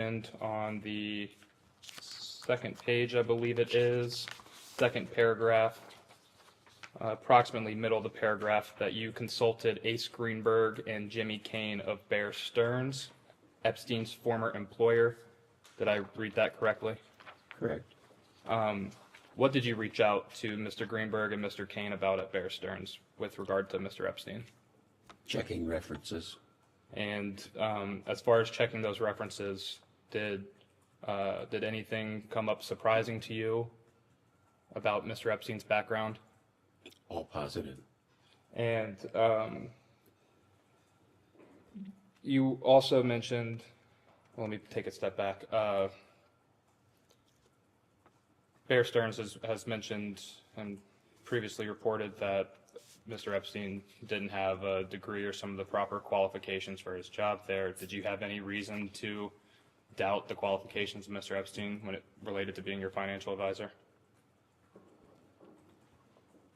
And on the second page, I believe it is, second paragraph, approximately middle of the paragraph, that you consulted Ace Greenberg and Jimmy Kane of Bear Stearns, Epstein's former employer. Did I read that correctly? Correct. What did you reach out to Mr. Greenberg and Mr. Kane about at Bear Stearns with regard to Mr. Epstein? Checking references. And as far as checking those references, did anything come up surprising to you about Mr. Epstein's background? All positive. And you also mentioned, well, let me take a step back. Bear Stearns has mentioned and previously reported that Mr. Epstein didn't have a degree or some of the proper qualifications for his job there. Did you have any reason to doubt the qualifications of Mr. Epstein when it related to being your financial advisor?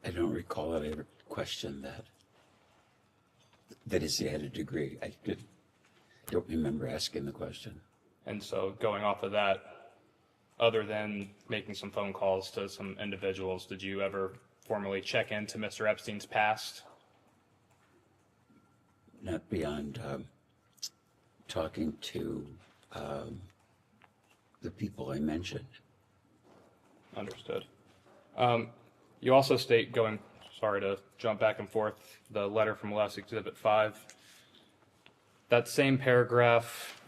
I don't recall that I ever questioned that. That is, he had a degree. I don't remember asking the question. And so going off of that, other than making some phone calls to some individuals, did you ever formally check into Mr. Epstein's past? Not beyond talking to the people I mentioned. Understood. You also state, sorry to jump back and forth, the letter from Les Exhibit 5. That same paragraph,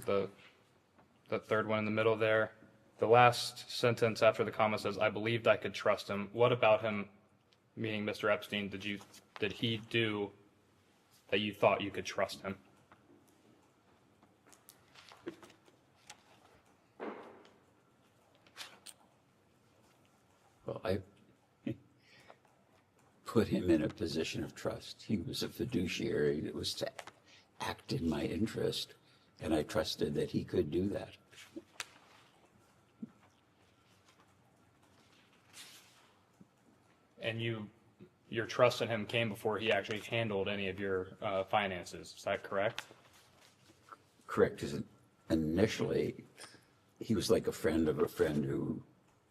the third one in the middle there, the last sentence after the comma says, "I believed I could trust him." What about him, meaning Mr. Epstein, did he do that you thought you could trust him? Well, I put him in a position of trust. He was a fiduciary that was to act in my interest, and I trusted that he could do that. And your trust in him came before he actually handled any of your finances. Is that correct? Correct. Because initially, he was like a friend of a friend who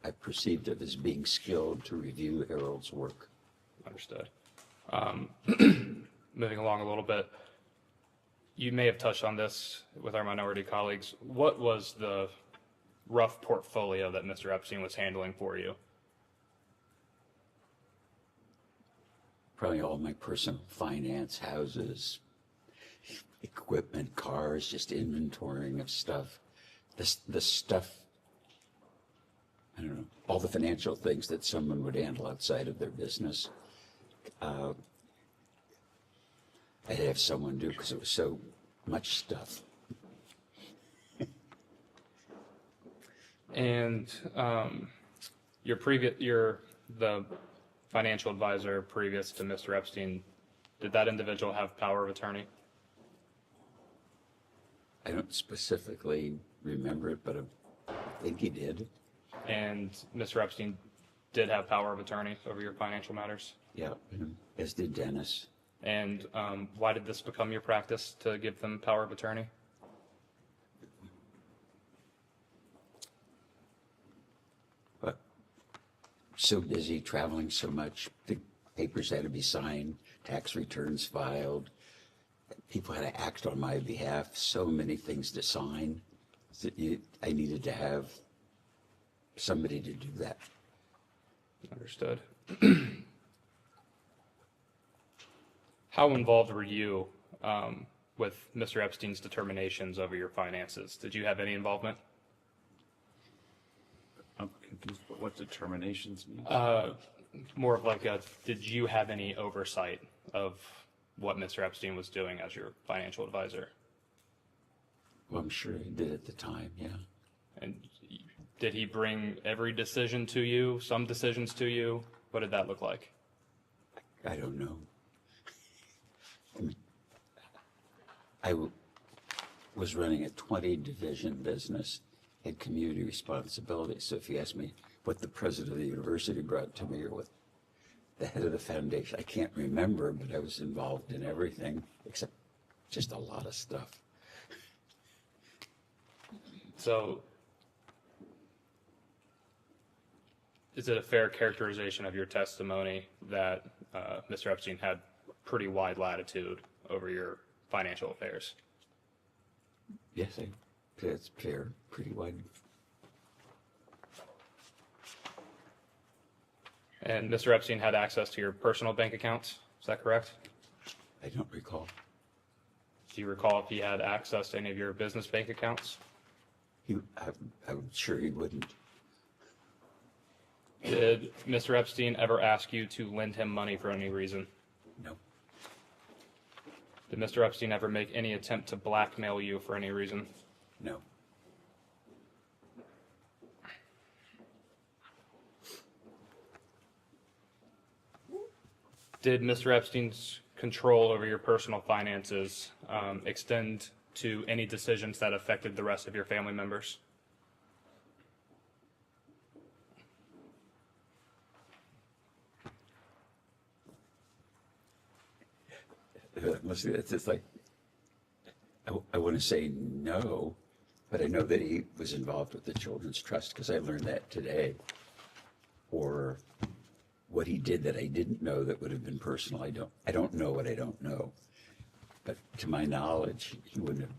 I perceived of as being skilled to review Harold's work. Understood. Moving along a little bit, you may have touched on this with our minority colleagues. What was the rough portfolio that Mr. Epstein was handling for you? Probably all my personal finance, houses, equipment, cars, just inventorying of stuff. The stuff, I don't know, all the financial things that someone would handle outside of their business. I'd have someone do because it was so much stuff. And the financial advisor previous to Mr. Epstein, did that individual have power of attorney? I don't specifically remember it, but I think he did. And Mr. Epstein did have power of attorney over your financial matters? Yeah, as did Dennis. And why did this become your practice to give them power of attorney? But so busy, traveling so much, the papers had to be signed, tax returns filed, people had to act on my behalf, so many things to sign that I needed to have somebody to do that. Understood. How involved were you with Mr. Epstein's determinations over your finances? Did you have any involvement? I'm confused about what determinations mean. More of like did you have any oversight of what Mr. Epstein was doing as your financial advisor? Well, I'm sure he did at the time, yeah. And did he bring every decision to you, some decisions to you? What did that look like? I don't know. Was running a 20-division business, had community responsibility. So if you ask me what the president of the university brought to me or what the head of the foundation, I can't remember, but I was involved in everything except just a lot of stuff. So, is it a fair characterization of your testimony that Mr. Epstein had pretty wide latitude over your financial affairs? Yes, that's fair, pretty wide. And Mr. Epstein had access to your personal bank accounts, is that correct? I don't recall. Do you recall if he had access to any of your business bank accounts? I'm sure he wouldn't. Did Mr. Epstein ever ask you to lend him money for any reason? No, Did Mr. Epstein ever make any attempt to blackmail you for any reason? no, Did Mr. Epstein's control over your personal finances extend to any decisions that affected the rest of your family members? Mostly that's just like, I want to say no, but I know that he was involved with the Children's Trust because I learned that today. Or what he did that I didn't know that would have been personal. I don't know what I don't know. But to my knowledge, he wouldn't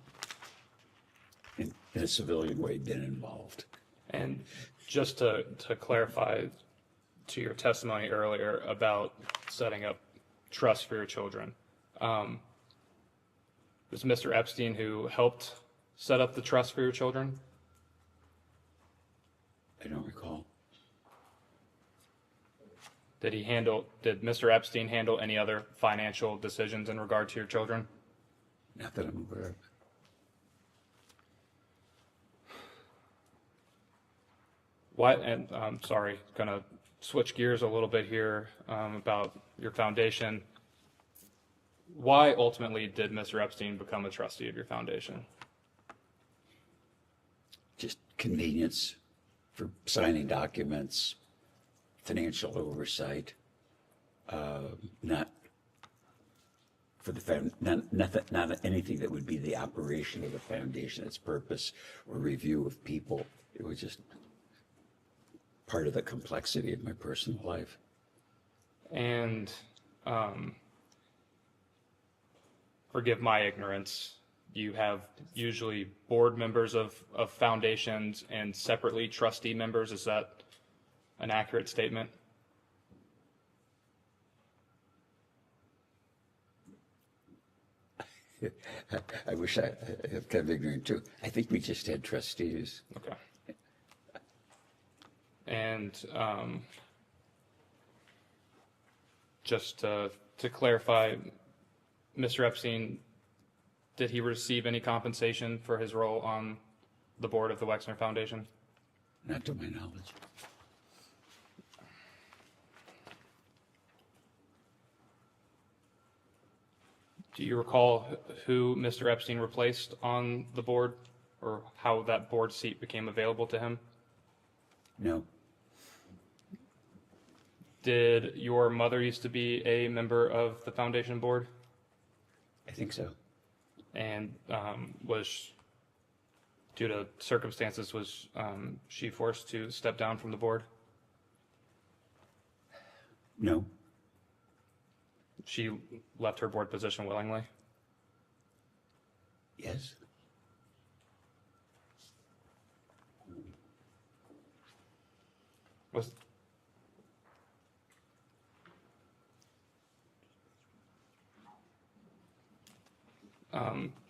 have, in a civilian way, been involved. And just to clarify to your testimony earlier about setting up trust for your children, it was Mr. Epstein who helped set up the trust for your children? I don't recall. Did Mr. Epstein handle any other financial decisions in regard to your children? Not that I'm aware of. And I'm sorry, gonna switch gears a little bit here about your foundation. Why ultimately did Mr. Epstein become a trustee of your foundation? Just convenience for signing documents, financial oversight, not for the not anything that would be the operation of the foundation, its purpose or review of people. It was just part of the complexity of my personal life. And forgive my ignorance, you have usually board members of foundations and separately trustee members. Is that an accurate statement? I wish I'm kind of ignorant too. I think we just had trustees. Okay. And just to clarify, Mr. Epstein, did he receive any compensation for his role on the board of the Wexner Foundation? Not to my knowledge. Do you recall who Mr. Epstein replaced on the board, or how that board seat became available to him? No. Did your mother used to be a member of the foundation board? I think so. And was, due to circumstances, was she forced to step down from the board? No. She left her board position willingly? Yes. Was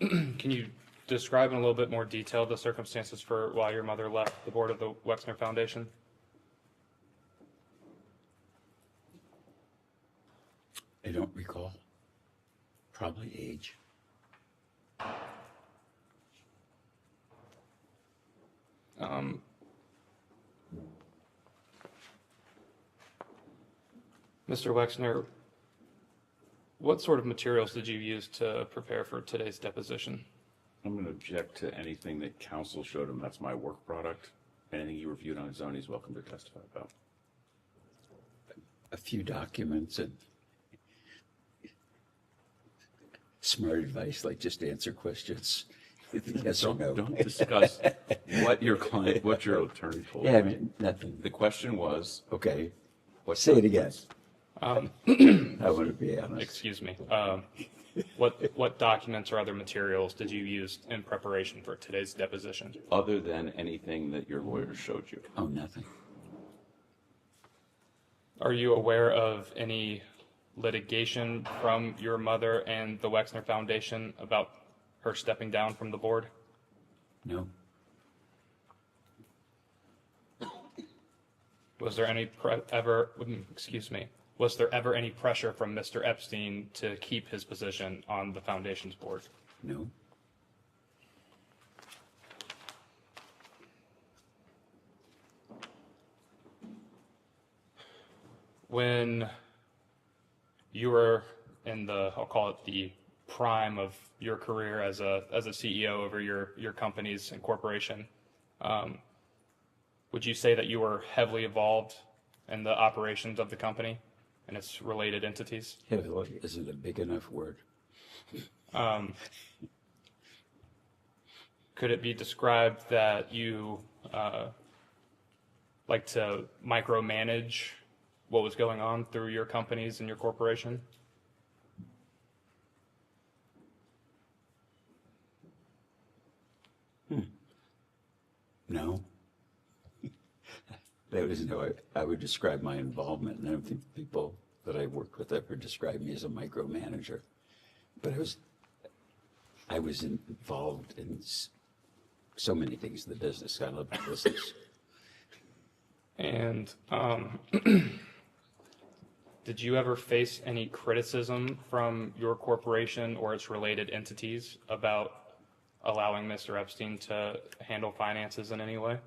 can you describe in a little bit more detail the circumstances for why your mother left the board of the Wexner Foundation? I don't recall. Probably age. Mr. Wexner, what sort of materials did you use to prepare for today's deposition? I'm going to object to anything that counsel showed him. That's my work product. Anything he reviewed on his own, he's welcome to testify about. A few documents and smart advice, like just answer questions. Yes or no. Don't discuss what your client, what your attorney told Yeah, I you. mean, nothing. The question was, Okay. what Say it again. Um, I want to be honest. Excuse me. What documents or other materials did you use in preparation for today's deposition? other than anything that your lawyer showed you? Oh, nothing. Are you aware of any litigation from your mother and the Wexner Foundation about her stepping down from the board? No. Was there any was there ever any pressure from Mr. Epstein to keep his position on the foundation's board? No. When you were in the, I'll call it the prime of your career as a CEO over your companies and corporation, would you say that you were heavily involved in the operations of the company and its related entities? Heavily isn't a big enough word. Could it be described that you like to micromanage what was going on through your companies and your corporation? No. That isn't how I would describe my involvement, and I don't think people that I worked with ever described me as a micromanager. But I was involved in so many things in the business. I love the business. And did you ever face any criticism from your corporation or its related entities about allowing Mr. Epstein to handle finances in any way?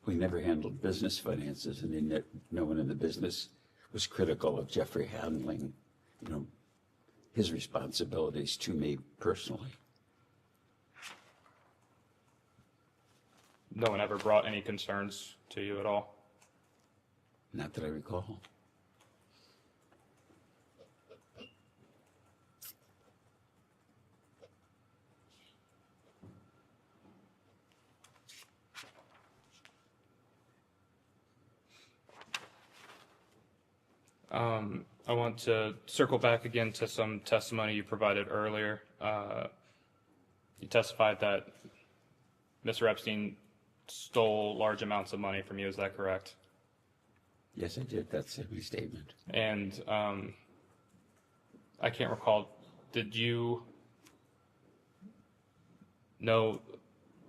We never handled business finances, and no one in the business was critical of Jeffrey handling, his responsibilities to me personally. No one ever brought any concerns to you at all? Not that I recall. I want to circle back again to some testimony you provided earlier. You testified that Mr. Epstein stole large amounts of money from you, is that correct? Yes, I did. That's every statement. And I can't recall, did you know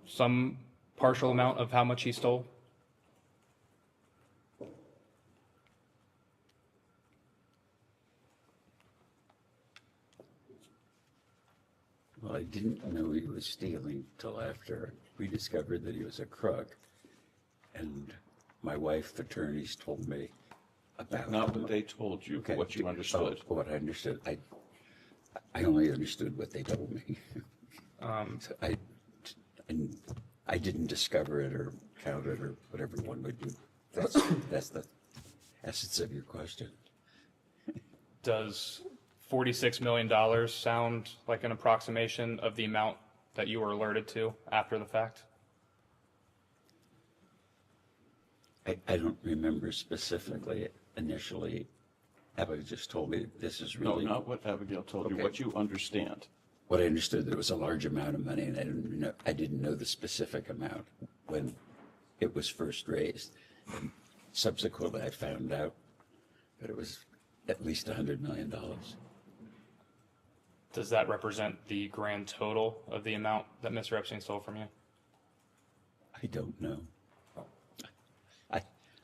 some partial amount of how much he stole? Well, I didn't know he was stealing till after we discovered that he was a crook. And my wife's attorneys told me about Not what they told you, Okay. what you understood. Oh, what I understood. I only understood what they told me. So I didn't discover it or count it or whatever one would do. That's the essence of your question. Does $46 million sound like an approximation of the amount that you were alerted to after the fact? I don't remember specifically initially. Abigail just told me this is No, really not what Abigail told you, Okay. what you understand. what I understood, that it was a large amount of money, and I didn't know the specific amount when it was first raised. And subsequently, I found out that it was at least $100 million. Does that represent the grand total of the amount that Mr. Epstein stole from you? I don't know.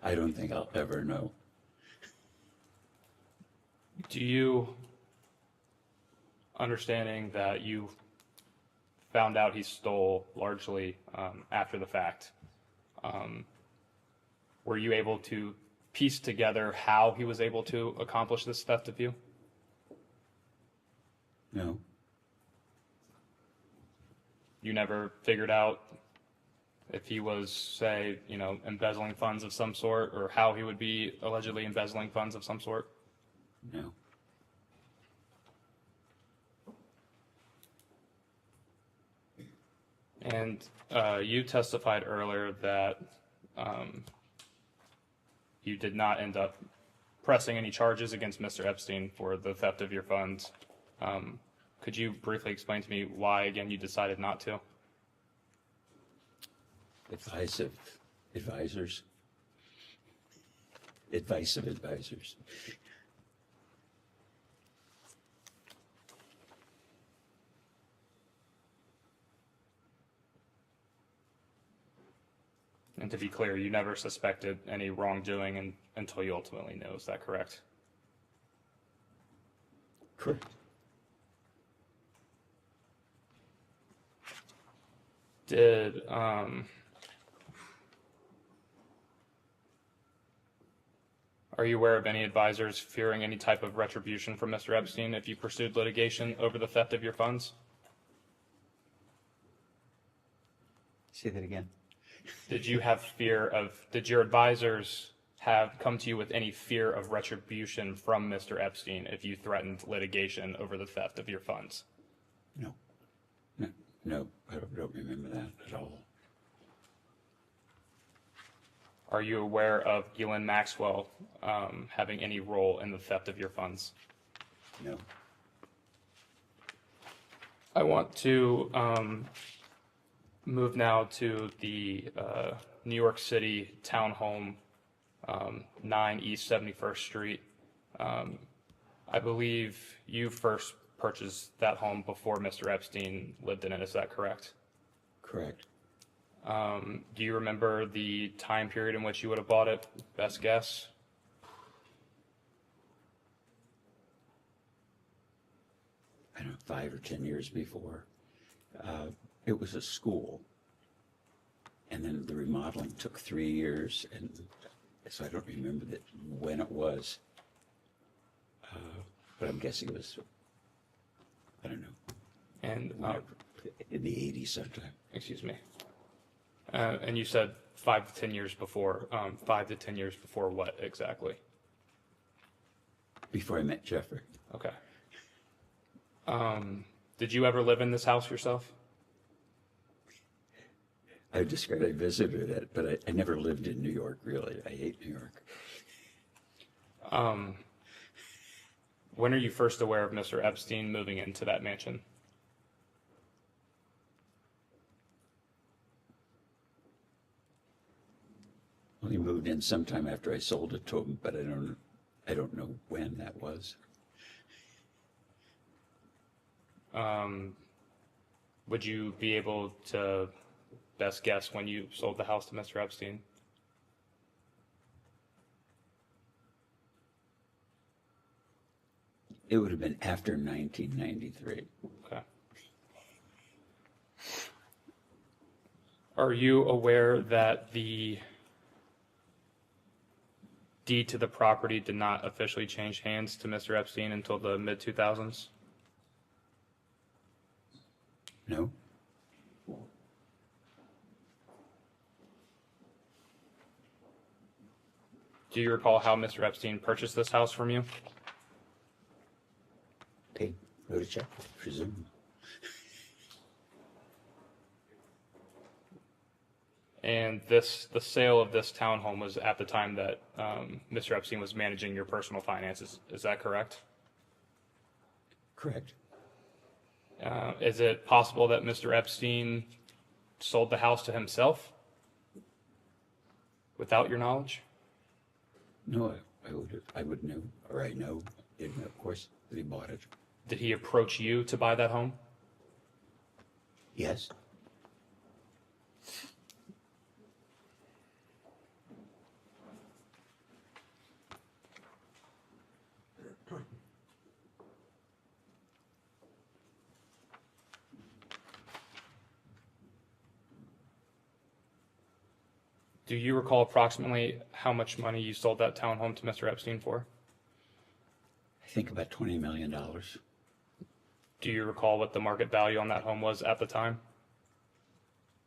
I don't think I'll ever know. Do you, understanding that you found out he stole largely after the fact, were you able to piece together how he was able to accomplish this theft of you? No. You never figured out if he was, say, embezzling funds of some sort, or how he would be allegedly embezzling funds of some sort? No. And you testified earlier that you did not end up pressing any charges against Mr. Epstein for the theft of your funds. Could you briefly explain to me why, again, you decided not to? Advice of advisors. Advice of advisors. And to be clear, you never suspected any wrongdoing until you ultimately knew. Is that correct? Correct. Did are you aware of any advisors fearing any type of retribution from Mr. Epstein if you pursued litigation over the theft of your funds? Say that again. Did you have did your advisors have come to you with any fear of retribution from Mr. Epstein if you threatened litigation over the theft of your funds? No. No, no, I don't remember that at all. Are you aware of Ghislaine Maxwell having any role in the theft of your funds? No. I want to move now to the New York City townhome, 9 East 71st Street. I believe you first purchased that home before Mr. Epstein lived in it. Is that correct? Correct. Do you remember the time period in which you would have bought it? Best guess? I don't know, 5 or 10 years before. It was a school, and then the remodeling took 3 years, and so I don't remember when it was. But I'm guessing it was, I don't know, And in the 80s sometime. excuse me. And you said 5 to 10 years before. 5 to 10 years before what exactly? Before I met Jeffrey. Okay. Did you ever live in this house yourself? I described I visited it, but I never lived in New York, really. I hate New York. When are you first aware of Mr. Epstein moving into that mansion? Well, he moved in sometime after I sold it to him, but I don't know when that was. Would you be able to best guess when you sold the house to Mr. Epstein? It would have been after 1993. Okay. Are you aware that the deed to the property did not officially change hands to Mr. Epstein until the mid-2000s? No? Do you recall how Mr. Epstein purchased this house from you? Paid, wrote a check, presume. And the sale of this townhome was at the time that Mr. Epstein was managing your personal finances. Is that correct? Correct. Is it possible that Mr. Epstein sold the house to himself without your knowledge? No, I would know, or I know, of course, that he bought it. Did he approach you to buy that home? Yes. Do you recall approximately how much money you sold that townhome to Mr. Epstein for? I think about $20 million. Do you recall what the market value on that home was at the time?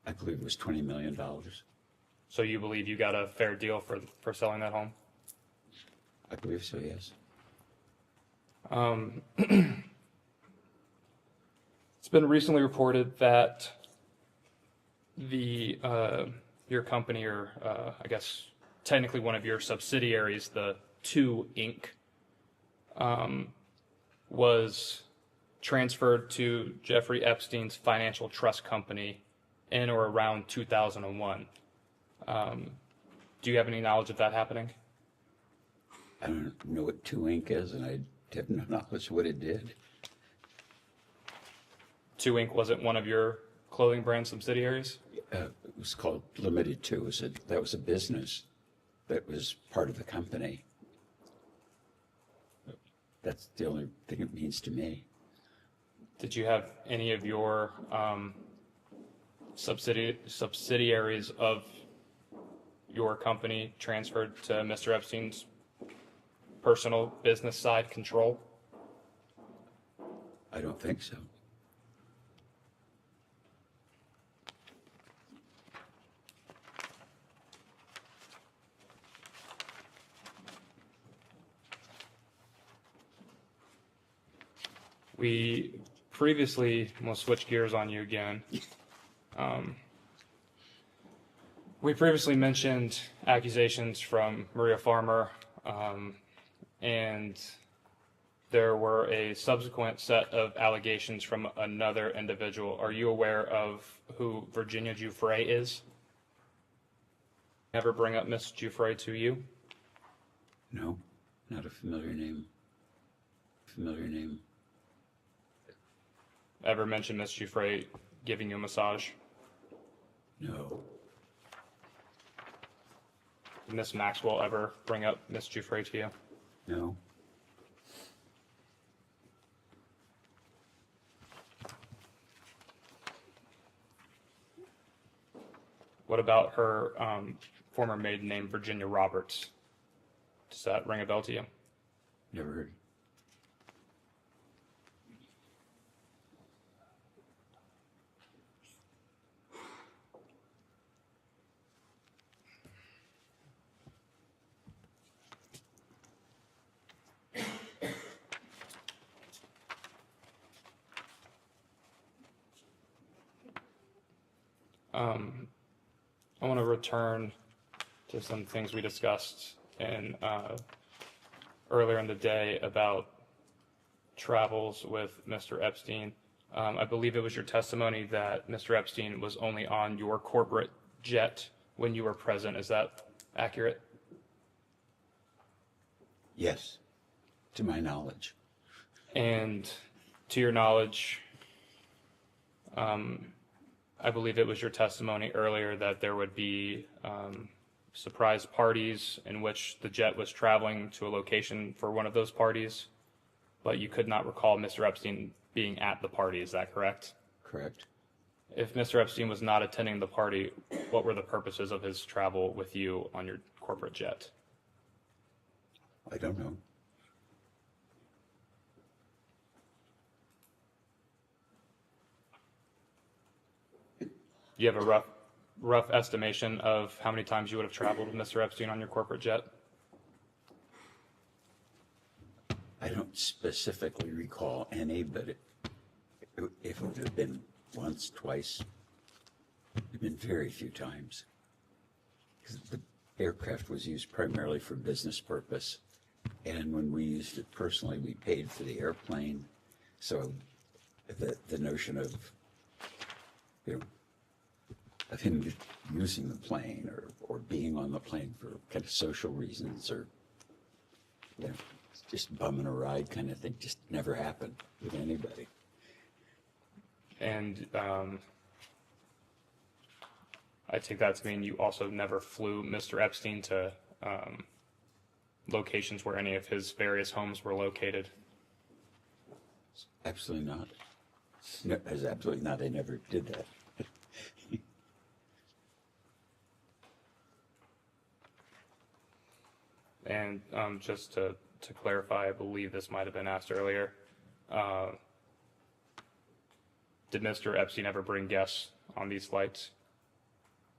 I believe it was $20 million. So you believe you got a fair deal for selling that home? I believe so, yes. It's been recently reported that your company, or I guess technically one of your subsidiaries, the 2 Inc., was transferred to Jeffrey Epstein's financial trust company in or around 2001. Do you have any knowledge of that happening? I don't know what 2 Inc. is, and I have no knowledge what it did. 2 Inc. wasn't one of your clothing brand subsidiaries? It was called Limited 2. That was a business that was part of the company. That's the only thing it means to me. Did you have any of your subsidiaries of your company transferred to Mr. Epstein's personal business side control? I don't think so. We previously, we'll switch gears on you again. We previously mentioned accusations from Maria Farmer, and there were a subsequent set of allegations from another individual. Are you aware of who Virginia Giuffre is? Ever bring up Miss Giuffre to you? No, not a familiar name. Ever mention Miss Giuffre giving you a massage? No. Did Miss Maxwell ever bring up Miss Giuffre to you? No. What about her former maiden name, Virginia Roberts? Does that ring a bell to you? Never heard. I want to return to some things we discussed earlier in the day about travels with Mr. Epstein. I believe it was your testimony that Mr. Epstein was only on your corporate jet when you were present. Is that accurate? Yes, to my knowledge. And to your knowledge, I believe it was your testimony earlier that there would be surprise parties in which the jet was traveling to a location for one of those parties, but you could not recall Mr. Epstein being at the party. Is that correct? Correct. If Mr. Epstein was not attending the party, what were the purposes of his travel with you on your corporate jet? I don't know. Do you have a rough estimation of how many times you would have traveled with Mr. Epstein on your corporate jet? I don't specifically recall any, but if it would have been once, twice, it would have been very few times. Because the aircraft was used primarily for business purpose. And when we used it personally, we paid for the airplane. So the notion of, of him using the plane or being on the plane for kind of social reasons or just bumming a ride kind of thing just never happened with anybody. And I take that to mean you also never flew Mr. Epstein to locations where any of his various homes were located? Absolutely not. No, as absolutely not. I never did that. And just to clarify, I believe this might have been asked earlier. Did Mr. Epstein ever bring guests on these flights?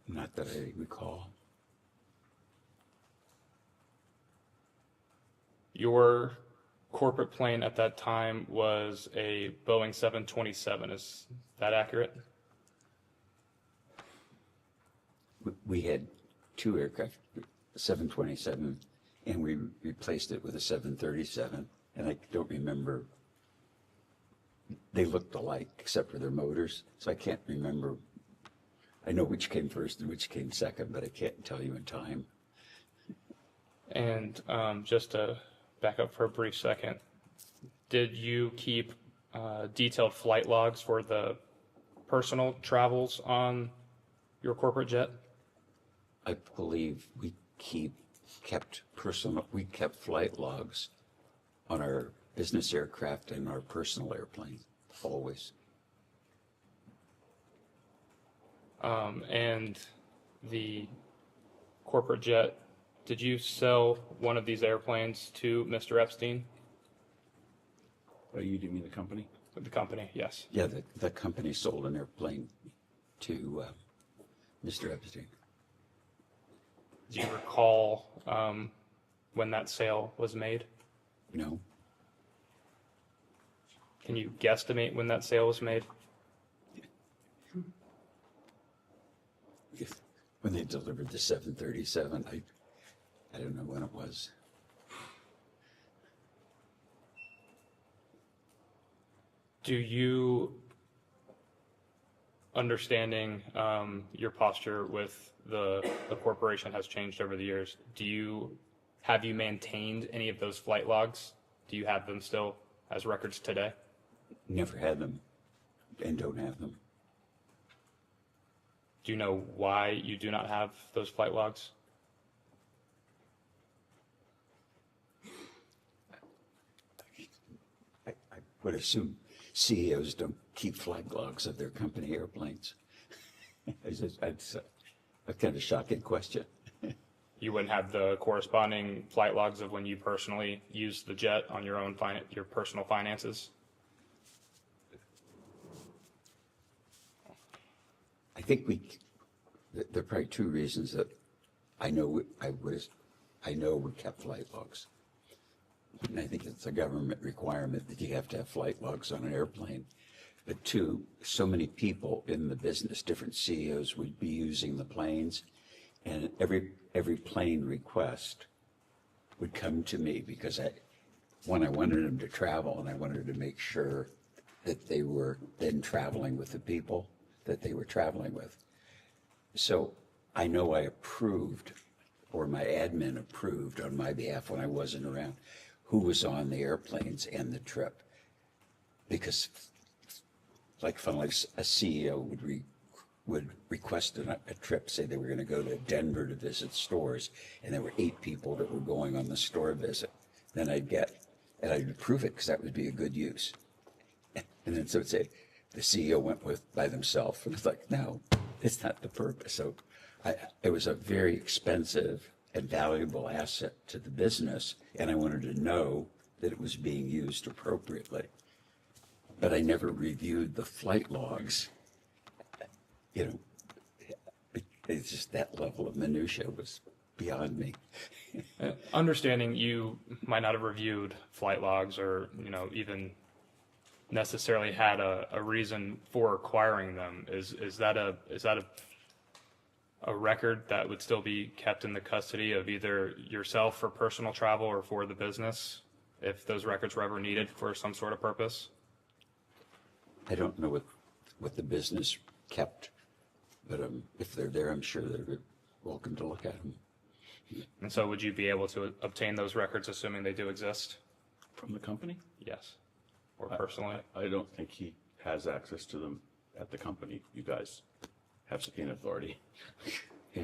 Not that I recall. Your corporate plane at that time was a Boeing 727. Is that accurate? We had two aircraft, 727, and we replaced it with a 737, and I don't remember. They looked alike except for their motors, so I can't remember. I know which came first and which came second, but I can't tell you in time. And just to back up for a brief second, did you keep detailed flight logs for the personal travels on your corporate jet? I believe we kept flight logs on our business aircraft and our personal airplane, always. And the corporate jet, did you sell one of these airplanes to Mr. Epstein? You do mean the company? The company, yes. Yeah, the company sold an airplane to Mr. Epstein. Do you recall when that sale was made? No, Can you guesstimate when that sale was made? when they delivered the 737, I don't know when it was. Do you, understanding your posture with the corporation has changed over the years, have you maintained any of those flight logs? Do you have them still as records today? Never had them and don't have them. Do you know why you do not have those flight logs? I would assume CEOs don't keep flight logs of their company airplanes. That's a kind of shocking question. You wouldn't have the corresponding flight logs of when you personally used the jet on your own your personal finances? I think there are probably two reasons that I know we kept flight logs. And I think it's a government requirement that you have to have flight logs on an airplane. But two, so many people in the business, different CEOs would be using the planes, and every plane request would come to me because I wanted them to travel, and I wanted to make sure that they were then traveling with the people that they were traveling with. So I know I approved, or my admin approved on my behalf when I wasn't around, who was on the airplanes and the trip. Because like a CEO would request a trip, say they were going to go to Denver to visit stores, and there were 8 people that were going on the store visit. Then I'd approve it because that would be a good use. And then so it'd say, the CEO went by themselves. And it's like, no, it's not the purpose. So it was a very expensive and valuable asset to the business, and I wanted to know that it was being used appropriately. But I never reviewed the flight logs. It's just that level of minutia was beyond me. Understanding you might not have reviewed flight logs or, even necessarily had a reason for acquiring them. Is that a record that would still be kept in the custody of either yourself for personal travel or for the business, if those records were ever needed for some sort of purpose? I don't know what the business kept, but if they're there, I'm sure they're welcome to look at them. And so would you be able to obtain those records, assuming they do exist? From the company? Yes. Or personally? I don't think he has access to them at the company. You guys have subpoena authority. Yeah.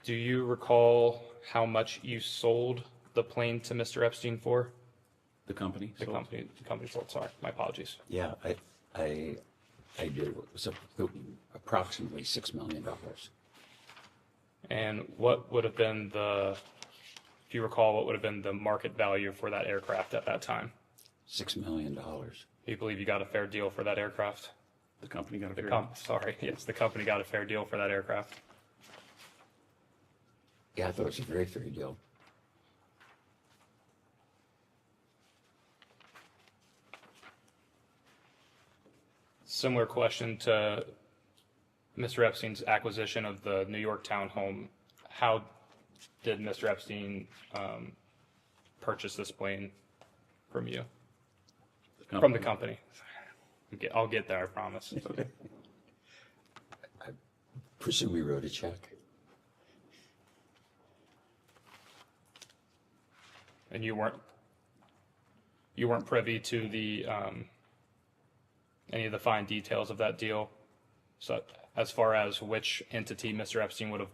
Do you recall how much you sold the plane to Mr. Epstein for? The company? The company sold, sorry, my apologies. Yeah, I did. It was approximately $6 million. And what would have been if you recall, what would have been the market value for that aircraft at that time? $6 million. Do you believe you got a fair deal for that aircraft? The company got a fair deal? Yes, the company got a fair deal for that aircraft. Yeah, I thought it was a very fair deal. Similar question to Mr. Epstein's acquisition of the New York townhome, how did Mr. Epstein purchase this plane from you? From the company. I'll get there, I promise. Okay. I presume he wrote a check. And you weren't privy to the any of the fine details of that deal, so as far as which entity Mr. Epstein would have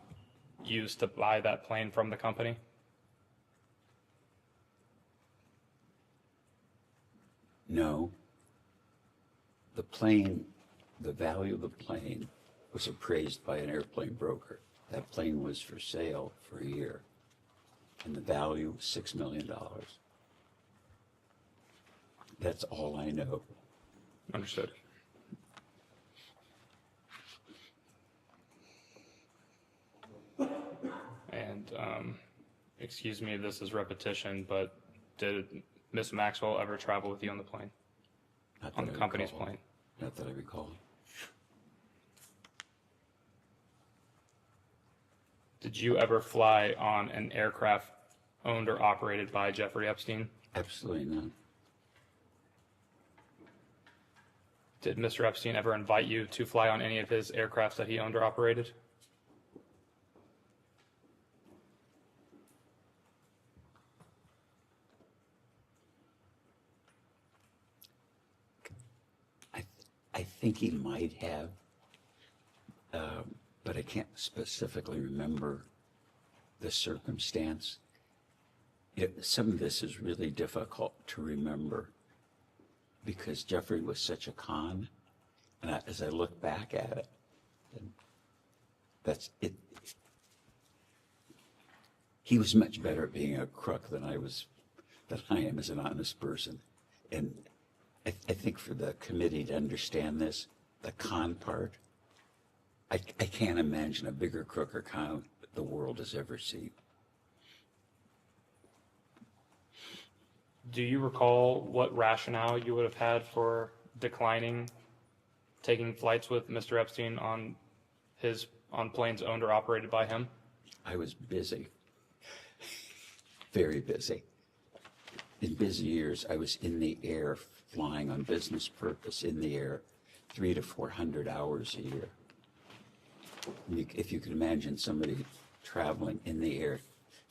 used to buy that plane from the company? No. The plane, the value of the plane was appraised by an airplane broker. That plane was for sale for a year, and the value was $6 million. That's all I know. Understood. And excuse me if this is repetition, but did Miss Maxwell ever travel with you on the plane? Not On that the I company's recall. plane? Not that I recall. Did you ever fly on an aircraft owned or operated by Jeffrey Epstein? Absolutely not. Did Mr. Epstein ever invite you to fly on any of his aircrafts that he owned or operated? I think he might have, but I can't specifically remember the circumstance. Some of this is really difficult to remember because Jeffrey was such a con, and as I look back at it, that's it. He was much better at being a crook than I am as an honest person, and I think for the committee to understand this, the con part, I can't imagine a bigger crook or con the world has ever seen. Do you recall what rationale you would have had for declining taking flights with Mr. Epstein on planes owned or operated by him? I was busy, very busy. In busy years, I was in the air flying on business purpose in the air 300 to 400 hours a year. If you can imagine somebody traveling in the air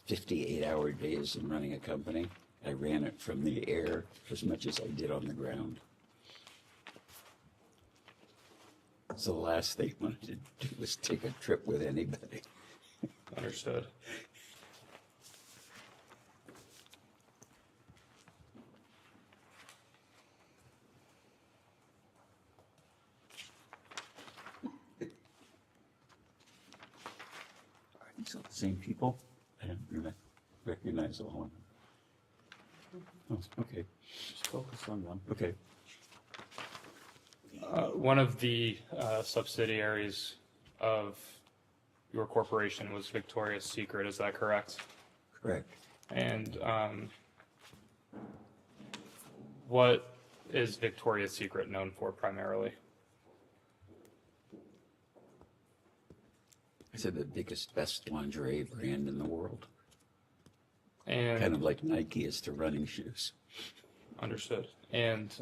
58-hour days and running a company, I ran it from the air as much as I did on the ground. So the last thing I wanted to do was take a trip with anybody. Understood. So the same people? I don't recognize all of them. Oh, okay. Just focus on one. Okay. One of the subsidiaries of your corporation was Victoria's Secret, is that correct? Correct. And what is Victoria's Secret known for primarily? I said the biggest, best lingerie brand in the world. And Kind of like Nike is to running shoes. understood. And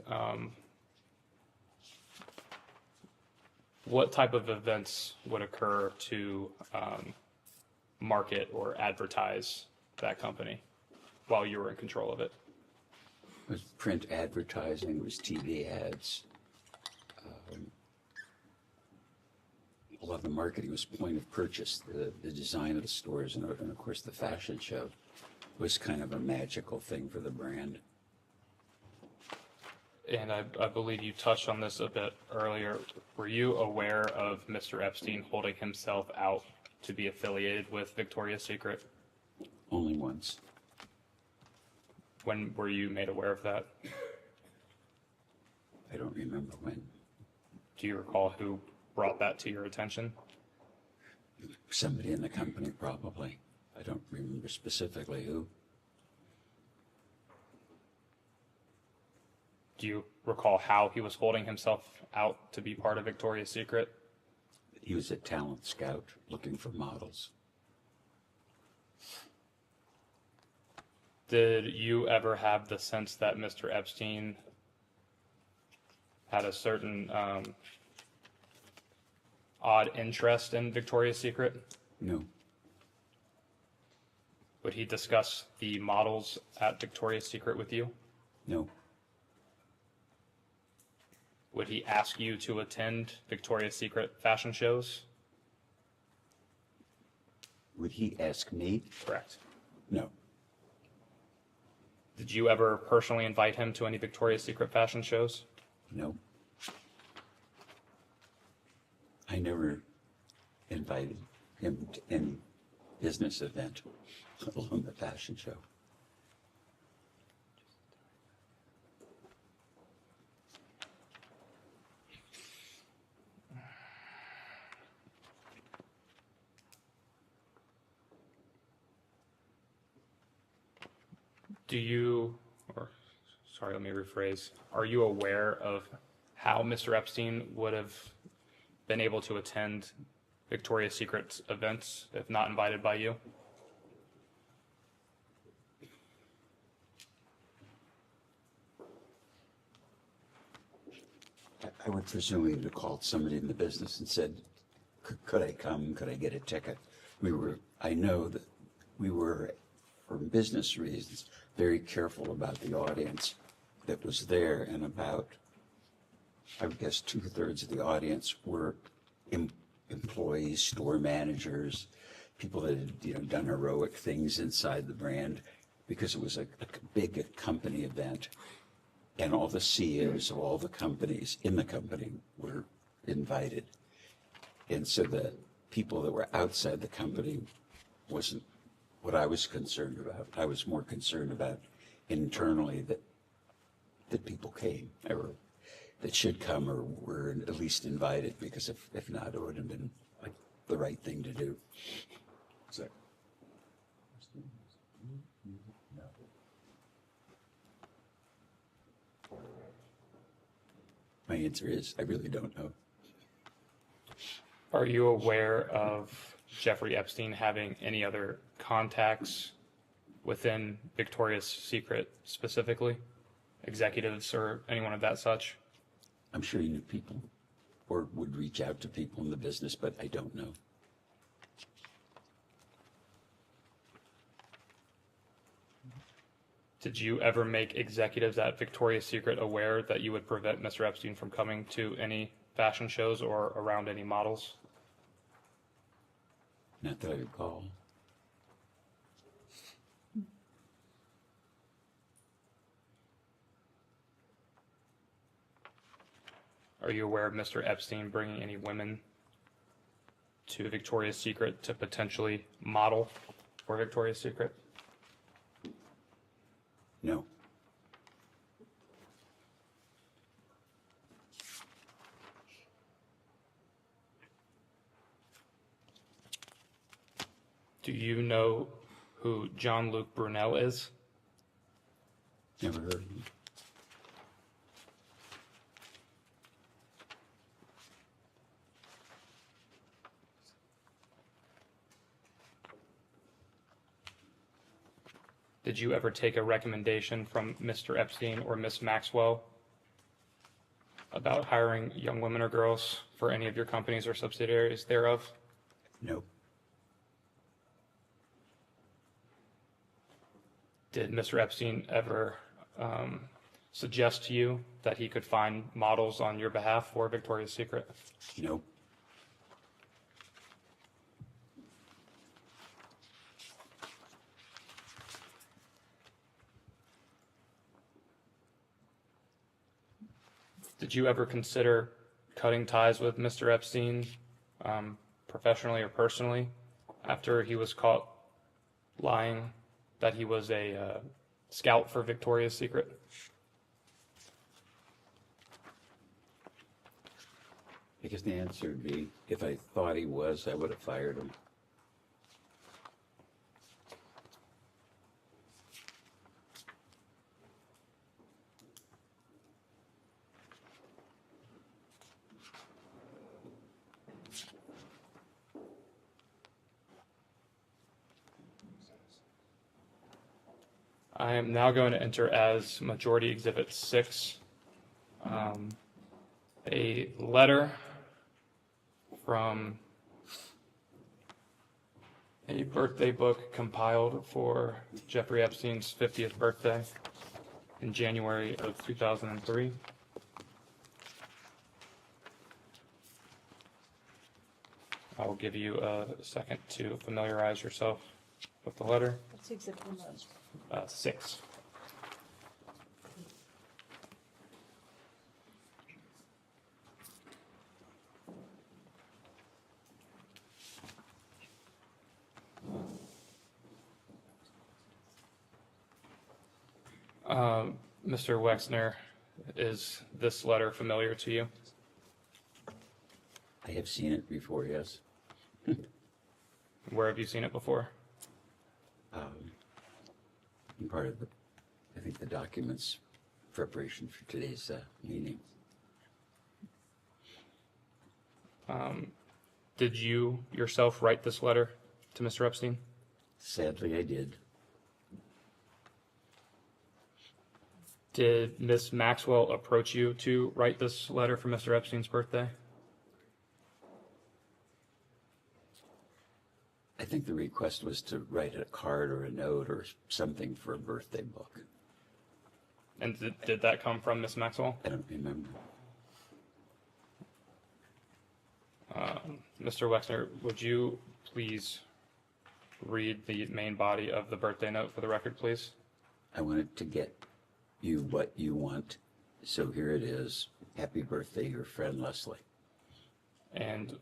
what type of events would occur to market or advertise that company while you were in control of it? It was print advertising, it was TV ads. A lot of the marketing was point of purchase, the design of the stores, and of course the fashion show was kind of a magical thing for the brand. And I believe you touched on this a bit earlier. Were you aware of Mr. Epstein holding himself out to be affiliated with Victoria's Secret? Only once. When were you made aware of that? I don't remember when. Do you recall who brought that to your attention? Somebody in the company, probably. I don't remember specifically who. Do you recall how he was holding himself out to be part of Victoria's Secret? He was a talent scout looking for models. Did you ever have the sense that Mr. Epstein had a certain odd interest in Victoria's Secret? No, Would he discuss the models at Victoria's Secret with you? no, Would he ask you to attend Victoria's Secret fashion shows? would he ask me? Correct. No, Did you ever personally invite him to any Victoria's Secret fashion shows? no. I never invited him to any business event, let alone the fashion show. Do you, or sorry, let me rephrase. Are you aware of how Mr. Epstein would have been able to attend Victoria's Secret events if not invited by you? I would presume he would have called somebody in the business and said, could I come? Could I get a ticket? I know that we were, for business reasons, very careful about the audience that was there, and about, I would guess, 2/3 of the audience were employees, store managers, people that had, done heroic things inside the brand, because it was a big company event, and all the CEOs of all the companies in the company were invited. And so the people that were outside the company wasn't what I was concerned about. I was more concerned about internally that people came, or that should come, or were at least invited, because if not, it would have been like the right thing to do. So, My answer is, I really don't know. Are you aware of Jeffrey Epstein having any other contacts within Victoria's Secret specifically? Executives or anyone of that such? I'm sure he knew people, or would reach out to people in the business, but I don't know. Did you ever make executives at Victoria's Secret aware that you would prevent Mr. Epstein from coming to any fashion shows or around any models? Not that I recall. Are you aware of Mr. Epstein bringing any women to Victoria's Secret to potentially model for Victoria's Secret? No. Do you know who Jean-Luc Brunel is? Never heard of him. Did you ever take a recommendation from Mr. Epstein or Miss Maxwell about hiring young women or girls for any of your companies or subsidiaries thereof? No. Did Mr. Epstein ever suggest to you that he could find models on your behalf for Victoria's Secret? No. Did you ever consider cutting ties with Mr. Epstein, professionally or personally, after he was caught lying that he was a scout for Victoria's Secret? I guess the answer would be, if I thought he was, I would have fired him. I am now going to enter as Majority Exhibit 6 a letter from a birthday book compiled for Jeffrey Epstein's 50th birthday in January of 2003. I will give you a second to familiarize yourself with the letter. What's exhibit number? 6. Mr. Wexner, is this letter familiar to you? I have seen it before, yes. Where have you seen it before? Part of the, I think, the documents preparation for today's meeting. Did you yourself write this letter to Mr. Epstein? Sadly, I did. Did Miss Maxwell approach you to write this letter for Mr. Epstein's birthday? I think the request was to write a card or a note or something for a birthday book. And did that come from Miss Maxwell? I don't remember. Mr. Wexner, would you please read the main body of the birthday note for the record, please? I wanted to get you what you want, so here it is. Happy birthday, your friend Leslie. And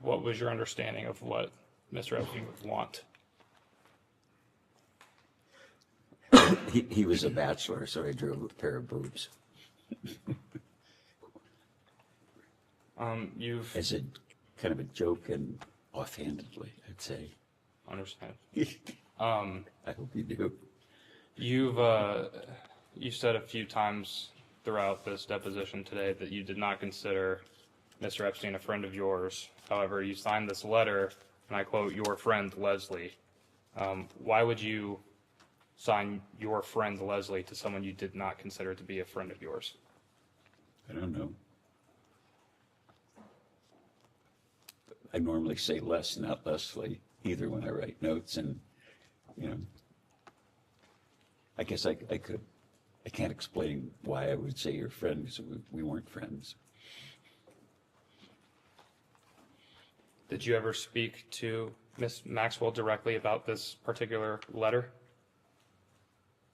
what was your understanding of what Mr. Epstein would want? He was a bachelor, so I drew a pair of boobs. You've As a kind of a joke and offhandedly, I'd say. understand. I hope you do. You said a few times throughout this deposition today that you did not consider Mr. Epstein a friend of yours. However, you signed this letter, and I quote, "Your friend Leslie." Why would you sign "your friend Leslie" to someone you did not consider to be a friend of yours? I don't know. I normally say Les, not Leslie, either when I write notes, and, you know, I guess I could. I can't explain why I would say your friend, because we weren't friends. Did you ever speak to Miss Maxwell directly about this particular letter?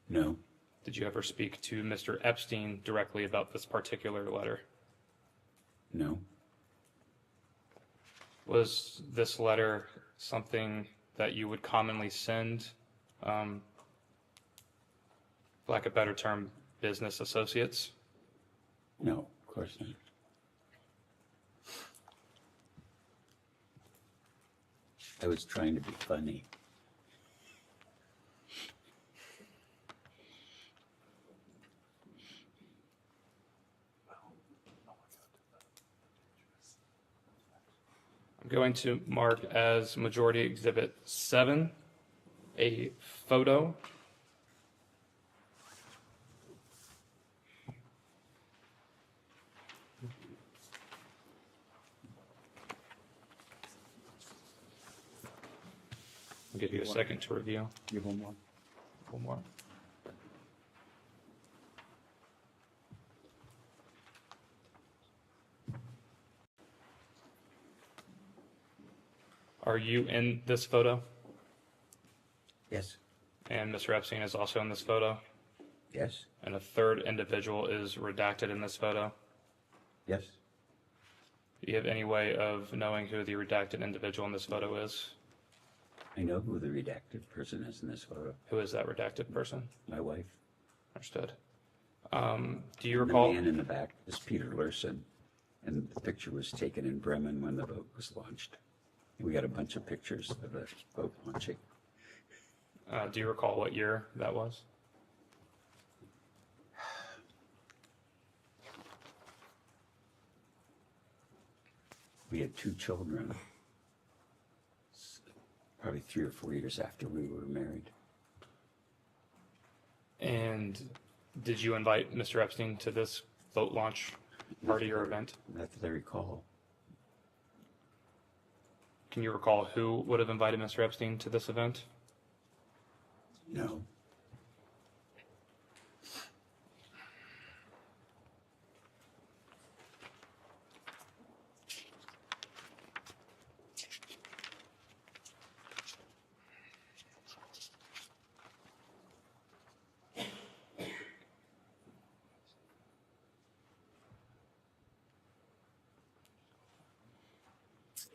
No, Did you ever speak to Mr. Epstein directly about this particular letter? no, Was this letter something that you would commonly send, lack of a better term, business associates? no, of course not. I was trying to be funny. I'm going to mark as Majority Exhibit 7 a photo I'll give you a second to review. Give one more. One more. Are you in this photo? Yes, And Mr. Epstein is also in this photo? yes, And a third individual is redacted in this photo? yes. Do you have any way of knowing who the redacted individual in this photo is? I know who the redacted person is in this photo. Who is that redacted person? My wife. Understood. Do you The recall? man in the back is Peter Lurson, and the picture was taken in Bremen when the boat was launched. We got a bunch of pictures of the boat launching. Do you recall what year that was? We had 2 children, probably 3 or 4 years after we were married. And did you invite Mr. Epstein to this boat launch party or event? Not that I recall. Can you recall who would have invited Mr. Epstein to this event? No.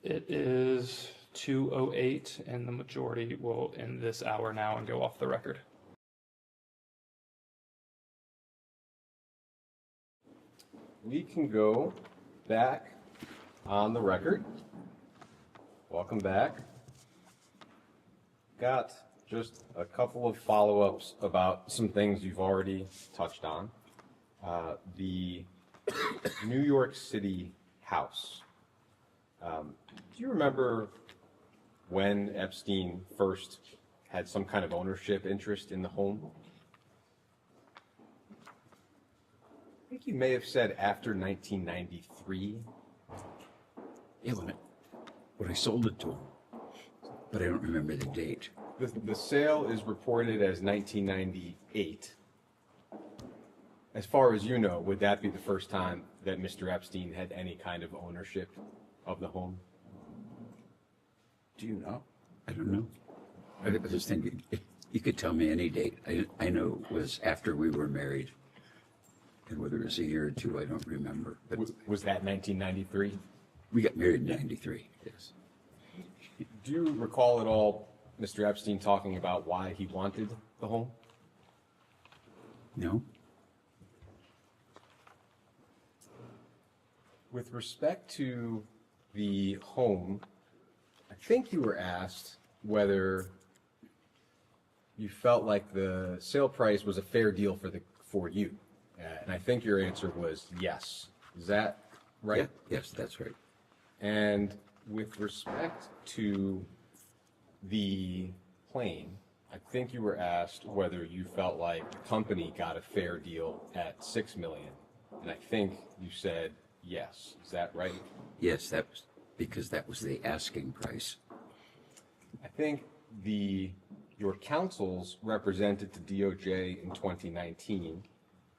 It is 2:08, and the majority will end this hour now and go off the record. We can go back on the record. Welcome back. Got just a couple of follow-ups about some things you've already touched on. The New York City house. Do you remember when Epstein first had some kind of ownership interest in the home? I think you may have said after 1993. Yeah, when I sold it to him, but I don't remember the date. The sale is reported as 1998. As far as you know, would that be the first time that Mr. Epstein had any kind of ownership of the home? Do you know? I don't know. I just think you could tell me any date. I know it was after we were married. And whether it was a year or two, I don't remember. But Was that 1993? we got married in 93, yes. Do you recall at all Mr. Epstein talking about why he wanted the home? No? With respect to the home, I think you were asked whether you felt like the sale price was a fair deal for you. And I think your answer was yes. Is that right? Yeah, yes, that's right. And with respect to the plane, I think you were asked whether you felt like the company got a fair deal at $6 million. And I think you said yes. Is that right? Yes, that was because that was the asking price. I think your counsels represented to DOJ in 2019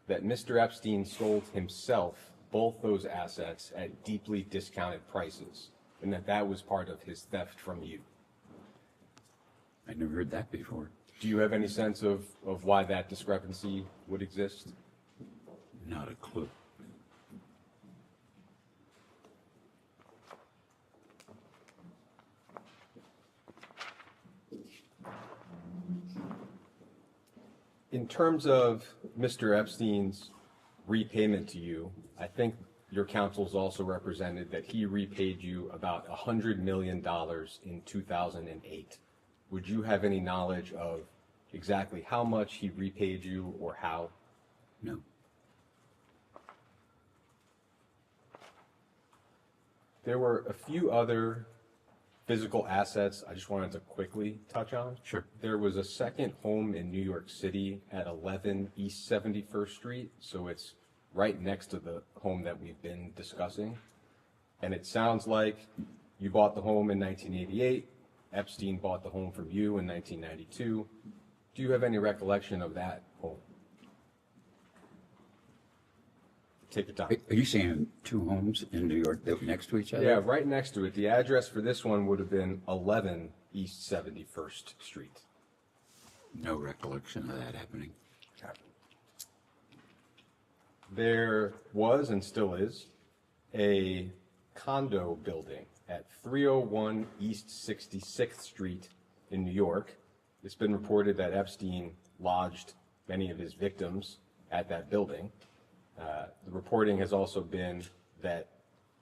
that Mr. Epstein sold himself both those assets at deeply discounted prices, and that was part of his theft from you. I never heard that before. Do you have any sense of why that discrepancy would exist? Not a clue. In terms of Mr. Epstein's repayment to you, I think your counsels also represented that he repaid you about $100 million in 2008. Would you have any knowledge of exactly how much he repaid you or how? No. There were a few other physical assets I just wanted to quickly touch on. Sure. There was a second home in New York City at 11 East 71st Street, so it's right next to the home that we've been discussing. And it sounds like you bought the home in 1988. Epstein bought the home from you in 1992. Do you have any recollection of that home? Take your time. Are you saying two homes in New York that were next to each other? Yeah, right next to it. The address for this one would have been 11 East 71st Street. No recollection of that happening. There was and still is a condo building at 301 East 66th Street in New York. It's been reported that Epstein lodged many of his victims at that building. The reporting has also been that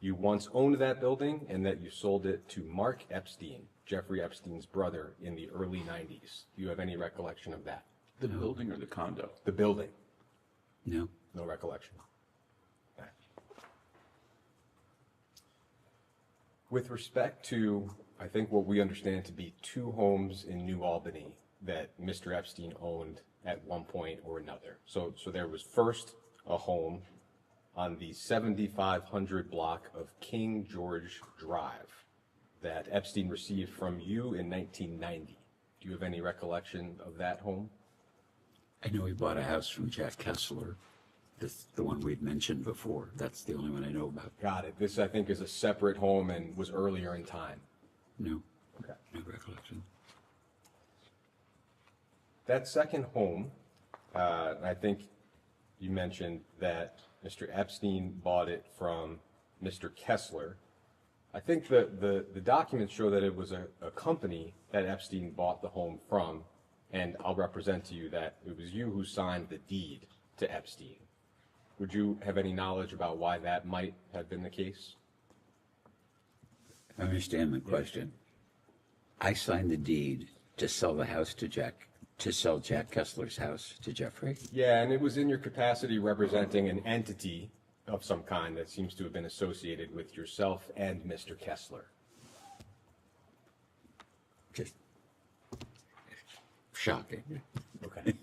you once owned that building and that you sold it to Mark Epstein, Jeffrey Epstein's brother, in the early 90s. Do you have any recollection of that? The building or the condo? The building. No. No recollection. Okay. With respect to, I think, what we understand to be two homes in New Albany that Mr. Epstein owned at one point or another. So there was first a home on the 7500 block of King George Drive that Epstein received from you in 1990. Do you have any recollection of that home? I know he bought a house from Jack Kessler, the one we'd mentioned before. That's the only one I know about. Got it. This, I think, is a separate home and was earlier in time. No, Okay. no recollection. That second home, I think you mentioned that Mr. Epstein bought it from Mr. Kessler. I think the documents show that it was a company that Epstein bought the home from, and I'll represent to you that it was you who signed the deed to Epstein. Would you have any knowledge about why that might have been the case? I understand the question. I signed the deed to sell the house to sell Jack Kessler's house to Jeffrey. Yeah, and it was in your capacity representing an entity of some kind that seems to have been associated with yourself and Mr. Kessler. Just shocking. Okay.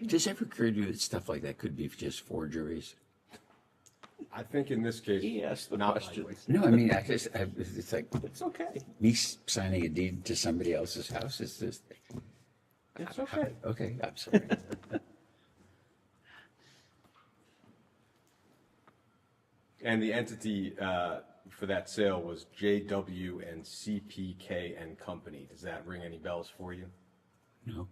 Does it ever occur to you that stuff like that could be just forgeries? I think in this case, He asked the not question. likely. No, I mean, it's like It's okay. me signing a deed to somebody else's house. It's just, It's okay. okay, I'm sorry. And the entity for that sale was JW and CPK and Company. Does that ring any bells for you? No.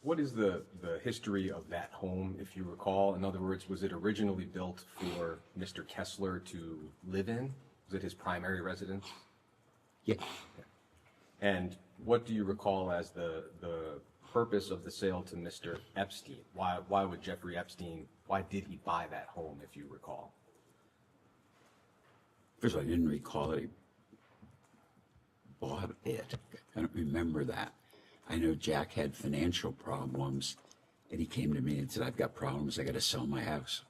What is the history of that home, if you recall? In other words, was it originally built for Mr. Kessler to live in? Was it his primary residence? Yeah. And what do you recall as the purpose of the sale to Mr. Epstein? Why would Jeffrey Epstein, why did he buy that home, if you recall? First of all, I didn't recall that he bought it. I don't remember that. I know Jack had financial problems, and he came to me and said, I've got problems, I got to sell my house.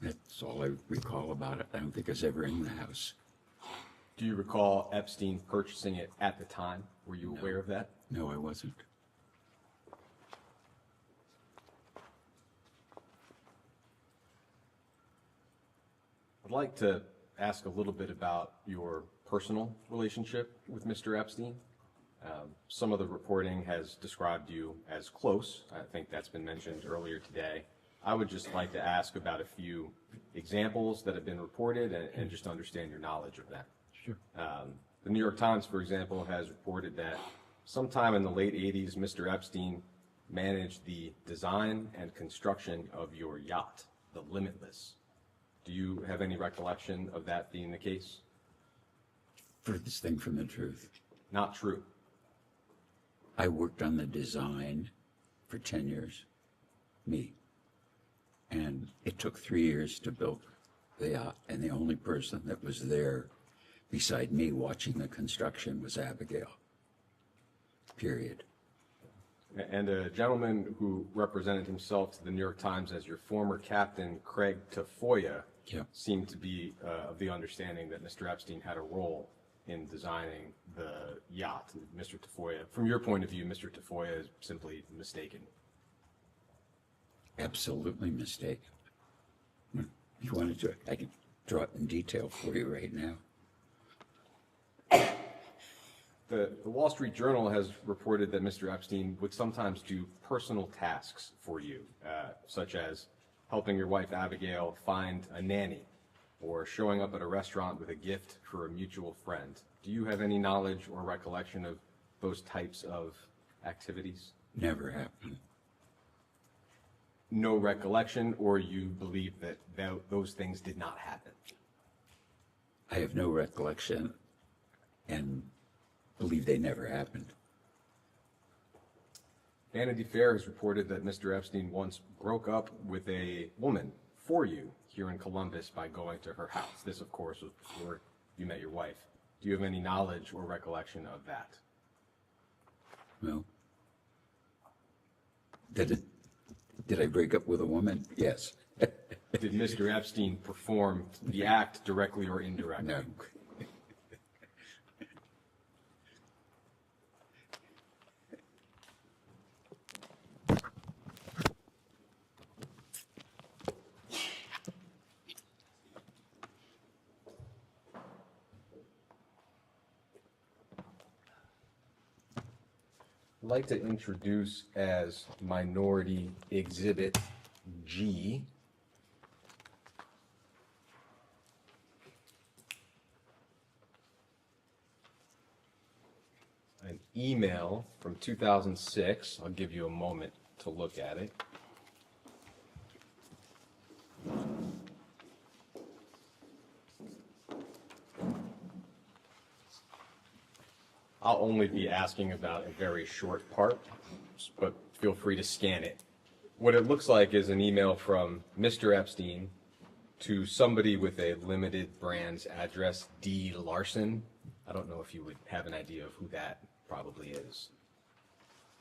That's all I recall about it. I don't think I was ever in the house. Do you recall Epstein purchasing it at the time? Were you aware of that? No, I wasn't. I'd like to ask a little bit about your personal relationship with Mr. Epstein. Some of the reporting has described you as close. I think that's been mentioned earlier today. I would just like to ask about a few examples that have been reported and just understand your knowledge of them. Sure. The New York Times, for example, has reported that sometime in the late 80s, Mr. Epstein managed the design and construction of your yacht, the Limitless. Do you have any recollection of that being the case? Furthest thing from the truth. Not true. I worked on the design for 10 years, me. And it took 3 years to build the yacht, and the only person that was there beside me watching the construction was Abigail. Period. And a gentleman who represented himself to the New York Times as your former captain, Craig Tafoya, Yeah. seemed to be of the understanding that Mr. Epstein had a role in designing the yacht. Mr. Tafoya, from your point of view, Mr. Tafoya is simply mistaken. Absolutely mistaken. If you wanted to, I can draw it in detail for you right now. The Wall Street Journal has reported that Mr. Epstein would sometimes do personal tasks for you, such as helping your wife Abigail find a nanny or showing up at a restaurant with a gift for a mutual friend. Do you have any knowledge or recollection of those types of activities? Never happened. No recollection, or you believe that those things did not happen? I have no recollection and believe they never happened. Vanity Fair has reported that Mr. Epstein once broke up with a woman for you here in Columbus by going to her house. This, of course, was before you met your wife. Do you have any knowledge or recollection of that? Well, that Did I break up with a woman? Yes. Did Mr. Epstein perform the act directly or indirectly? No. I'd like to introduce as Minority Exhibit G an email from 2006. I'll give you a moment to look at it. I'll only be asking about a very short part, but feel free to scan it. What it looks like is an email from Mr. Epstein to somebody with a limited brands address, D. Larson. I don't know if you would have an idea of who that probably is.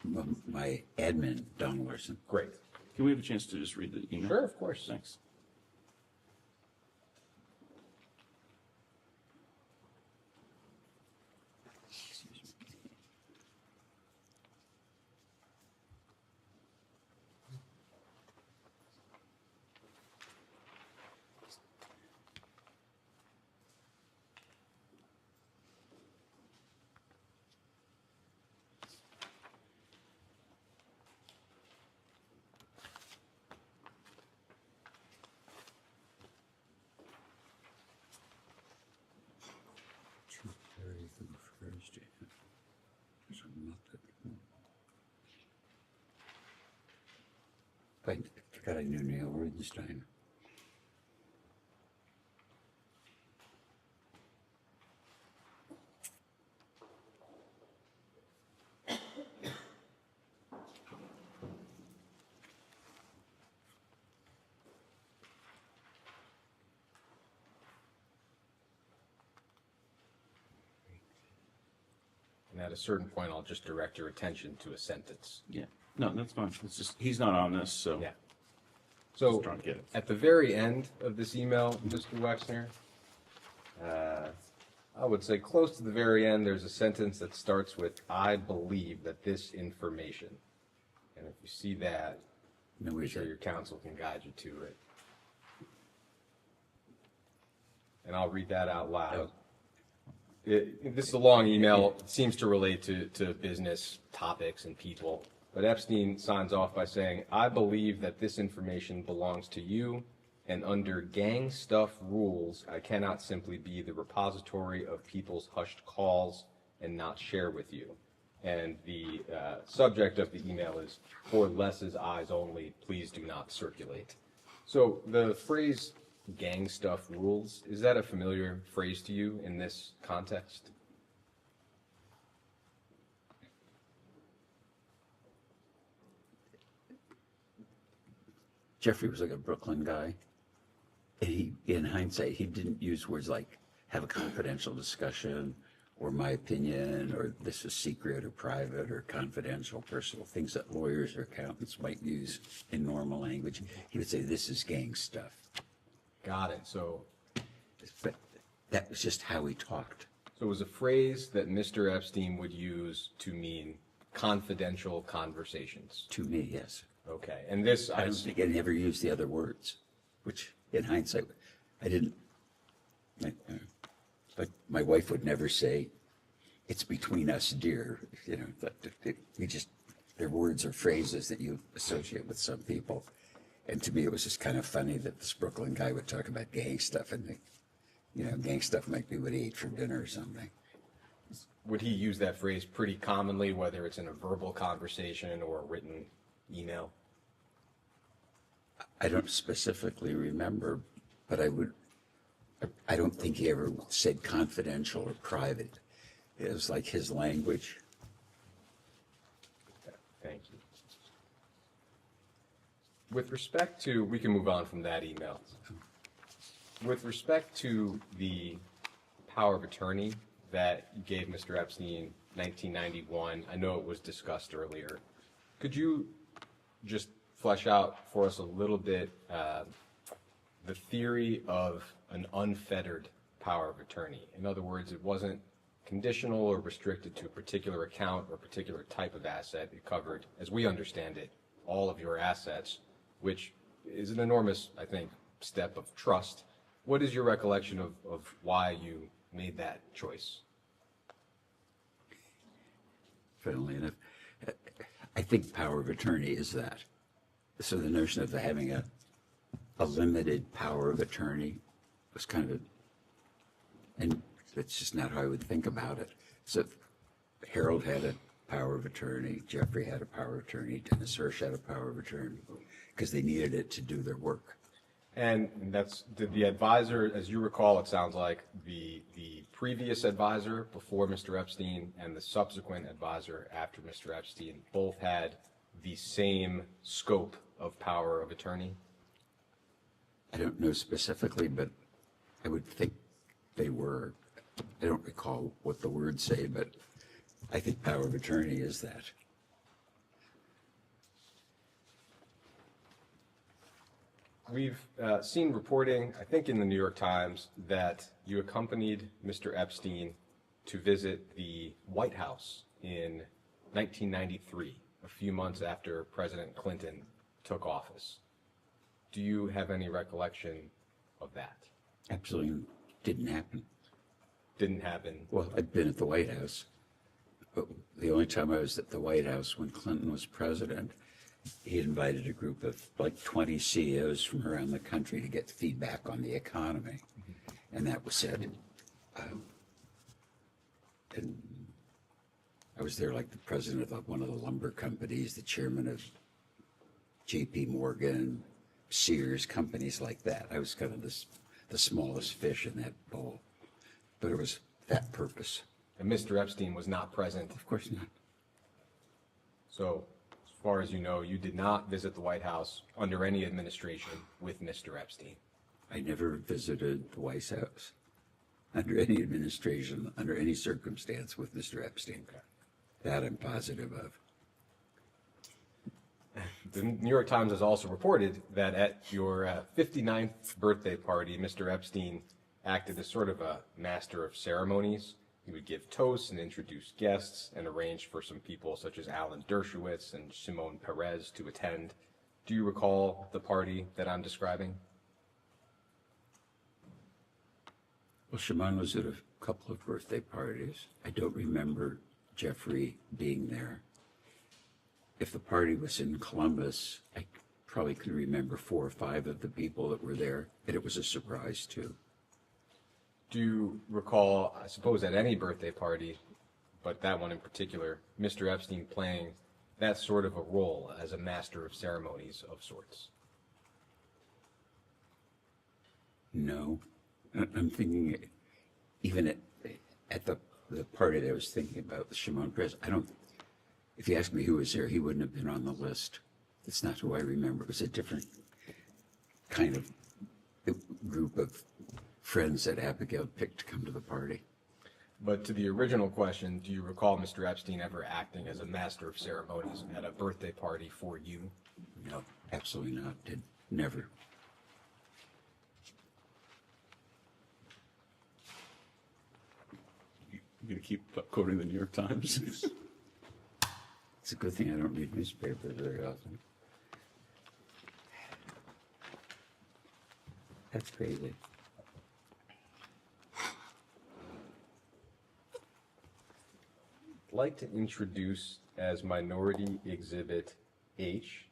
My admin, Don Larson. Great. Can we have a chance to just read the email? Sure, of course. Thanks. I forgot I knew Neil Rudenstein. And at a certain point, I'll just direct your attention to a sentence. Yeah. No, that's fine. It's just, he's not on this, so. Yeah. So, Just trying to get it. at the very end of this email, Mr. Wexner, I would say close to the very end, there's a sentence that starts with, I believe that this information. And if you see that, No, I'm where's sure that? your counsel can guide you to it. And I'll read that out loud. This is a long email. It seems to relate to business topics and people. But Epstein signs off by saying, I believe that this information belongs to you, and under gang stuff rules, I cannot simply be the repository of people's hushed calls and not share with you. And the subject of the email is, for Les's eyes only, please do not circulate. So the phrase gang stuff rules, is that a familiar phrase to you in this context? Jeffrey was like a Brooklyn guy. And he, in hindsight, he didn't use words like have a confidential discussion or my opinion or this is secret or private or confidential, personal, things that lawyers or accountants might use in normal language. He would say, this is gang stuff. Got it. So But that was just how he talked. it was a phrase that Mr. Epstein would use to mean confidential conversations. To me, yes. Okay. And this, I don't think I never used the other words, which in hindsight, I didn't. Like my wife would never say, it's between us, dear. You know, they're words or phrases that you associate with some people. And to me, it was just kind of funny that this Brooklyn guy would talk about gang stuff and, gang stuff might be what he ate for dinner or something. would he use that phrase pretty commonly, whether it's in a verbal conversation or a written email? I don't specifically remember, but I don't think he ever said confidential or private. It was like his language. Thank you. With respect to, we can move on from that email. With respect to the power of attorney that you gave Mr. Epstein in 1991, I know it was discussed earlier. Could you just flesh out for us a little bit the theory of an unfettered power of attorney? In other words, it wasn't conditional or restricted to a particular account or a particular type of asset. It covered, as we understand it, all of your assets, which is an enormous, I think, step of trust. What is your recollection of why you made that choice? Funnily enough, I think power of attorney is that. So the notion of having a limited power of attorney was kind of and that's just not how I would think about it. So Harold had a power of attorney, Jeffrey had a power of attorney, Dennis Hirsch had a power of attorney, because they needed it to do their work. And that's, did the advisor, as you recall, it sounds like the previous advisor before Mr. Epstein and the subsequent advisor after Mr. Epstein both had the same scope of power of attorney? I don't know specifically, but I would think they were. I don't recall what the words say, but I think power of attorney is that. We've seen reporting, I think in the New York Times, that you accompanied Mr. Epstein to visit the White House in 1993, a few months after President Clinton took office. Do you have any recollection of that? Absolutely didn't happen. Didn't happen. Well, I'd been at the White House, but the only time I was at the White House when Clinton was president, he invited a group of like 20 CEOs from around the country to get feedback on the economy. And that was said. And I was there like the president of one of the lumber companies, the chairman of JP Morgan, Sears, companies like that. I was kind of the smallest fish in that bowl. But it was that purpose. And Mr. Epstein was not present. Of course not. So, as far as you know, you did not visit the White House under any administration with Mr. Epstein. I never visited the White House under any administration, under any circumstance with Mr. Epstein. Okay. That I'm positive of. The New York Times has also reported that at your 59th birthday party, Mr. Epstein acted as sort of a master of ceremonies. He would give toasts and introduce guests and arrange for some people such as Alan Dershowitz and Shimon Peres to attend. Do you recall the party that I'm describing? Well, Shimon was at a couple of birthday parties. I don't remember Jeffrey being there. If the party was in Columbus, I probably could remember 4 or 5 of the people that were there, and it was a surprise too. Do you recall, I suppose at any birthday party, but that one in particular, Mr. Epstein playing that sort of a role as a master of ceremonies of sorts? No. I'm thinking, even at the party that I was thinking about, the Shimon Peres, if you ask me who was there, he wouldn't have been on the list. That's not who I remember. It was a different kind of group of friends that Abigail picked to come to the party. But to the original question, do you recall Mr. Epstein ever acting as a master of ceremonies at a birthday party for you? No, absolutely not. Never. You gonna keep quoting the New York Times? It's a good thing I don't read newspapers very often. That's crazy. I'd like to introduce as Minority Exhibit H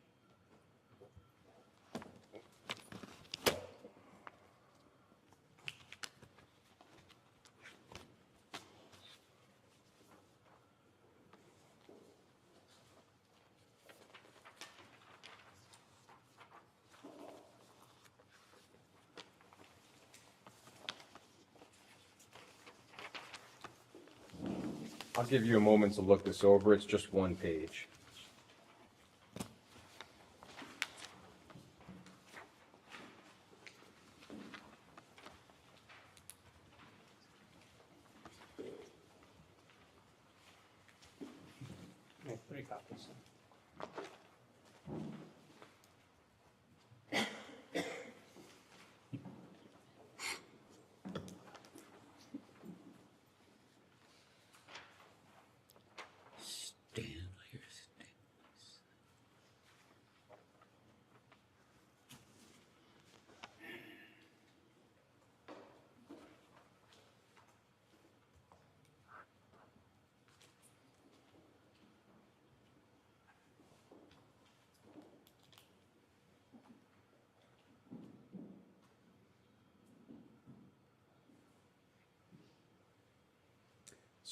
I'll give you a moment to look this over. It's just one page. I have 3 copies.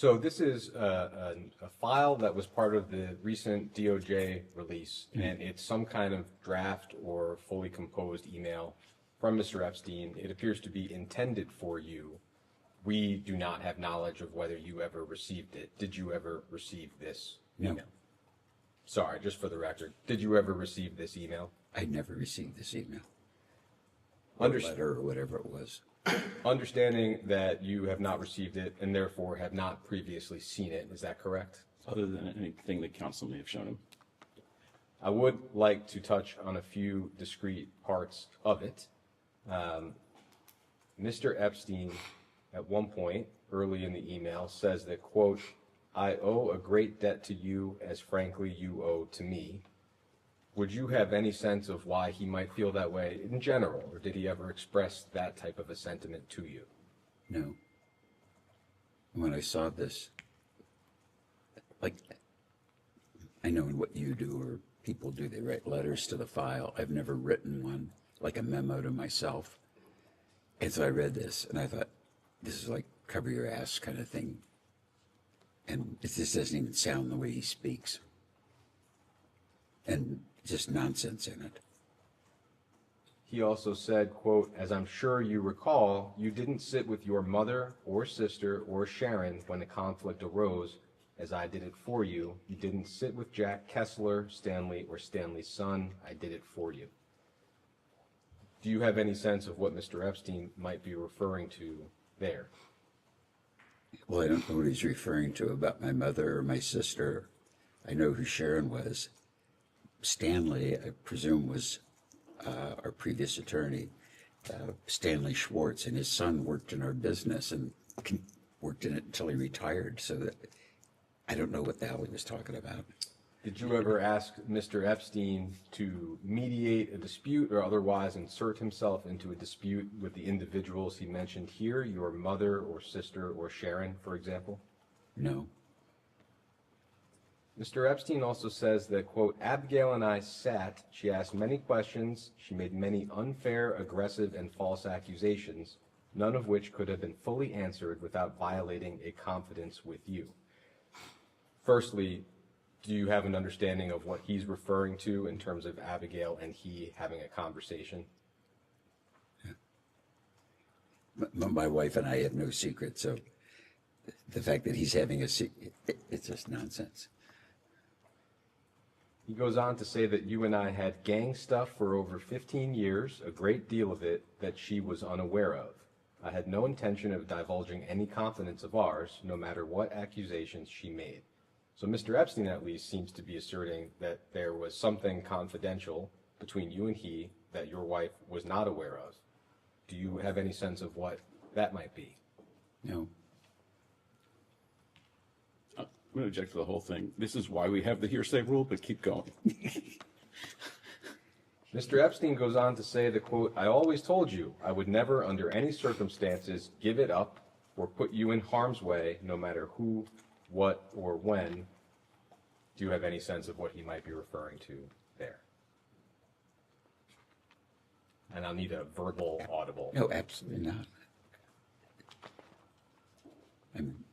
So this is a file that was part of the recent DOJ release, and it's some kind of draft or fully composed email from Mr. Epstein. It appears to be intended for you. We do not have knowledge of whether you ever received it. Did you ever receive this email? No. Sorry, just for the record. Did you ever receive this email? I never received this email. Or letter or whatever it was. Understanding that you have not received it and therefore have not previously seen it, is that correct? Other than anything that council may have shown him. I would like to touch on a few discrete parts of it. Mr. Epstein, at one point early in the email, says that, quote, "I owe a great debt to you as frankly you owe to me." Would you have any sense of why he might feel that way in general, or did he ever express that type of a sentiment to you? No. When I saw this, like, I know in what you do or people do, they write letters to the file. I've never written one, like a memo to myself. And so I read this and I thought, this is like cover your ass kind of thing. And it just doesn't even sound the way he speaks. And just nonsense in it. He also said, quote, "As I'm sure you recall, you didn't sit with your mother or sister or Sharon when the conflict arose, as I did it for you. You didn't sit with Jack Kessler, Stanley, or Stanley's son. I did it for you." Do you have any sense of what Mr. Epstein might be referring to there? Well, I don't know what he's referring to about my mother or my sister. I know who Sharon was. Stanley, I presume, was our previous attorney, Stanley Schwartz, and his son worked in our business and worked in it until he retired. So that I don't know what the hell he was talking about. Did you ever ask Mr. Epstein to mediate a dispute or otherwise insert himself into a dispute with the individuals he mentioned here, your mother or sister or Sharon, for example? No. Mr. Epstein also says that, quote, "Abigail and I sat, she asked many questions, she made many unfair, aggressive, and false accusations, none of which could have been fully answered without violating a confidence with you." Firstly, do you have an understanding of what he's referring to in terms of Abigail and he having a conversation? My wife and I have no secret, so the fact that he's having a secret, it's just nonsense. He goes on to say that you and I had gang stuff for over 15 years, a great deal of it that she was unaware of. I had no intention of divulging any confidence of ours, no matter what accusations she made. So Mr. Epstein at least seems to be asserting that there was something confidential between you and he that your wife was not aware of. Do you have any sense of what that might be? No. I'm going to object to the whole thing. This is why we have the hearsay rule, but keep going. Mr. Epstein goes on to say that, quote, "I always told you I would never under any circumstances give it up or put you in harm's way, no matter who, what, or when." Do you have any sense of what he might be referring to there? And I'll need a verbal audible. No, absolutely not. I mean,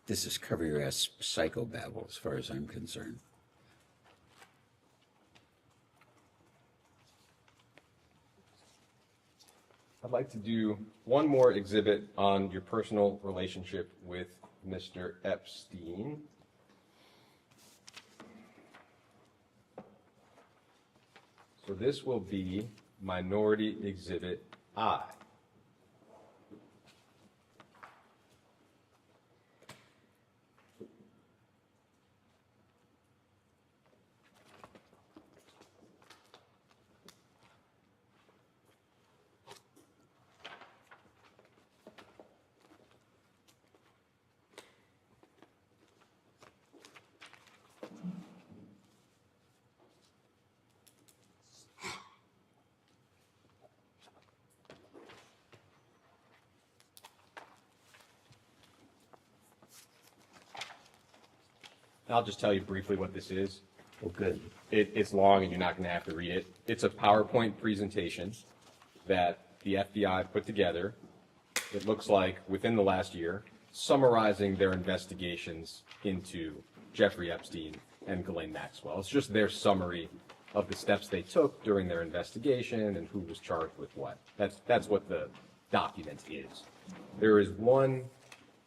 this is cover your ass psychobabble as far as I'm concerned. I'd like to do one more exhibit on your personal relationship with Mr. Epstein. So this will be Minority Exhibit I. I'll just tell you briefly what this is. Oh, good. It's long and you're not going to have to read it. It's a PowerPoint presentation that the FBI put together. It looks like within the last year, summarizing their investigations into Jeffrey Epstein and Ghislaine Maxwell. It's just their summary of the steps they took during their investigation and who was charged with what. That's what the document is. There is one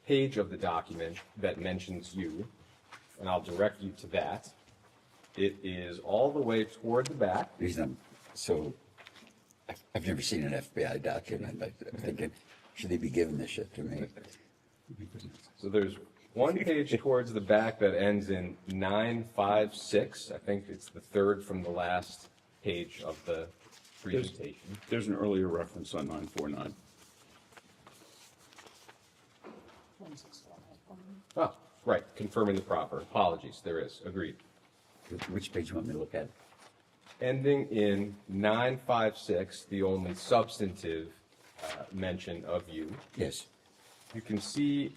page of the document that mentions you, and I'll direct you to that. It is all the way toward the back. So, I've never seen an FBI document. I'm thinking, should they be giving this shit to me? So there's one page towards the back that ends in 956. I think it's the third from the last page of the presentation. There's an earlier reference on 949. Oh, right, confirming the proper. Apologies, there is. Agreed. Which page do you want me to look at? Ending in 956, the only substantive mention of you. Yes. You can see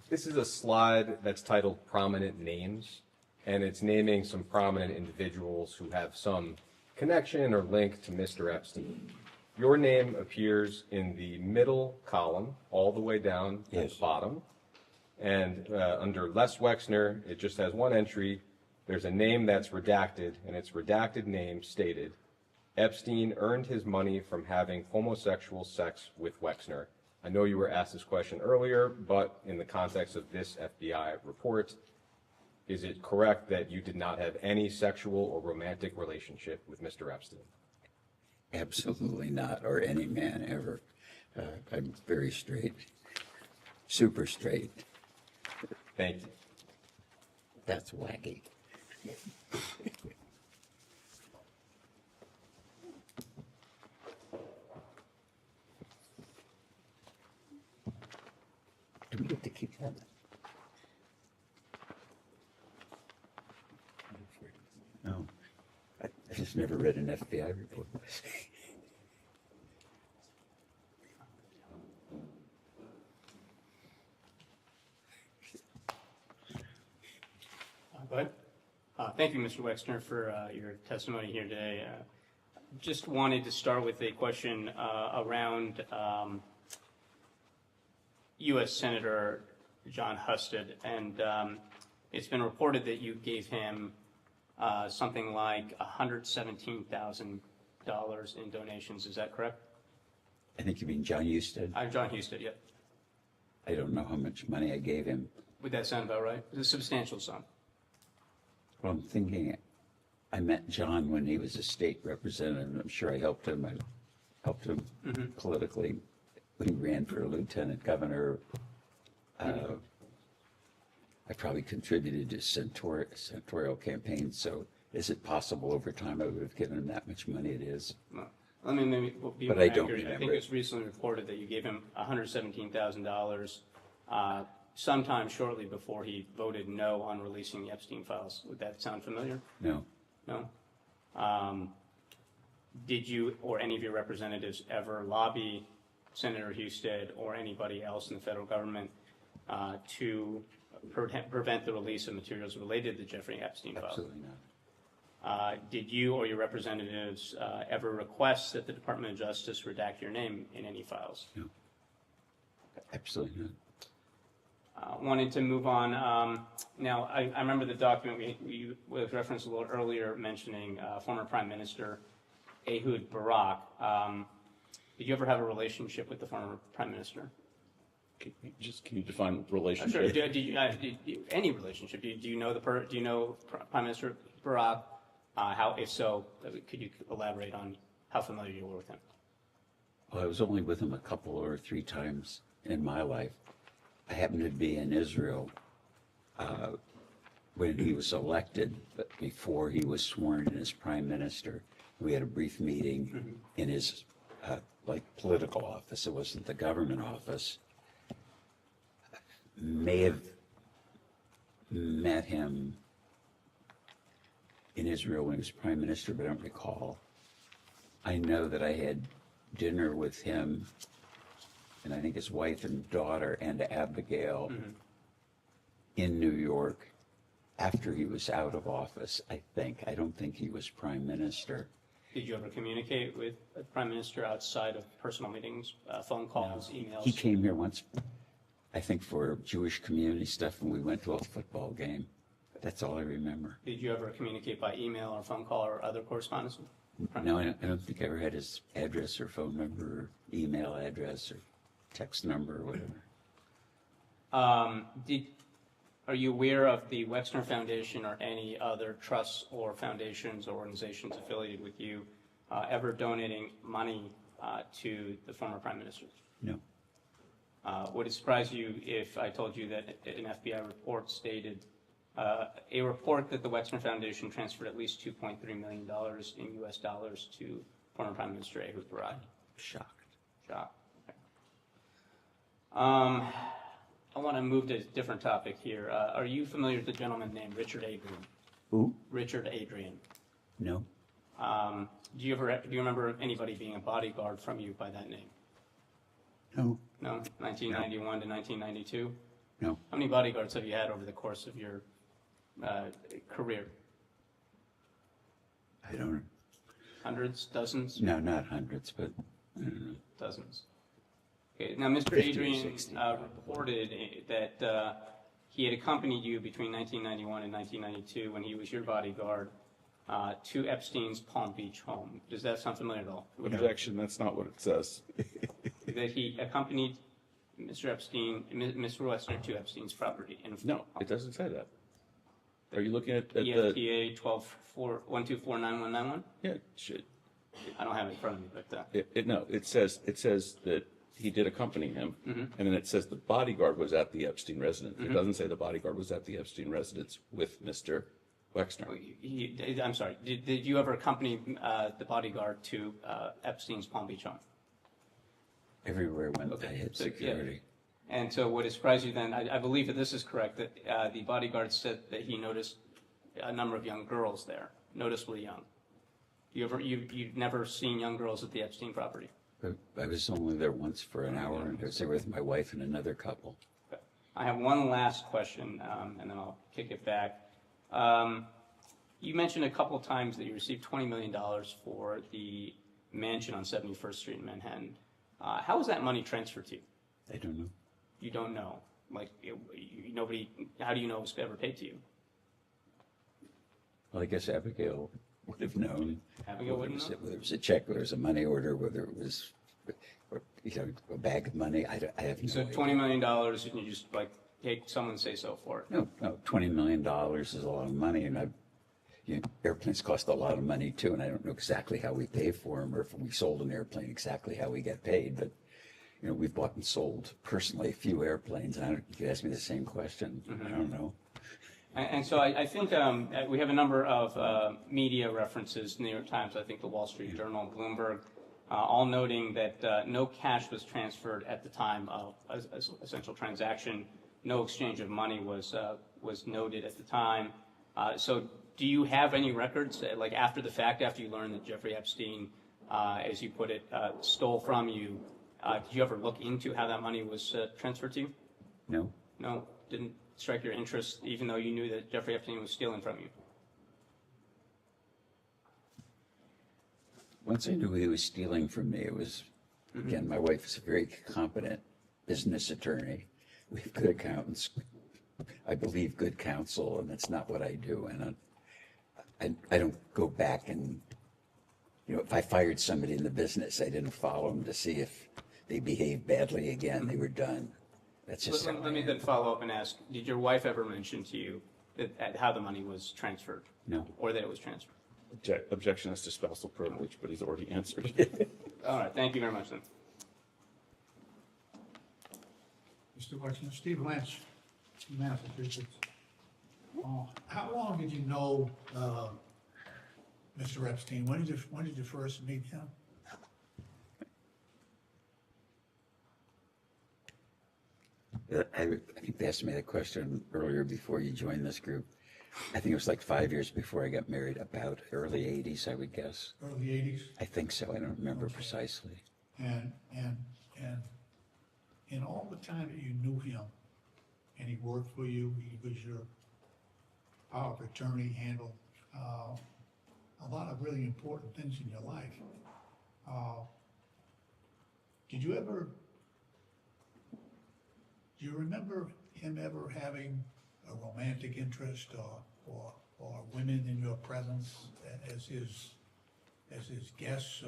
this is a slide that's titled Prominent Names, and it's naming some prominent individuals who have some connection or link to Mr. Epstein. Your name appears in the middle column, all the way down at the bottom. And under Les Wexner, it just has one entry. There's a name that's redacted, and its redacted name stated, Epstein earned his money from having homosexual sex with Wexner. I know you were asked this question earlier, but in the context of this FBI report, is it correct that you did not have any sexual or romantic relationship with Mr. Epstein? Absolutely not, or any man ever. I'm very straight, super straight. Thank you. That's wacky. Do we get to keep that? No, I just never read an FBI report. Go ahead. Thank you, Mr. Wexner, for your testimony here today. Just wanted to start with a question around U.S. Senator John Husted, and it's been reported that you gave him something like $117,000 in donations. Is that correct? I think you mean John Husted? I'm John Husted, yep. I don't know how much money I gave him. Would that sound about right? It's a substantial sum. Well, I'm thinking, I met John when he was a state representative. I'm sure I helped him. I helped him politically when he ran for lieutenant governor. I probably contributed to senatorial campaigns. So is it possible over time I would have given him that much money? It is. Well, let me maybe be But more I don't accurate. I think remember it was recently reported that you gave him $117,000 sometime shortly before he voted no on releasing the Epstein files. Would that sound familiar? No. No? Did you or any of your representatives ever lobby Senator Husted or anybody else in the federal government to prevent the release of materials related to the Jeffrey Epstein files? Absolutely not. Did you or your representatives ever request that the Department of Justice redact your name in any files? No. Absolutely not. Wanted to move on. Now, I remember the document we referenced a little earlier mentioning former Prime Minister Ehud Barak. Did you ever have a relationship with the former Prime Minister? Can you define relationship? Sure. Any relationship? Do you know Prime Minister Barak? How, if so, could you elaborate on how familiar you were with him? Well, I was only with him a couple or three times in my life. I happened to be in Israel when he was elected, but before he was sworn in as prime minister. We had a brief meeting in his political office. It wasn't the government office. May have met him in Israel when he was prime minister, but I don't recall. I know that I had dinner with him and I think his wife and daughter and Abigail in New York after he was out of office, I think. I don't think he was prime minister. Did you ever communicate with the Prime Minister outside of personal meetings, phone calls, emails? He came here once I think for Jewish community stuff when we went to a football game. That's all I remember. Did you ever communicate by email or phone call or other correspondence? No, I don't think I ever had his address or phone number or email address or text number or whatever. Are you aware of the Wexner Foundation or any other trusts or foundations or organizations affiliated with you ever donating money to the former Prime Minister? No. Would it surprise you if I told you that an FBI report stated a report that the Wexner Foundation transferred at least $2.3 million in U.S. dollars to former Prime Minister Ehud Barak? Shocked. Shocked. Okay. I want to move to a different topic here. Are you familiar with the gentleman named Richard Adrian? Who? Richard Adrian. No. Do you remember anybody being a bodyguard from you by that name? No. No? 1991 to 1992? No. How many bodyguards have you had over the course of your career? I don't. Hundreds? Dozens? No, not hundreds, but I don't know. Dozens. Okay. Now, Mr. 50 or Adrian 60. reported that he had accompanied you between 1991 and 1992 when he was your bodyguard to Epstein's Palm Beach home. Does that sound familiar at all? Objection, that's not what it says. That he accompanied Mr. Epstein, Mr. Wexner to Epstein's property? No, it doesn't say that. Are you looking at the? EFTA 12-124-9191? Yeah, it should. I don't have it in front of me, but No, it says that he did accompany him, and then it says the bodyguard was at the Epstein residence. It doesn't say the bodyguard was at the Epstein residence with Mr. Wexner. I'm sorry. Did you ever accompany the bodyguard to Epstein's Palm Beach home? Everywhere I went, I Okay, had so, yeah. security. And so would it surprise you then, I believe that this is correct, that the bodyguard said that he noticed a number of young girls there, noticeably young. You've never seen young girls at the Epstein property? I was only there once for an hour, and I was there with my wife and another couple. Okay. I have one last question, and then I'll kick it back. You mentioned a couple of times that you received $20 million for the mansion on 71st Street in Manhattan. How was that money transferred to you? I don't know. You don't know. Like, nobody, how do you know it was ever paid to you? Well, I guess Abigail would have known. Abigail whether wouldn't know? Whether it was a check, whether it was a money order, whether it was, a bag of money. I have no So idea. $20 million, and you just, like, take someone say so for it? No, $20 million is a lot of money, and airplanes cost a lot of money too, and I don't know exactly how we pay for them, or if we sold an airplane, exactly how we get paid, but we've bought and sold personally a few airplanes, and you could ask me the same question. I don't know. And so I think we have a number of media references, New York Times, I think the Wall Street Journal, Bloomberg, all noting that no cash was transferred at the time of a essential transaction. No exchange of money was noted at the time. So do you have any records, like after the fact, after you learned that Jeffrey Epstein, as you put it, stole from you, did you ever look into how that money was transferred to you? No. No? Didn't strike your interest, even though you knew that Jeffrey Epstein was stealing from you? Once I knew he was stealing from me, it was, again, my wife is a very competent business attorney. We have good accountants. I believe good counsel, and that's not what I do. And I don't go back and, if I fired somebody in the business, I didn't follow them to see if they behaved badly again. They were done. That's just how Let me then follow up and ask, did your wife ever mention to you how the money was transferred? No. Or that it was transferred? Objection as to spousal privilege, but he's already answered. All right, thank you very much then. Mr. Wexner, Steve Lynch, Massachusetts. How long did you know Mr. Epstein? When did you first meet him? I think they asked me that question earlier before you joined this group. I think it was like 5 years before I got married, about early 80s, I would guess. Early 80s? I think so. I don't remember precisely. And in all the time that you knew him, and he worked for you, he was your power of attorney, handled a lot of really important things in your life. Do you remember him ever having a romantic interest or women in your presence as his guests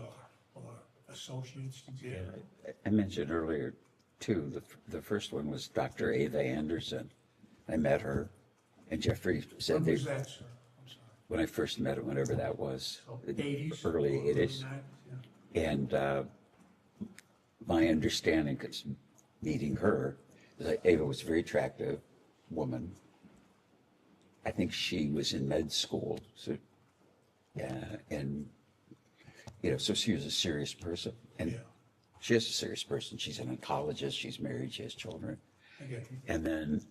or associates? Did you ever? I mentioned earlier, too, the first one was Dr. Ava Anderson. I met her, and Jeffrey said When they, was that, sir? I'm sorry. when I first met him, whenever that was, So 80s? early or 80s. 90s, yeah. And my understanding, because meeting her, is that Ava was a very attractive woman. I think she was in med school, so, and, you know, so she was a serious person. And Yeah. she is a serious person. She's an oncologist, she's married, she has children. I get you. And then,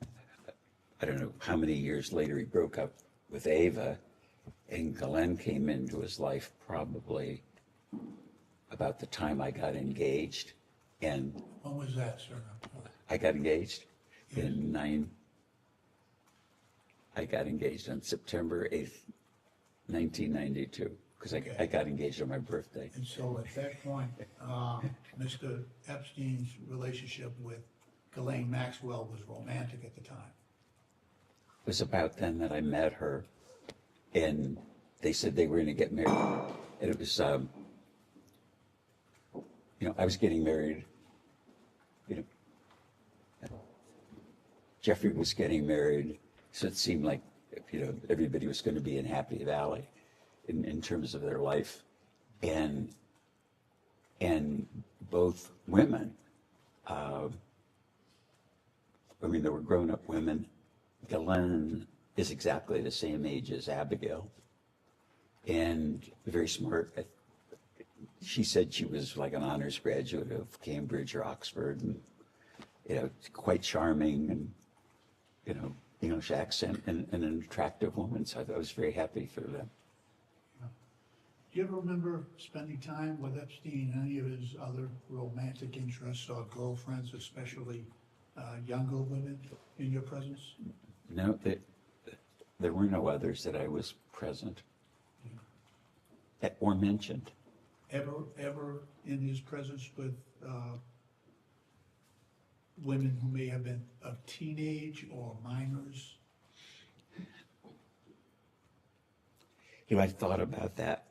I don't know how many years later, he broke up with Ava, and Glenn came into his life probably about the time I got engaged. And When was that, sir? I got engaged I got engaged on September 8th, 1992, because Okay. I got engaged on my birthday. And so at that point, Mr. Epstein's relationship with Ghislaine Maxwell was romantic at the time. It was about then that I met her, and they said they were going to get married. And it was, you know, I was getting married, you know, Jeffrey was getting married, so it seemed like, you know, everybody was going to be in Happy Valley in terms of their life. And both women, I mean, there were grown-up women. Ghislaine is exactly the same age as Abigail, and very smart. She said she was like an honors graduate of Cambridge or Oxford, and, you know, quite charming, and, you know, English accent, and an attractive woman. So I was very happy for them. Do you ever remember spending time with Epstein and any of his other romantic interests or girlfriends, especially younger women, in your presence? No, there were no others that I was present or mentioned. Ever in his presence with women who may have been of teenage or minors? You know, I thought about that.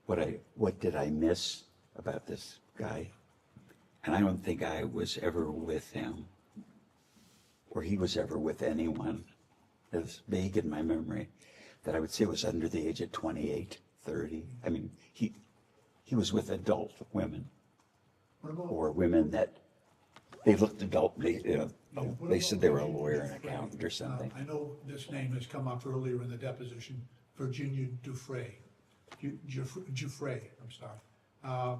What did I miss about this guy? And I don't think I was ever with him, or he was ever with anyone. It's vague in my memory that I would say was under the age of 28, 30. I mean, he was with adult women, What about? or women that they looked adult. They, you know, What they about said they were a Virginia lawyer and Dufresne? accountant or something. I know this name has come up earlier in the deposition, Virginia Dufresne. Dufresne, I'm sorry.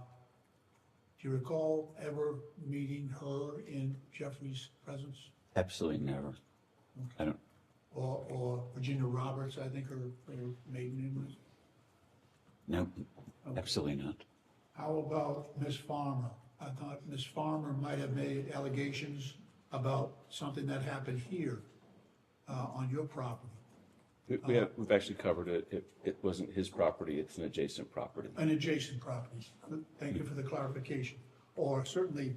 Do you recall ever meeting her in Jeffrey's presence? Absolutely never. I don't. Or Virginia Roberts, I think her maiden name was? No, Okay. absolutely not. How about Miss Farmer? I thought Miss Farmer might have made allegations about something that happened here on your property. We've actually covered it. It wasn't his property, it's an adjacent property. An adjacent property. Thank you for the clarification. Or certainly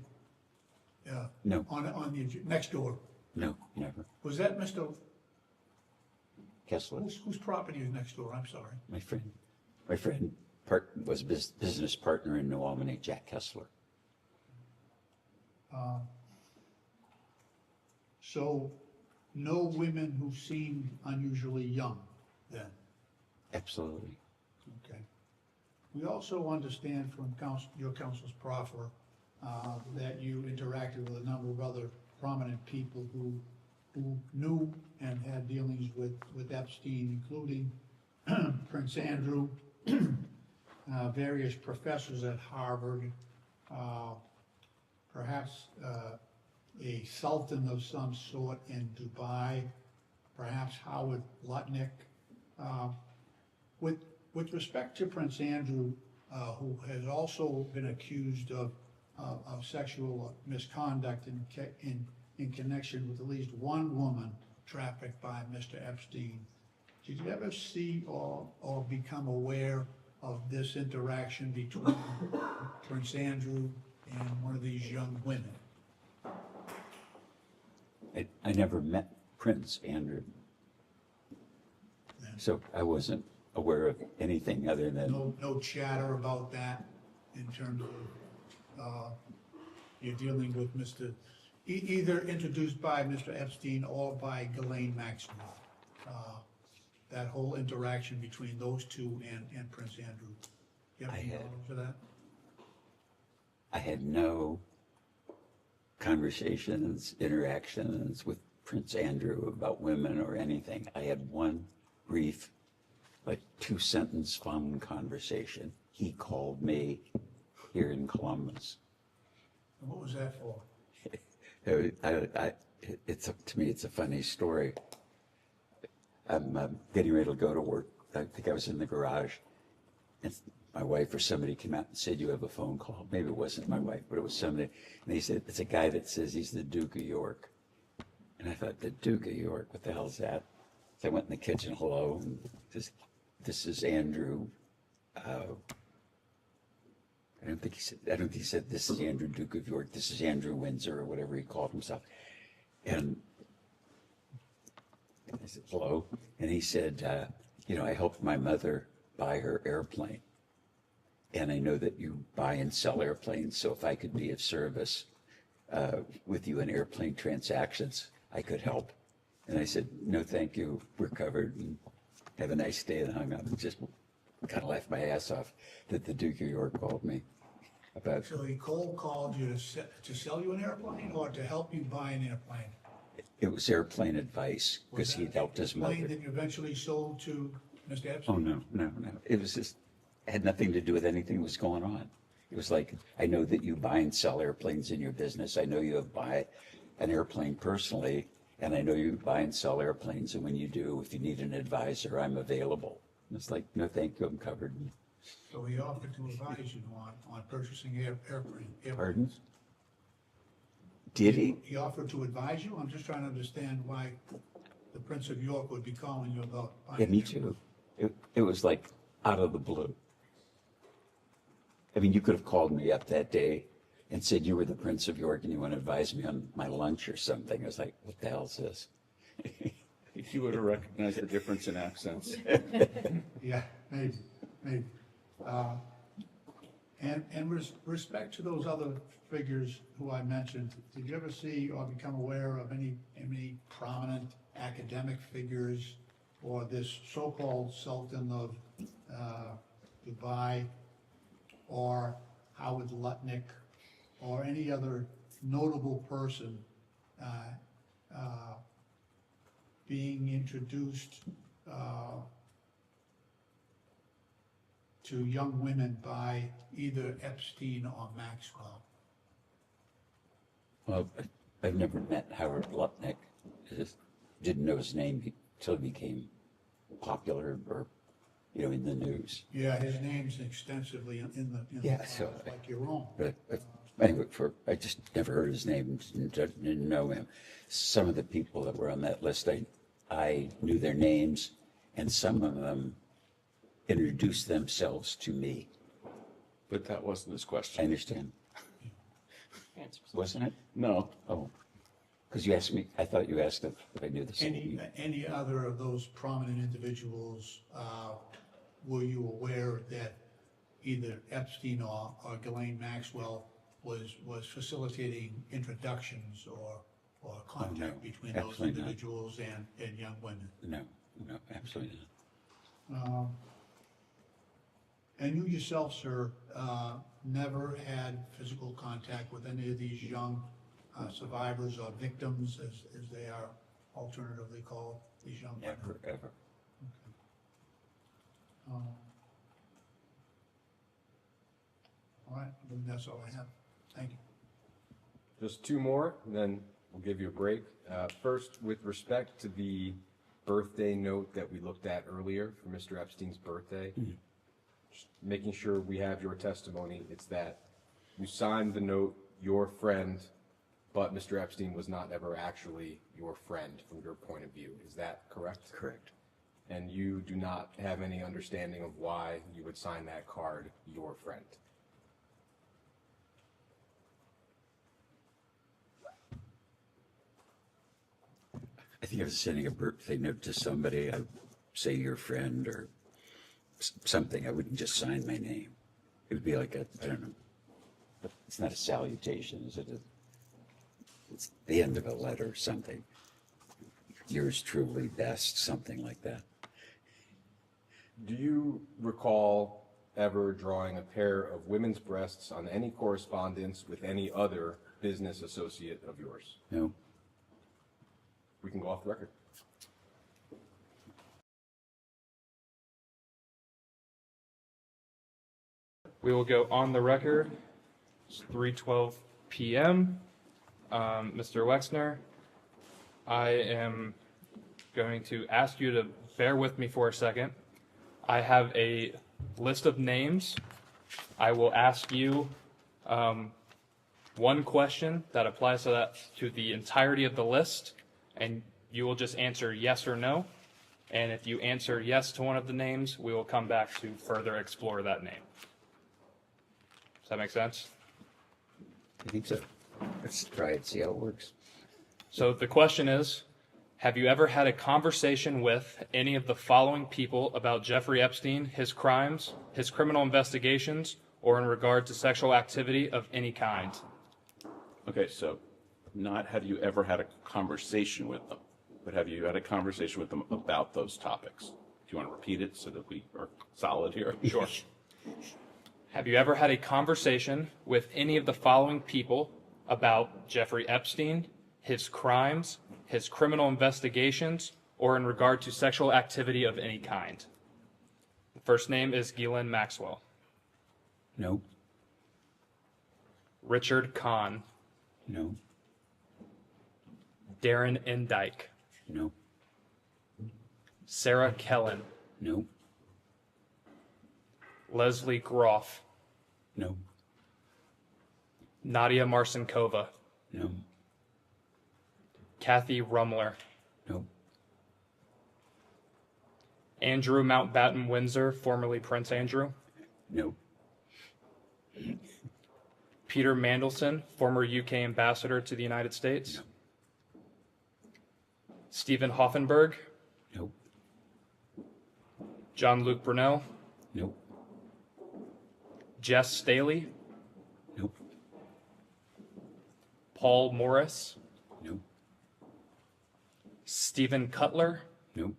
No. on the next door. No, never. Was that Mr. Kessler, Whose property is next door? I'm sorry. my friend was business partner in New Albany, Jack Kessler. So no women who seemed unusually young then? Absolutely. Okay. We also understand from your counsel's proffer that you interacted with a number of other prominent people who knew and had dealings with Epstein, including Prince Andrew, various professors at Harvard, perhaps a sultan of some sort in Dubai, perhaps Howard Lutnick. With respect to Prince Andrew, who has also been accused of sexual misconduct in connection with at least one woman trafficked by Mr. Epstein, did you ever see or become aware of this interaction between Prince Andrew and one of these young women? I never met Prince Andrew. So I wasn't aware of anything other than, No chatter about that in terms of, you're dealing with Mr., either introduced by Mr. Epstein or by Ghislaine Maxwell. That whole interaction between those two and Prince Andrew. You have any knowledge of that? I had no conversations, interactions with Prince Andrew about women or anything. I had one brief, like 2-sentence phone conversation. He called me here in Columbus. And what was that for? To me, it's a funny story. I'm getting ready to go to work. I think I was in the garage, and my wife or somebody came out and said, "You have a phone call." Maybe it wasn't my wife, but it was somebody. And he said, "It's a guy that says he's the Duke of York." And I thought, the Duke of York, what the hell is that? So I went in the kitchen, hello, and this is Andrew. I don't think he said, "This is Andrew, Duke of York. This is Andrew Windsor," or whatever he called himself. And I said, "Hello." And he said, I helped my mother buy her airplane. And I know that you buy and sell airplanes. So if I could be of service with you in airplane transactions, I could help. And I said, "No, thank you. We're covered. And have a nice day." And hung up and just kind of laughed my ass off that the Duke of York called me about. So he cold called you to sell you an airplane or to help you buy an airplane? It was airplane advice because he'd helped his mother. Plane that you eventually sold to Mr. Epstein? Oh, no. It was just, it had nothing to do with anything that was going on. It was like, I know that you buy and sell airplanes in your business. I know you have buy an airplane personally, and I know you buy and sell airplanes. And when you do, if you need an advisor, I'm available. And it's like, no, thank you, I'm covered. So he offered to advise you on purchasing airplanes? Pardon? Did he? He offered to advise you? I'm just trying to understand why the Prince of York would be calling you about buying. Yeah, me too. It was like out of the blue. I mean, you could have called me up that day and said you were the Prince of York and you want to advise me on my lunch or something. I was like, what the hell is this? You would have recognized the difference in accents. Yeah, maybe. And with respect to those other figures who I mentioned, did you ever see or become aware of any prominent academic figures or this so-called Sultan of Dubai or Howard Lutnick or any other notable person being introduced to young women by either Epstein or Maxwell? Well, I've never met Howard Lutnick. I just didn't know his name until he became popular or, in the news. Yeah, his name's extensively in the Yeah, so like your own. But anyway, I just never heard his name, didn't know him. Some of the people that were on that list, I knew their names, and some of them introduced themselves to me. But that wasn't his I question. understand. Wasn't it? No. Oh, because you asked me, I thought you asked if I knew the same. Any other of those prominent individuals, were you aware that either Epstein or Ghislaine Maxwell was facilitating introductions or contact between those absolutely not. individuals and young women? No, absolutely not. And you yourself, sir, never had physical contact with any of these young survivors or victims, as they are alternatively called, these young women? Never, ever. All right, I think that's all I have. Thank you. Just two more, and then we'll give you a break. First, with respect to the birthday note that we looked at earlier for Mr. Epstein's birthday, just making sure we have your testimony. It's that you signed the note, your friend, but Mr. Epstein was not ever actually your friend from your point of view. Is that correct? Correct. And you do not have any understanding of why you would sign that card, your friend? I think if I was sending a birthday note to somebody, I'd say your friend or something. I wouldn't just sign my name. It would be like I don't know. It's not a salutation, is it? It's the end of a letter or something. Yours truly, best, something like that. Do you recall ever drawing a pair of women's breasts on any correspondence with any other business associate of yours? No. We can go off the record. We will go on the record. It's 3:12 p.m. Mr. Wexner, I am going to ask you to bear with me for a second. I have a list of names. I will ask you one question that applies to the entirety of the list, and you will just answer yes or no. And if you answer yes to one of the names, we will come back to further explore that name. Does that make sense? I think so. Let's try it, see how it works. So the question is, have you ever had a conversation with any of the following people about Jeffrey Epstein, his crimes, his criminal investigations, or in regard to sexual activity of any kind? Okay, so not have you ever had a conversation with them, but have you had a conversation with them about those topics? Do you want to repeat it so that we are solid here? Sure. Have you ever had a conversation with any of the following people about Jeffrey Epstein, his crimes, his criminal investigations, or in regard to sexual activity of any kind? The first name is Ghislaine Maxwell. No. Richard Kahn. No. Darren Endyke. No. Sarah Kellen. No. Leslie Groff. No. Nadia Marcinkova. No. Kathy Rumler. No. Andrew Mountbatten Windsor, formerly Prince Andrew. No. Peter Mandelson, former UK ambassador to the United States. No. Stephen Hoffenberg. No. John-Luc Brunel. No. Jess Staley. No. Paul Morris. No. Stephen Cutler. No.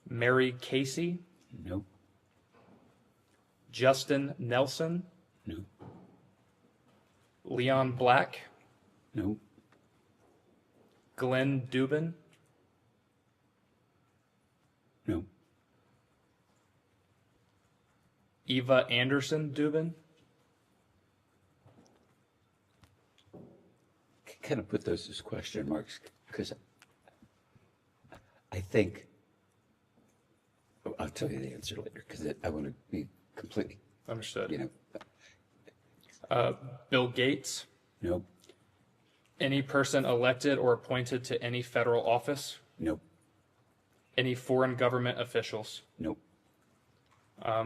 Mary Casey. No. Justin Nelson. No. Leon Black. No. Glenn Dubin. No. Eva Anderson Dubin. Kind of put those as question marks because I think I'll tell you the answer later because I want to be completely, Understood. know. Bill Gates. No. Any person elected or appointed to any federal office. No. Any foreign government officials. No.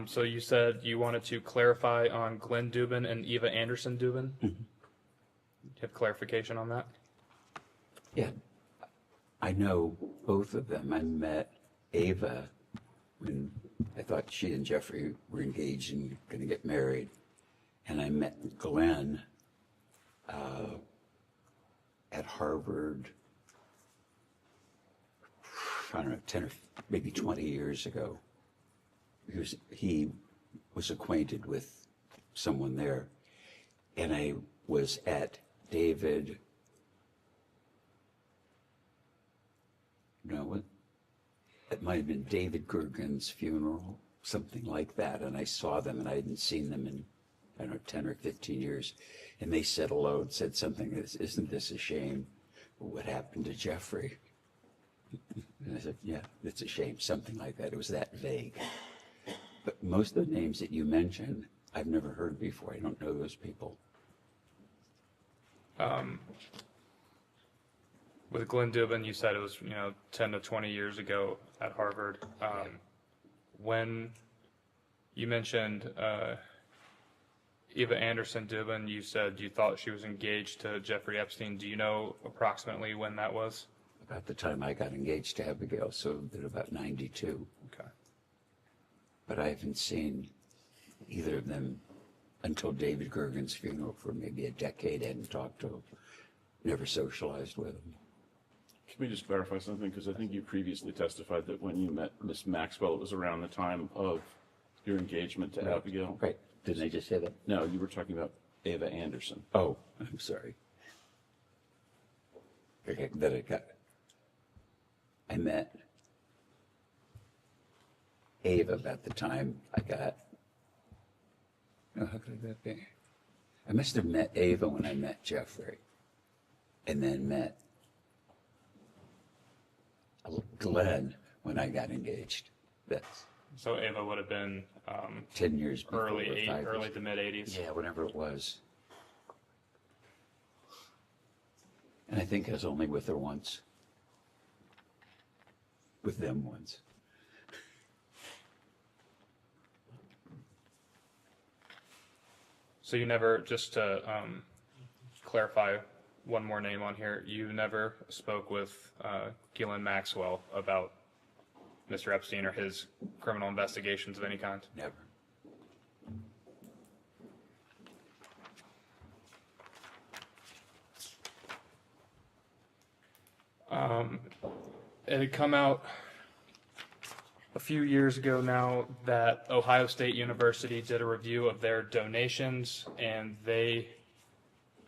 So you said you wanted to clarify on Glenn Dubin and Eva Anderson Dubin. Mm-hmm. Do you have clarification on that? Yeah. I know both of them. I met Ava when I thought she and Jeffrey were engaged and going to get married. And I met Glenn at Harvard, I don't know, 10 or maybe 20 years ago. He was acquainted with someone there. And I was at David, it might have been David Gergen's funeral, something like that. And I saw them and I hadn't seen them in, I don't know, 10 or 15 years. And they said hello and said something, isn't this a shame? What happened to Jeffrey? And I said, yeah, it's a shame, something like that. It was that vague. But most of the names that you mentioned, I've never heard before. I don't know those people. With Glenn Dubin, you said it was 10 to 20 years ago at Harvard. When you mentioned Eva Anderson Dubin, you said you thought she was engaged to Jeffrey Epstein. Do you know approximately when that was? about the time I got engaged to Abigail, so at about 92. Okay. But I haven't seen either of them until David Gergen's funeral for maybe a decade. Hadn't talked to them, never socialized with them. Can we just clarify something? Because I think you previously testified that when you met Miss Maxwell, it was around the time of your engagement to Abigail. Right. Didn't I just say that? No, you were talking about Ava Anderson. Oh, I'm sorry. Okay, then I met Ava about the time I got, oh, how could that be? I must have met Ava when I met Jeffrey, and then met Glenn when I got engaged. That's So Ava would have been 10 years before. early to mid 80s. Yeah, whatever it was. And I think I was only with her once. With them once. So you never, just to clarify one more name on here, you never spoke with Ghislaine Maxwell about Mr. Epstein or his criminal investigations of any kind? Never. It had come out a few years ago now that Ohio State University did a review of their donations, and they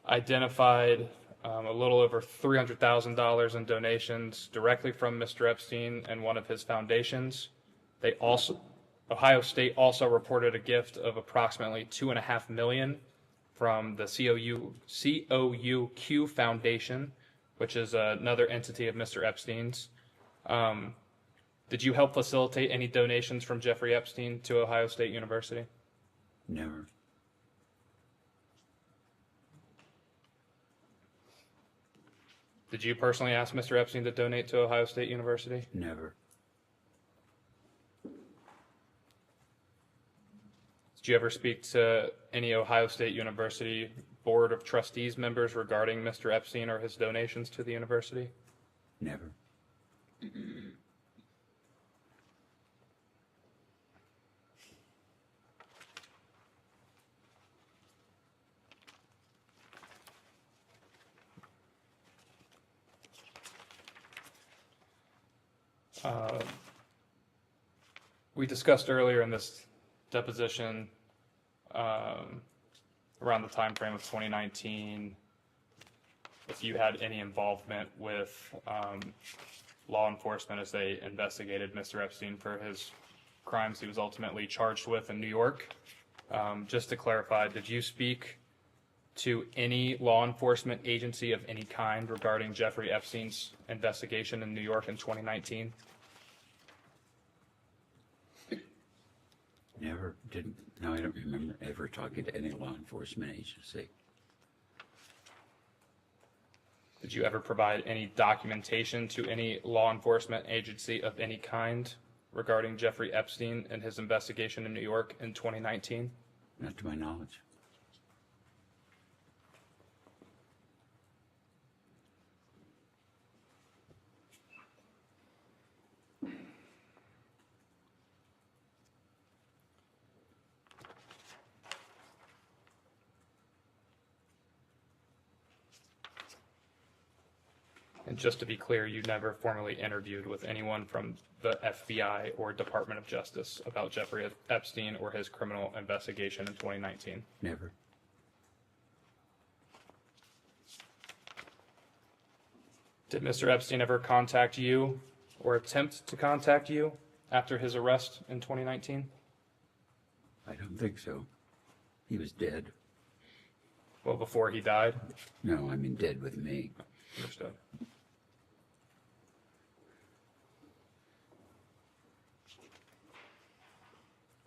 identified a little over $300,000 in donations directly from Mr. Epstein and one of his foundations. Ohio State also reported a gift of approximately $2.5 million from the COUQ Foundation, which is another entity of Mr. Epstein's. Did you help facilitate any donations from Jeffrey Epstein to Ohio State University? Never. Did you personally ask Mr. Epstein to donate to Ohio State University? Never. Did you ever speak to any Ohio State University Board of Trustees members regarding Mr. Epstein or his donations to the university? Never. We discussed earlier in this deposition around the time frame of 2019 if you had any involvement with law enforcement as they investigated Mr. Epstein for his crimes he was ultimately charged with in New York. Just to clarify, did you speak to any law enforcement agency of any kind regarding Jeffrey Epstein's investigation in New York in 2019? Never. Didn't. No, I don't remember ever talking to any law enforcement agency. Did you ever provide any documentation to any law enforcement agency of any kind regarding Jeffrey Epstein and his investigation in New York in 2019? Not to my knowledge. And just to be clear, you never formally interviewed with anyone from the FBI or Department of Justice about Jeffrey Epstein or his criminal investigation in 2019? Never. Did Mr. Epstein ever contact you or attempt to contact you after his arrest in 2019? I don't think so. He was dead. Well, before he died? No, I mean dead with me. Understood.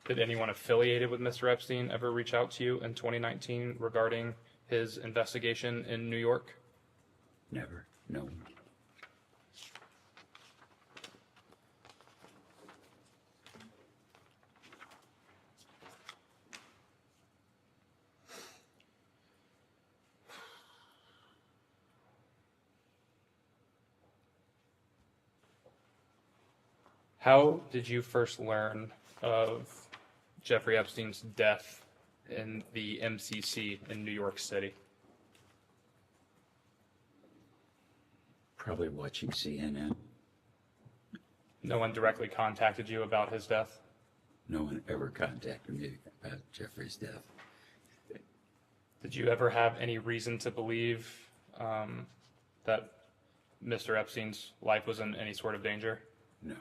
Did anyone affiliated with Mr. Epstein ever reach out to you in 2019 regarding his investigation in New York? Never. No. How did you first learn of Jeffrey Epstein's death in the MCC in New York City? Probably watching CNN. No one directly contacted you about his death? No one ever contacted me about Jeffrey's death. Did you ever have any reason to believe that Mr. Epstein's life was in any sort of danger? No.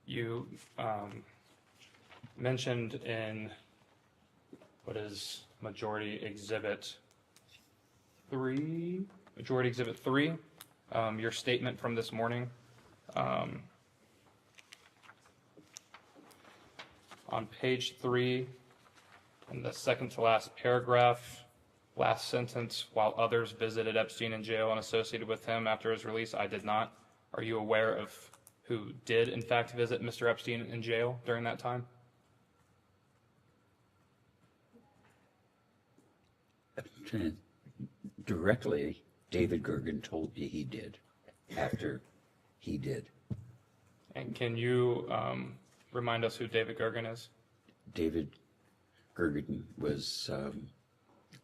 You mentioned in what is Majority Exhibit 3, your statement from this morning. On page 3, in the second to last paragraph, last sentence, while others visited Epstein in jail and associated with him after his release, I did not. Are you aware of who did, in fact, visit Mr. Epstein in jail during that time? Directly, David Gergen told me he did, after he did. And can you remind us who David Gergen is? David Gergen was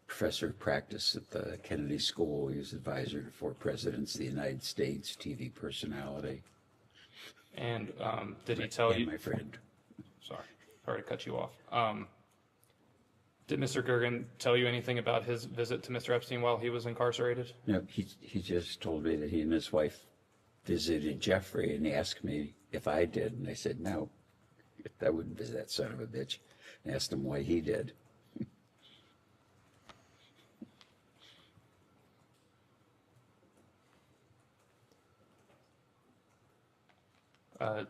professor of practice at the Kennedy School. He was advisor to 4 presidents of the United States, TV personality. And did he tell and you? My friend. Sorry to cut you off. Did Mr. Gergen tell you anything about his visit to Mr. Epstein while he was incarcerated? No, he just told me that he and his wife visited Jeffrey, and he asked me if I did, and I said no, I wouldn't visit that son of a bitch. And asked him why he did.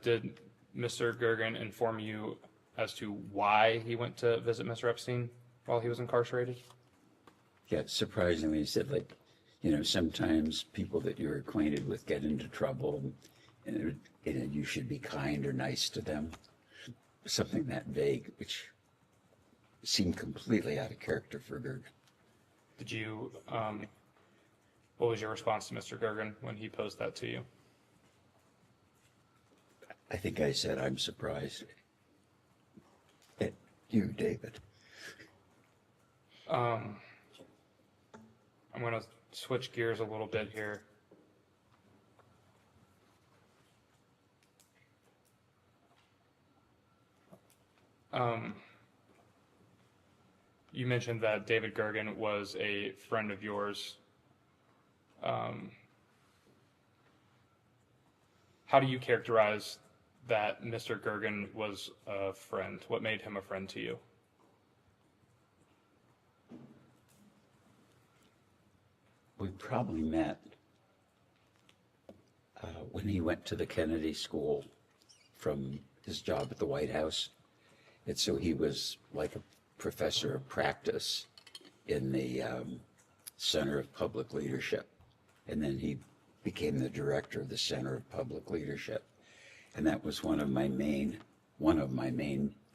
Did Mr. Gergen inform you as to why he went to visit Mr. Epstein while he was incarcerated? Yeah, surprisingly, he said, like, sometimes people that you're acquainted with get into trouble, and you should be kind or nice to them. Something that vague, which seemed completely out of character for Gergen. Did you, what was your response to Mr. Gergen when he posed that to you? I think I said, I'm surprised at you, David. I'm going to switch gears a little bit here. You mentioned that David Gergen was a friend of yours. How do you characterize that Mr. Gergen was a friend? What made him a friend to you? We probably met when he went to the Kennedy School from his job at the White House. And so he was like a professor of practice in the Center of Public Leadership. And then he became the director of the Center of Public Leadership. And that was one of my main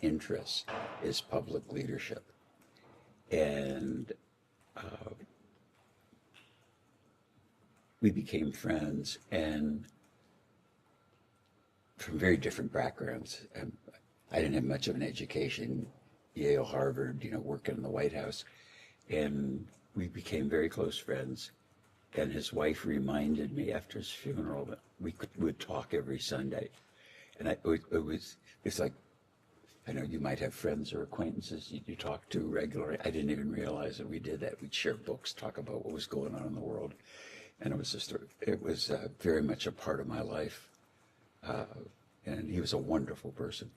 interests is public leadership. And we became friends, and from very different backgrounds. I didn't have much of an education, Yale, Harvard, working in the White House. And we became very close friends. And his wife reminded me after his funeral that we would talk every Sunday. And it's like, I know you might have friends or acquaintances you talk to regularly. I didn't even realize that we did that. We'd share books, talk about what was going on in the world. And it was very much a part of my life. And he was a wonderful person.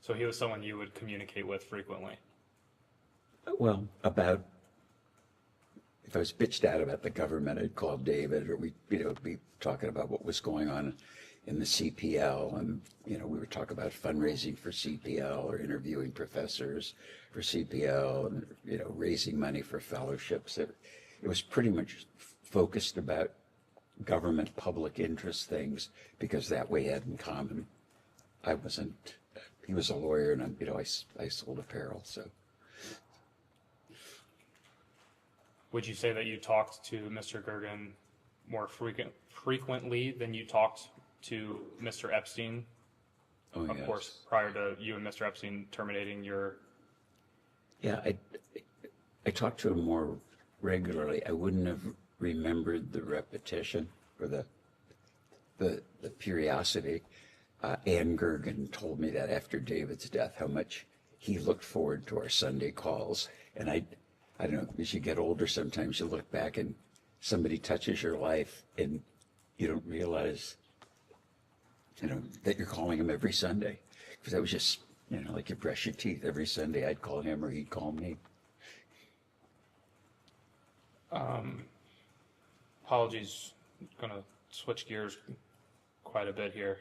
So he was someone you would communicate with frequently? Well, if I was bitched out about the government, I'd call David, or we'd be talking about what was going on in the CPL, and we were talking about fundraising for CPL or interviewing professors for CPL, and raising money for fellowships. It was pretty much focused about government public interest things, because that we had in common. He was a lawyer, and I sold apparel, so. Would you say that you talked to Mr. Gergen more frequently than you talked to Mr. Epstein, Oh, of yes. course, prior to you and Mr. Epstein terminating your, Yeah, I talked to him more regularly. I wouldn't have remembered the repetition or the periodicity. Ann Gergen told me that after David's death, how much he looked forward to our Sunday calls. And I don't know, as you get older, sometimes you look back and somebody touches your life and you don't realize, that you're calling him every Sunday. Because I was just, like you brush your teeth every Sunday, I'd call him or he'd call me. apologies, going to switch gears quite a bit here.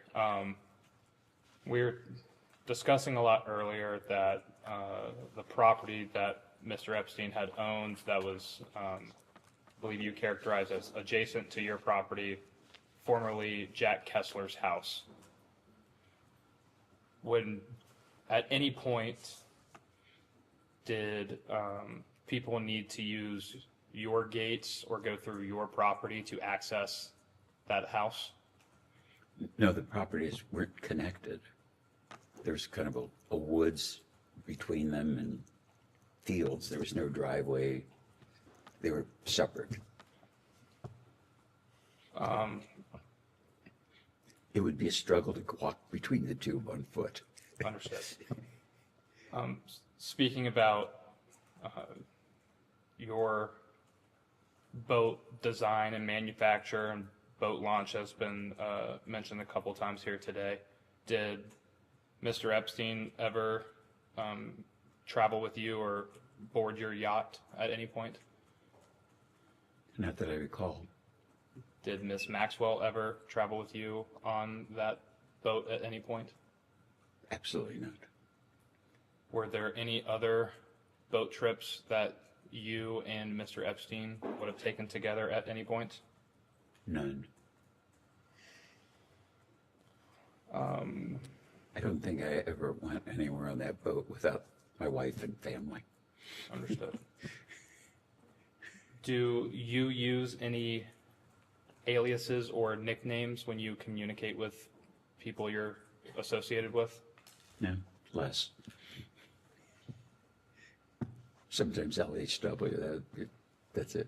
We were discussing a lot earlier that the property that Mr. Epstein had owned that was, I believe you characterized as adjacent to your property, formerly Jack Kessler's house. When, at any point, did people need to use your gates or go through your property to access that house? No, the properties weren't connected. There's kind of a woods between them and fields. There was no driveway. They were separate. It would be a struggle to walk between the two on foot. Understood. Speaking about your boat design and manufacture and boat launch has been mentioned a couple times here today. Did Mr. Epstein ever travel with you or board your yacht at any point? Not that I recall. Did Miss Maxwell ever travel with you on that boat at any point? Absolutely not. Were there any other boat trips that you and Mr. Epstein would have taken together at any point? None. I don't think I ever went anywhere on that boat without my wife and family. Understood. Do you use any aliases or nicknames when you communicate with people you're associated with? No, less. Sometimes LHW, that's it.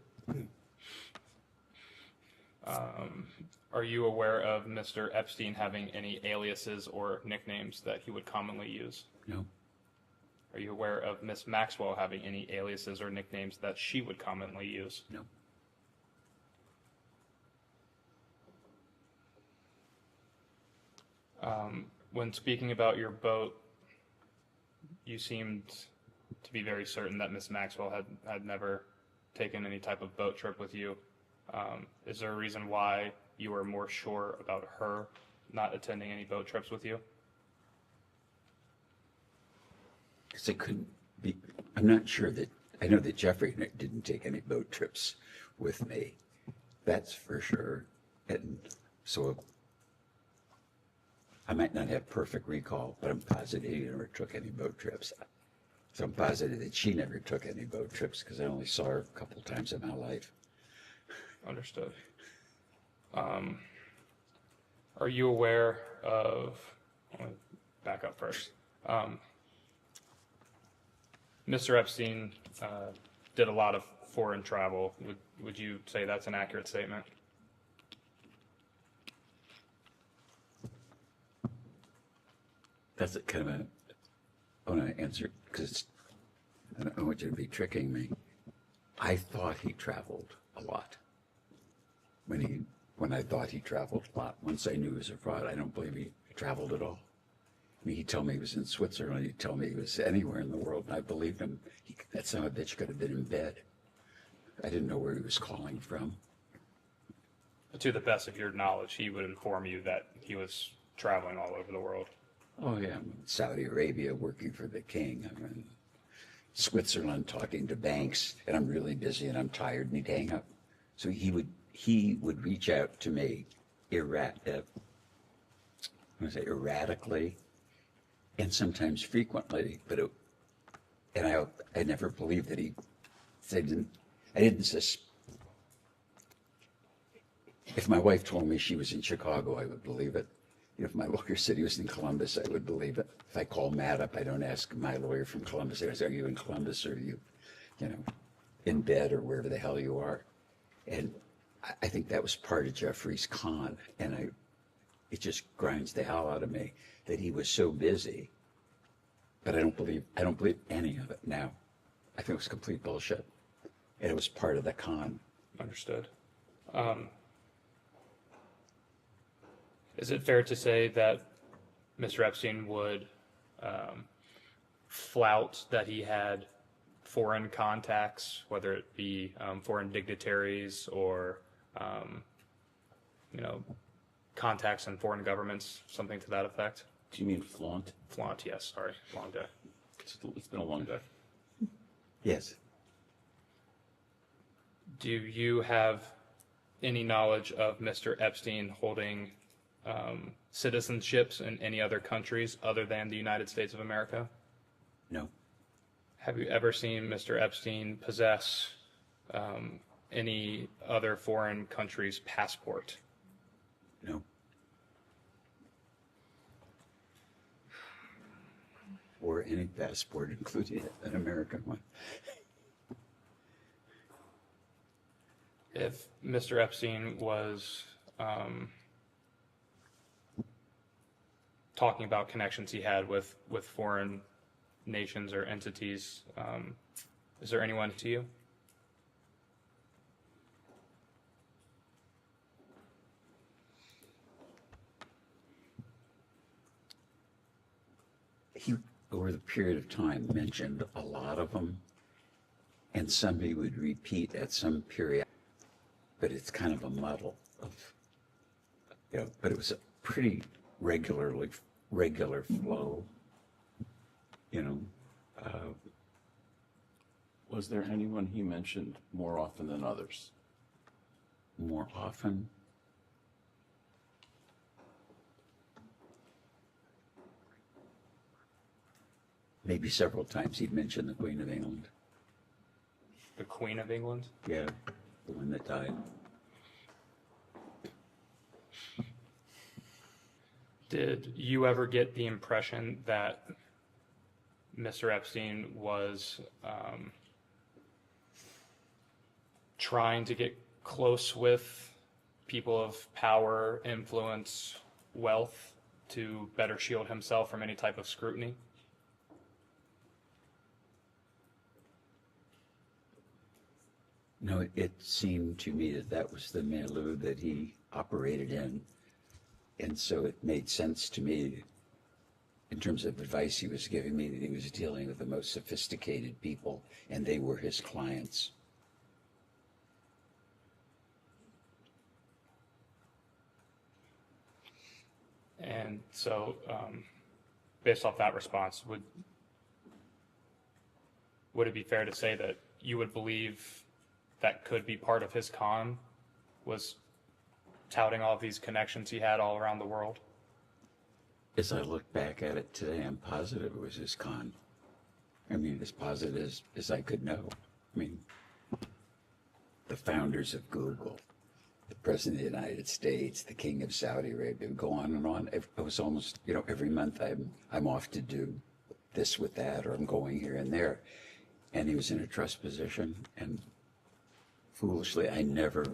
Are you aware of Mr. Epstein having any aliases or nicknames that he would commonly use? No, Are you aware of Miss Maxwell having any aliases or nicknames that she would commonly use? no. When speaking about your boat, you seemed to be very certain that Miss Maxwell had never taken any type of boat trip with you. Is there a reason why you were more sure about her not attending any boat trips with you? Because it couldn't be, I'm not sure that, I know that Jeffrey didn't take any boat trips with me. That's for sure. And so I might not have perfect recall, but I'm positive he never took any boat trips. So I'm positive that she never took any boat trips because I only saw her a couple times in my life. Understood. Are you aware of, let me back up first. Mr. Epstein did a lot of foreign travel. Would you say that's an accurate statement? That's kind of I want to answer because I don't want you to be tricking me. I thought he traveled a lot. When I thought he traveled a lot, once I knew he was a fraud, I don't believe he traveled at all. I mean, he'd tell me he was in Switzerland, he'd tell me he was anywhere in the world, and I believed him. That son of a bitch could have been in bed. I didn't know where he was calling from. To the best of your knowledge, he would inform you that he was traveling all over the world. Oh yeah, I'm in Saudi Arabia working for the king. I'm in Switzerland talking to banks, and I'm really busy and I'm tired, and he'd hang up. So he would reach out to me erratically, and sometimes frequently. But I never believed that he said I didn't If my wife told me she was in Chicago, I would believe it. If my lawyer said he was in Columbus, I would believe it. If I call Matt up, I don't ask my lawyer from Columbus. I say, are you in Columbus, or are you, in bed, or wherever the hell you are? And I think that was part of Jeffrey's con, and it just grinds the hell out of me that he was so busy. But I don't believe any of it now. I think it was complete bullshit, and it was part of the con. Understood. Is it fair to say that Mr. Epstein would flout that he had foreign contacts, whether it be foreign dignitaries or contacts in foreign governments, something to that effect? Do you mean flaunt? Flaunt, yes. Sorry, long day. It's been a long day. Yes. Do you have any knowledge of Mr. Epstein holding citizenships in any other countries other than the United States of America? No. Have you ever seen Mr. Epstein possess any other foreign country's passport? No. Or any passport, including an American one. If Mr. Epstein was talking about connections he had with foreign nations or entities, is there anyone to you? He, over the period of time, mentioned a lot of them, and somebody would repeat at some period, but it's kind of a muddle of, but it was a pretty regular flow, Was there anyone he mentioned more often than others? more often. Maybe several times he'd mentioned the Queen of England. The Queen of England? Yeah, the one that died. Did you ever get the impression that Mr. Epstein was trying to get close with people of power, influence, wealth to better shield himself from any type of scrutiny? No, it seemed to me that was the milieu that he operated in. And so it made sense to me, in terms of advice he was giving me, that he was dealing with the most sophisticated people, and they were his clients. And so, based off that response, would it be fair to say that you would believe that could be part of his con, was touting all of these connections he had all around the world? As I look back at it today, I'm positive it was his con. I mean, as positive as I could know. I mean, the founders of Google, the President of the United States, the King of Saudi Arabia, go on and on. It was almost, every month I'm off to do this with that, or I'm going here and there. And he was in a trust position, and foolishly, I never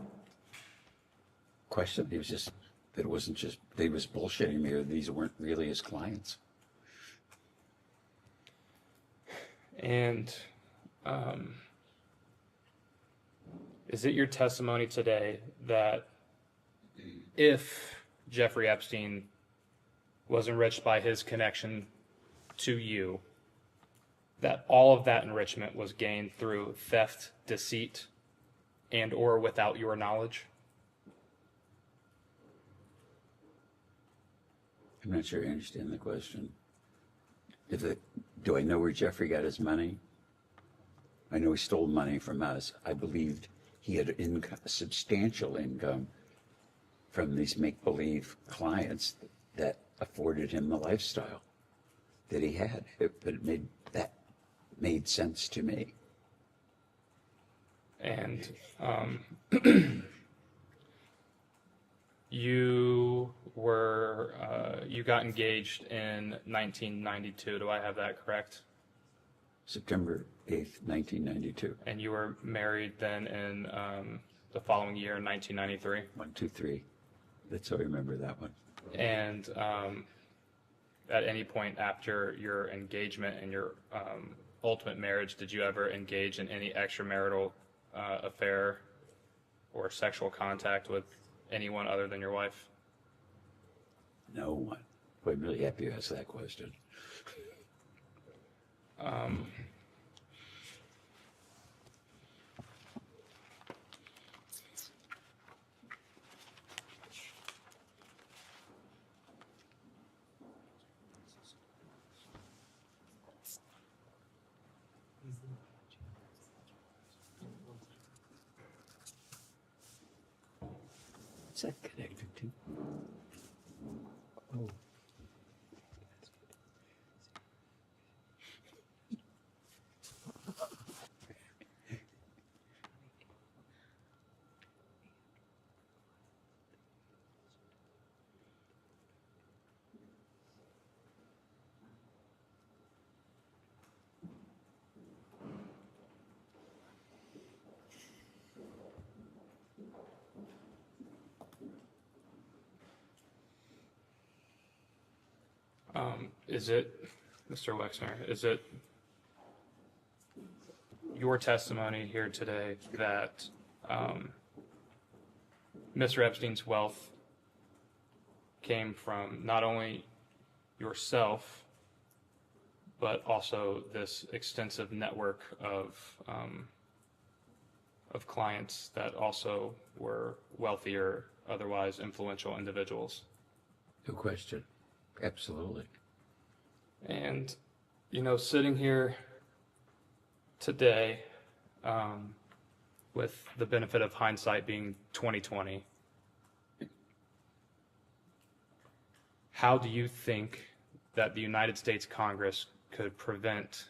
questioned. He was just, that it wasn't just, they was bullshitting me, or these weren't really his clients. And is it your testimony today that if Jeffrey Epstein was enriched by his connection to you, that all of that enrichment was gained through theft, deceit, and or without your knowledge? I'm not sure I understand the question. Do I know where Jeffrey got his money? I know he stole money from us. I believed he had substantial income from these make-believe clients that afforded him the lifestyle that he had. But that made sense to me. And You were, you got engaged in 1992. Do I have that correct? September 8th, 1992. And you were married then in the following year, in 1993. 1, 2, 3. That's how I remember that one. And at any point after your engagement and your ultimate marriage, did you ever engage in any extramarital affair or sexual contact with anyone other than your wife? No one. Boy, I'm really happy you asked that question. What's that connected to? Oh. Is it, Mr. Wexner, is it your testimony here today that Mr. Epstein's wealth came from not only yourself, but also this extensive network of clients that also were wealthier, otherwise influential individuals? No question. Absolutely. And, you know, sitting here today, with the benefit of hindsight being 2020, how do you think that the United States Congress could prevent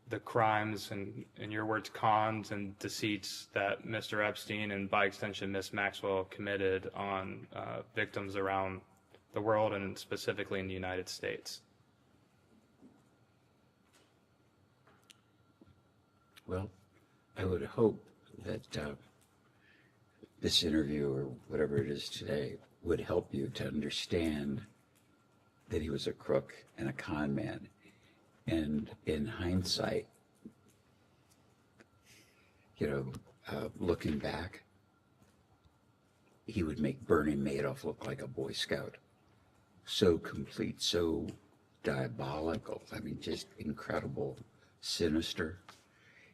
the crimes and, in your words, cons and deceits that Mr. Epstein and by extension Ms. Maxwell committed on victims around the world and specifically in the United States? Well, I would hope that this interview or whatever it is today would help you to understand that he was a crook and a con man. And in hindsight, looking back, he would make Bernie Madoff look like a Boy Scout. So complete, so diabolical. I mean, just incredible, sinister.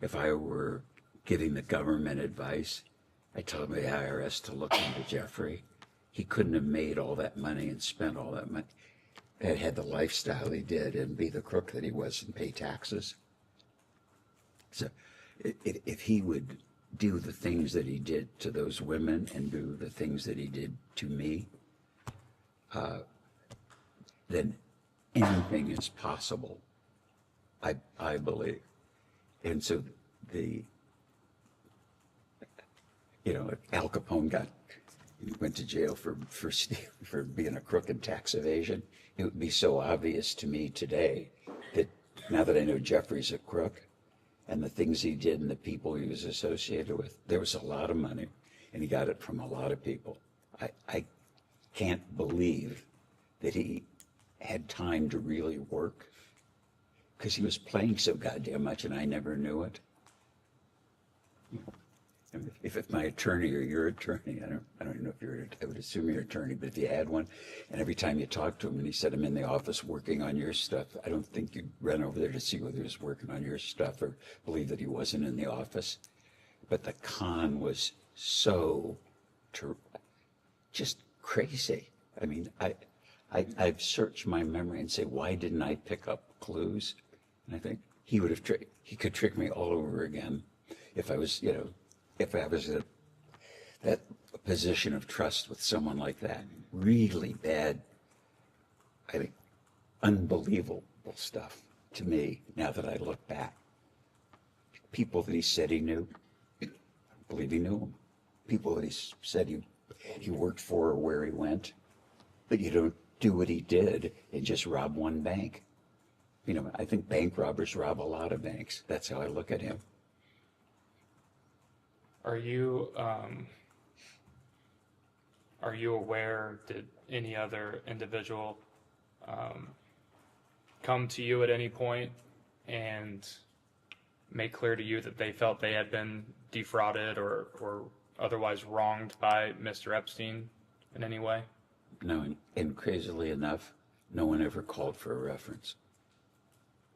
If I were giving the government advice, I'd tell the IRS to look into Jeffrey. He couldn't have made all that money and spent all that money and had the lifestyle he did and be the crook that he was and pay taxes. So if he would do the things that he did to those women and do the things that he did to me, then anything is possible, I believe. And so if Al Capone went to jail for being a crook in tax evasion, it would be so obvious to me today that now that I know Jeffrey's a crook and the things he did and the people he was associated with, there was a lot of money and he got it from a lot of people. I can't believe that he had time to really work because he was playing so goddamn much and I never knew it. If my attorney or your attorney, I don't know if I would assume your attorney, but if you had one, and every time you talked to him and he said, I'm in the office working on your stuff, I don't think you'd run over there to see whether he was working on your stuff or believe that he wasn't in the office. But the con was so just crazy. I mean, I've searched my memory and say, why didn't I pick up clues? And I think he could trick me all over again if I was, if I was in that position of trust with someone like that. Really bad, I think, unbelievable stuff to me now that I look back. People that he said he knew, I believe he knew them. People that he said he worked for or where he went, but you don't do what he did and just rob one bank. You know, I think bank robbers rob a lot of banks. That's how I look at him. Are you aware, did any other individual come to you at any point and make clear to you that they felt they had been defrauded or otherwise wronged by Mr. Epstein in any way? No, and crazily enough, no one ever called for a reference.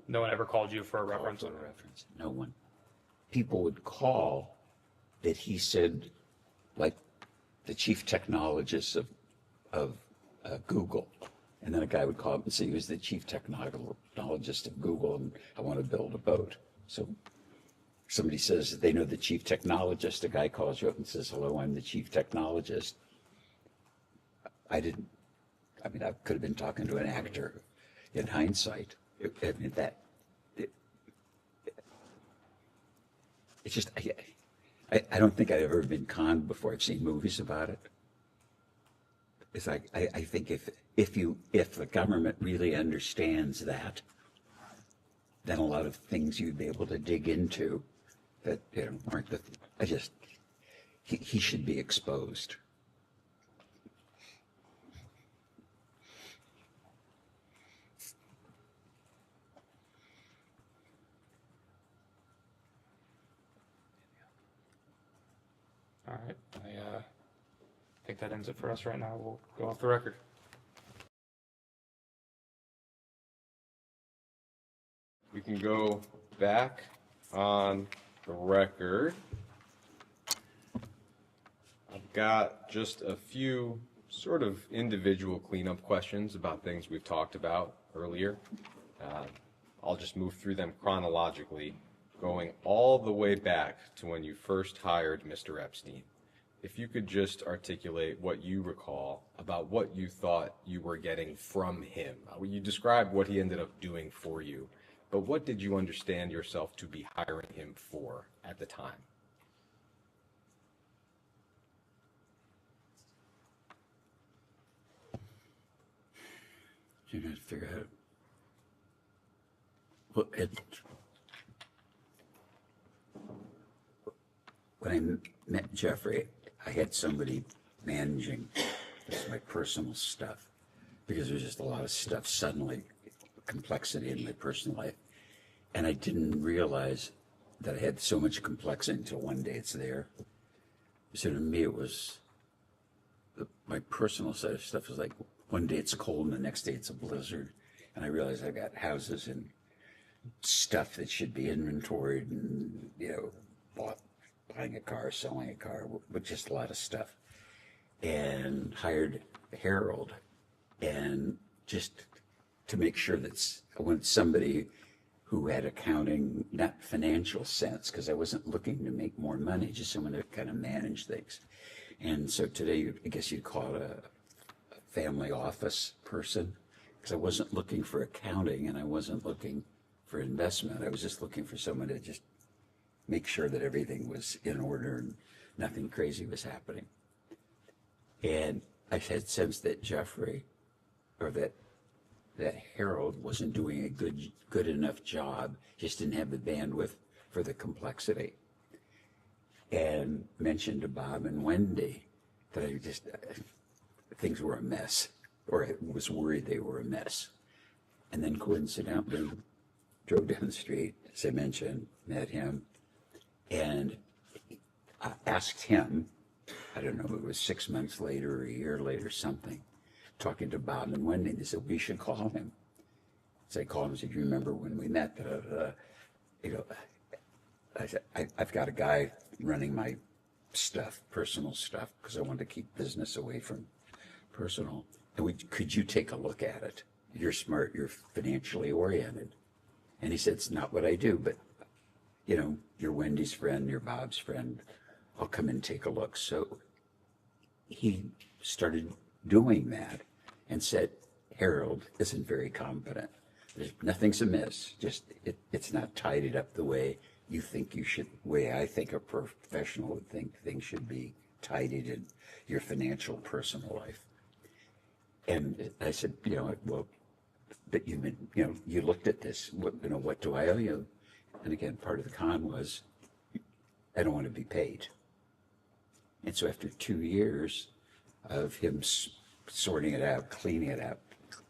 No one ever called you for a reference? Called for a reference. No one. People would call that he said, like the chief technologist of Google. And then a guy would call up and say he was the chief technologist of Google and I want to build a boat. So somebody says they know the chief technologist. A guy calls you up and says, hello, I'm the chief technologist. I could have been talking to an actor in hindsight. It's just, I don't think I've ever been conned before. I've seen movies about it. It's like, I think if the government really understands that, then a lot of things you'd be able to dig into that, you know, aren't he should be exposed. All right. I think that ends it for us right now. We'll go off the record. We can go back on the record. I've got just a few sort of individual cleanup questions about things we've talked about earlier. I'll just move through them chronologically, going all the way back to when you first hired Mr. Epstein. If you could just articulate what you recall about what you thought you were getting from him. You described what he ended up doing for you, but what did you understand yourself to be hiring him for at the time? You're going to figure out. Well, when I met Jeffrey, I had somebody managing my personal stuff because there's just a lot of stuff suddenly, complexity in my personal life. And I didn't realize that I had so much complexity until one day it's there. So to me, it was my personal side of stuff was like one day it's cold and the next day it's a blizzard. And I realized I've got houses and stuff that should be inventoried and, you know, buying a car, selling a car, with just a lot of stuff. And hired Harold, and just to make sure that I wanted somebody who had accounting, not financial sense, because I wasn't looking to make more money, just someone to kind of manage things. And so today, I guess you'd call it a family office person, because I wasn't looking for accounting and I wasn't looking for investment. I was just looking for someone to just make sure that everything was in order and nothing crazy was happening. And I had sensed that Jeffrey, or that Harold wasn't doing a good enough job, just didn't have the bandwidth for the complexity. And mentioned to Bob and Wendy that things were a mess, or I was worried they were a mess. And then coincidentally, drove down the street, as I mentioned, met him, and I asked him, I don't know if it was 6 months later or a year later, something, talking to Bob and Wendy, and they said, we should call him. So I called him and said, you remember when we met? You know, I said, I've got a guy running my stuff, personal stuff, because I wanted to keep business away from personal. And could you take a look at it? You're smart, you're financially oriented. And he said, it's not what I do, but you know, you're Wendy's friend, you're Bob's friend. I'll come and take a look. So he started doing that and said, Harold isn't very competent. Nothing's amiss. Just it's not tidied up the way you think you should, way I think a professional would think things should be tidied in your financial personal life. And I said, well, but you looked at this, what do I owe you? And again, part of the con was, I don't want to be paid. And so after 2 years of him sorting it out, cleaning it out,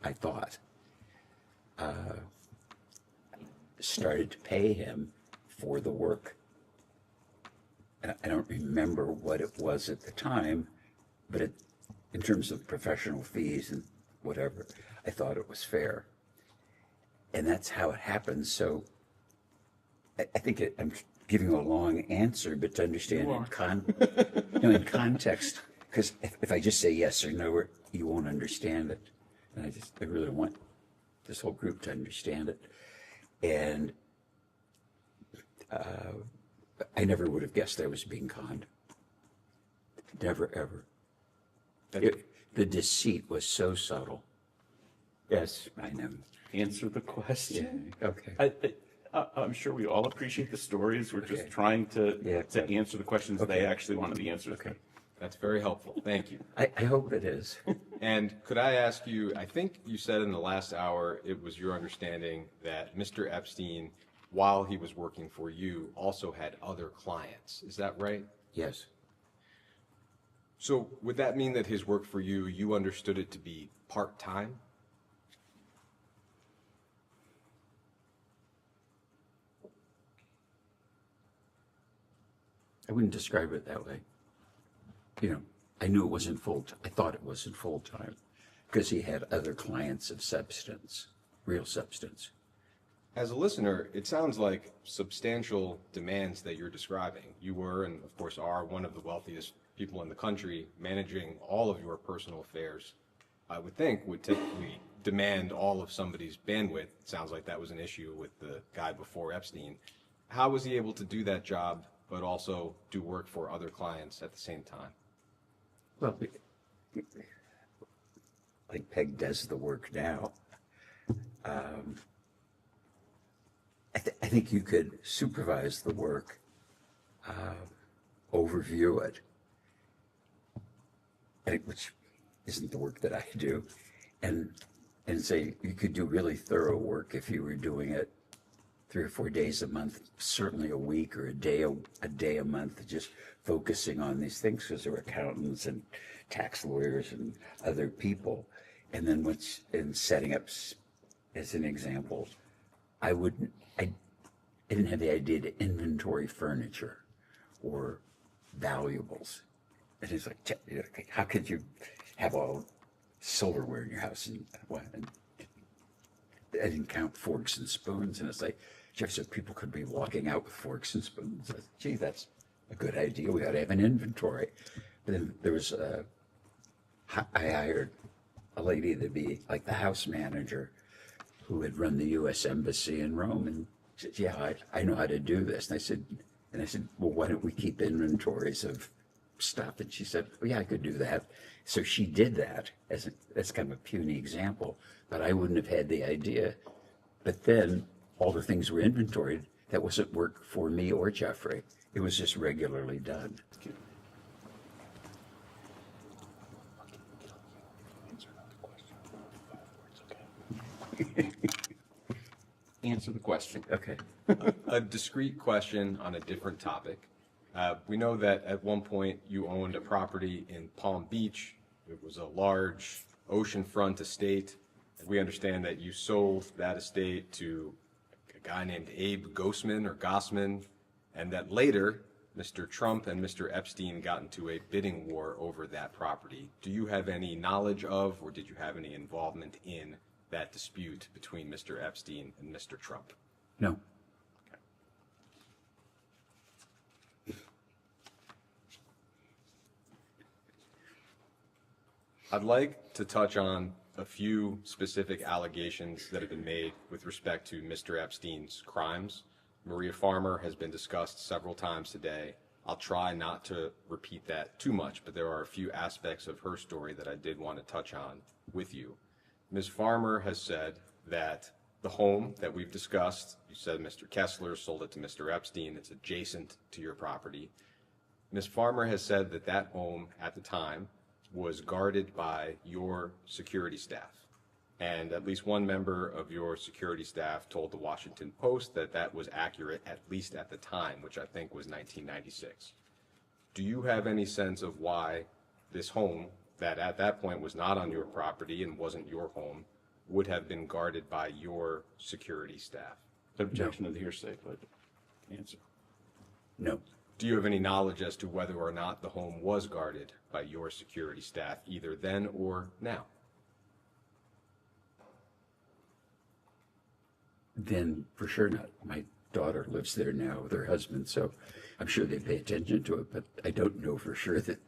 I thought, started to pay him for the work. And I don't remember what it was at the time, but in terms of professional fees and whatever, I thought it was fair. And that's how it happens. So I think I'm giving a long answer, but to understand in context, because if I just say yes or no, you won't understand it. And I really want this whole group to understand it. And I never would have guessed I was being conned. Never, ever. The deceit was so subtle. Yes, I know. Answer the question. Yeah, okay. I'm sure we all appreciate the stories. We're just Okay. trying to Yeah. answer the questions they actually wanted the answers to. That's very helpful. Thank you. I hope it is. And could I ask you, I think you said in the last hour, it was your understanding that Mr. Epstein, while he was working for you, also had other clients. Is that right? Yes. So would that mean that his work for you, you understood it to be part-time? I wouldn't describe it that way. I knew it wasn't full-time. I thought it wasn't full-time because he had other clients of substance, real substance. As a listener, it sounds like substantial demands that you're describing. You were, and of course are, one of the wealthiest people in the country, managing all of your personal affairs. I would think would typically demand all of somebody's bandwidth. It sounds like that was an issue with the guy before Epstein. How was he able to do that job, but also do work for other clients at the same time? Well, like Peg does the work now. I think you could supervise the work, overview it, which isn't the work that I do, and say you could do really thorough work if you were doing it 3 or 4 days a month, certainly a week or a day a month, just focusing on these things because there were accountants and tax lawyers and other people. And then in setting up, as an example, I didn't have the idea to inventory furniture or valuables. And it's like, how could you have all silverware in your house? And I didn't count forks and spoons. And it's like, Jeff said people could be walking out with forks and spoons. I said, gee, that's a good idea. We ought to have an inventory. But then there was I hired a lady to be like the house manager who had run the U.S. Embassy in Rome. And she said, yeah, I know how to do this. And I said, well, why don't we keep inventories of stuff? And she said, well, yeah, I could do that. So she did that as kind of a puny example, but I wouldn't have had the idea. But then all the things were inventoried. That wasn't work for me or Jeffrey. It was just regularly done. Answer the question. Okay. A discrete question on a different topic. We know that at one point you owned a property in Palm Beach. It was a large oceanfront estate. We understand that you sold that estate to a guy named Abe Gossman, and that later Mr. Trump and Mr. Epstein got into a bidding war over that property. Do you have any knowledge of, or did you have any involvement in that dispute between Mr. Epstein and Mr. Trump? No. I'd like to touch on a few specific allegations that have been made with respect to Mr. Epstein's crimes. Maria Farmer has been discussed several times today. I'll try not to repeat that too much, but there are a few aspects of her story that I did want to touch on with you. Ms. Farmer has said that the home that we've discussed, you said Mr. Kessler sold it to Mr. Epstein, it's adjacent to your property. Ms. Farmer has said that that home at the time was guarded by your security staff. And at least one member of your security staff told the Washington Post that that was accurate, at least at the time, which I think was 1996. Do you have any sense of why this home, that at that point was not on your property and wasn't your home, would have been guarded by your security staff? Objection to the hearsay, but answer. No. Do you have any knowledge as to whether or not the home was guarded by your security staff, either then or now? Then for sure not. My daughter lives there now with her husband, so I'm sure they pay attention to it, but I don't know for sure that,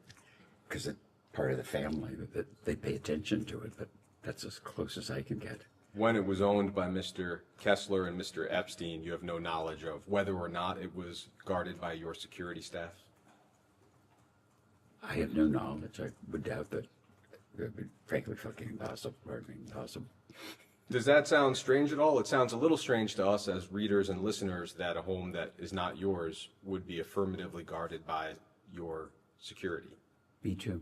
because it's part of the family, that they pay attention to it, but that's as close as I can get. When it was owned by Mr. Kessler and Mr. Epstein, you have no knowledge of whether or not it was guarded by your security staff? I have no knowledge. I would doubt that. It would be frankly fucking impossible. Impossible. Does that sound strange at all? It sounds a little strange to us as readers and listeners that a home that is not yours would be affirmatively guarded by your security. Me too.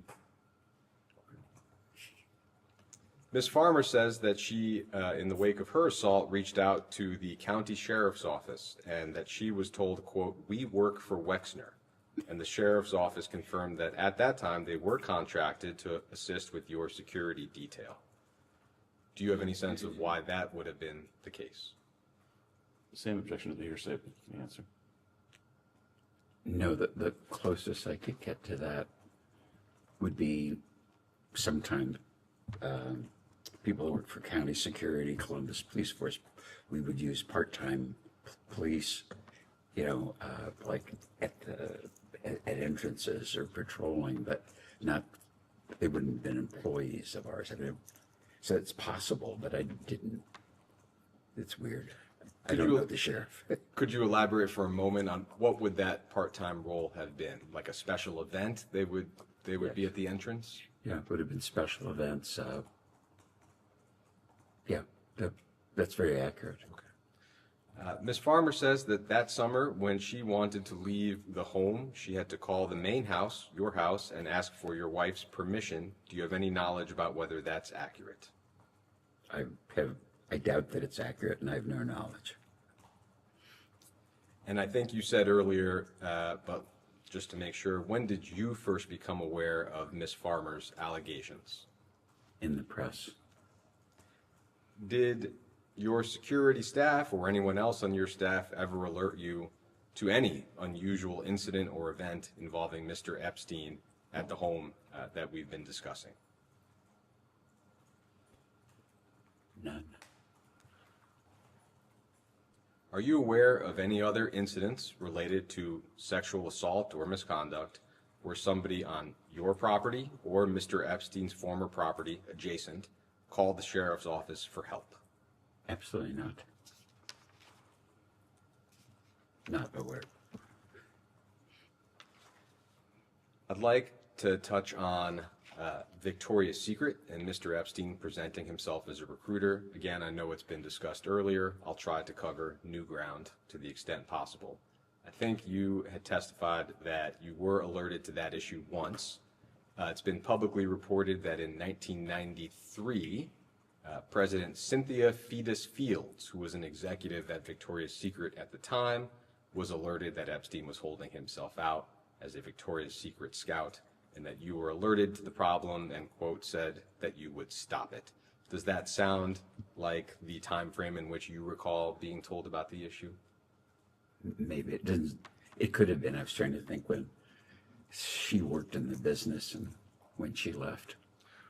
Ms. Farmer says that she, in the wake of her assault, reached out to the county sheriff's office and that she was told, quote, "We work for Wexner." And the sheriff's office confirmed that at that time they were contracted to assist with your security detail. Do you have any sense of why that would have been the case? Same objection to the hearsay, but answer. No, the closest I could get to that would be sometimes people who work for county security, Columbus Police Force, we would use part-time police, like at entrances or patrolling, but not, they wouldn't have been employees of ours. I mean, so it's possible, but I didn't. It's weird. I don't know the sheriff. Could you elaborate for a moment on what would that part-time role have been? Like a special event? They would be at the entrance? Yeah, it would have been special events. Yeah, that's very accurate. Ms. Farmer says that summer, when she wanted to leave the home, she had to call the main house, your house, and ask for your wife's permission. Do you have any knowledge about whether that's accurate? I doubt that it's accurate, and I have no knowledge. And I think you said earlier, but just to make sure, when did you first become aware of Ms. Farmer's allegations? In the press. Did your security staff or anyone else on your staff ever alert you to any unusual incident or event involving Mr. Epstein at the home that we've been discussing? None. Are you aware of any other incidents related to sexual assault or misconduct where somebody on your property or Mr. Epstein's former property adjacent called the sheriff's office for help? Absolutely not. Not aware. I'd like to touch on Victoria's Secret and Mr. Epstein presenting himself as a recruiter. Again, I know it's been discussed earlier. I'll try to cover new ground to the extent possible. I think you had testified that you were alerted to that issue once. It's been publicly reported that in 1993, President Cynthia Fetus Fields, who was an executive at Victoria's Secret at the time, was alerted that Epstein was holding himself out as a Victoria's Secret scout, and that you were alerted to the problem and, quote, said that you would stop it. Does that sound like the time frame in which you recall being told about the issue? Maybe it didn't. It could have been. I was trying to think when she worked in the business and when she left.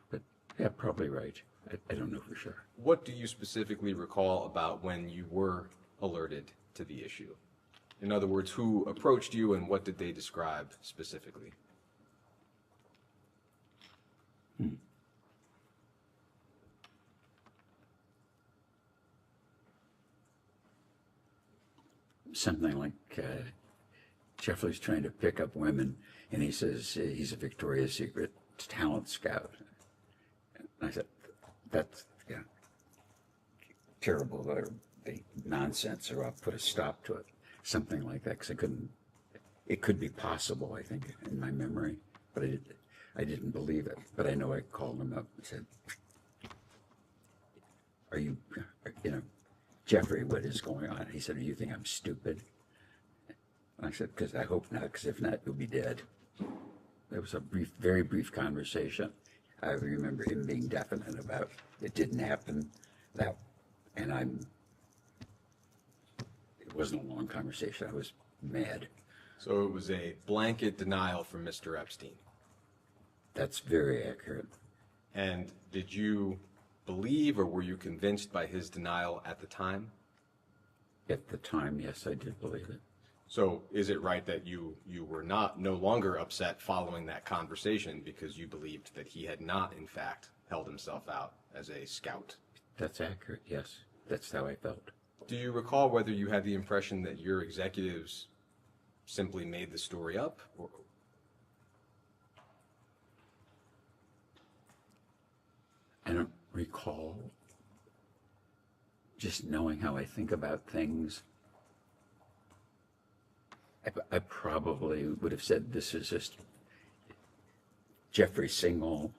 But yeah, probably right. I don't know for sure. What do you specifically recall about when you were alerted to the issue? In other words, who approached you and what did they describe specifically? Something like Jeffrey's trying to pick up women, and he says he's a Victoria's Secret talent scout. And I said, that's terrible, or the nonsense, or I'll put a stop to it. Something like that, because I couldn't, it could be possible, I think, in my memory, but I didn't believe it. But I know I called him up and said, are you know, Jeffrey, what is going on? He said, do you think I'm stupid? And I said, because I hope not, because if not, you'll be dead. There was a brief, very brief conversation. I remember him being definite about it didn't happen, and it wasn't a long conversation. I was mad. So it was a blanket denial from Mr. Epstein. That's very accurate. And did you believe or were you convinced by his denial at the time? At the time, yes, I did believe it. So is it right that you were no longer upset following that conversation because you believed that he had not, in fact, held himself out as a scout? That's accurate, yes. That's how I felt. Do you recall whether you had the impression that your executives simply made the story up? Or... I don't recall, just knowing how I think about things. I probably would have said this is just Jeffrey single.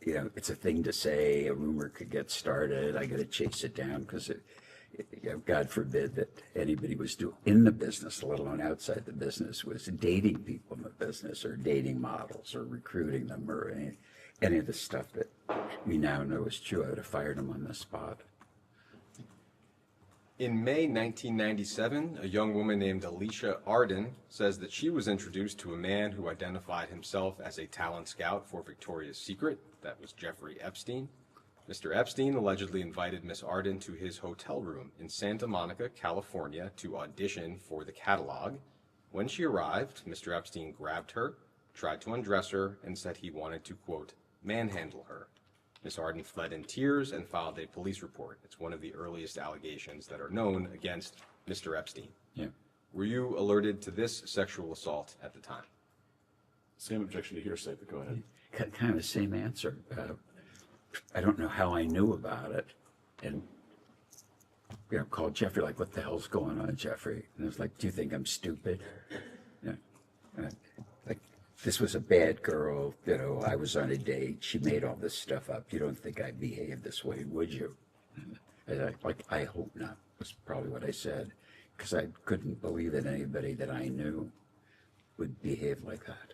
You know, it's a thing to say. A rumor could get started. I got to chase it down because God forbid that anybody was in the business, let alone outside the business, was dating people in the business or dating models or recruiting them or any of the stuff that we now know is true. I would have fired them on the spot. In May 1997, a young woman named Alicia Arden says that she was introduced to a man who identified himself as a talent scout for Victoria's Secret. That was Jeffrey Epstein. Mr. Epstein allegedly invited Miss Arden to his hotel room in Santa Monica, California, to audition for the catalog. When she arrived, Mr. Epstein grabbed her, tried to undress her, and said he wanted to, quote, manhandle her. Miss Arden fled in tears and filed a police report. It's one of the earliest allegations that are known against Mr. Epstein. Yeah. Were you alerted to this sexual assault at the time? Same objection to hearsay, but go ahead. Kind of the same answer. I don't know how I knew about it, and called Jeffrey like, "What the hell's going on, Jeffrey?" And I was like, "Do you think I'm stupid?" Like, this was a bad girl. I was on a date. She made all this stuff up. You don't think I'd behave this way, would you? I hope not. Was probably what I said, because I couldn't believe that anybody that I knew would behave like that.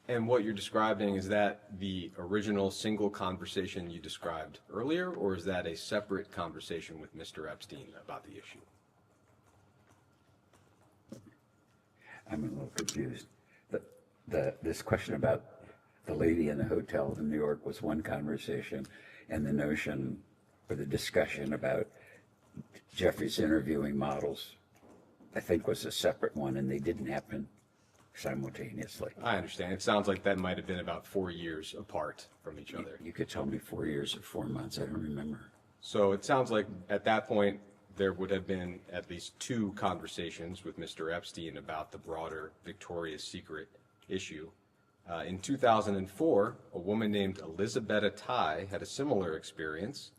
And what you're describing, is that the original single conversation you described earlier, or is that a separate conversation with Mr. Epstein about the issue? I'm a little confused. This question about the lady in the hotel in New York was one conversation, and the notion or the discussion about Jeffrey's interviewing models, I think, was a separate one, and they didn't happen simultaneously. I understand. It sounds like that might have been about 4 years apart from each other. You could tell me 4 years or 4 months. I don't remember. So it sounds like at that point there would have been at least 2 conversations with Mr. Epstein about the broader Victoria's Secret issue. In 2004, a woman named Elizabetta Tai had a similar experience.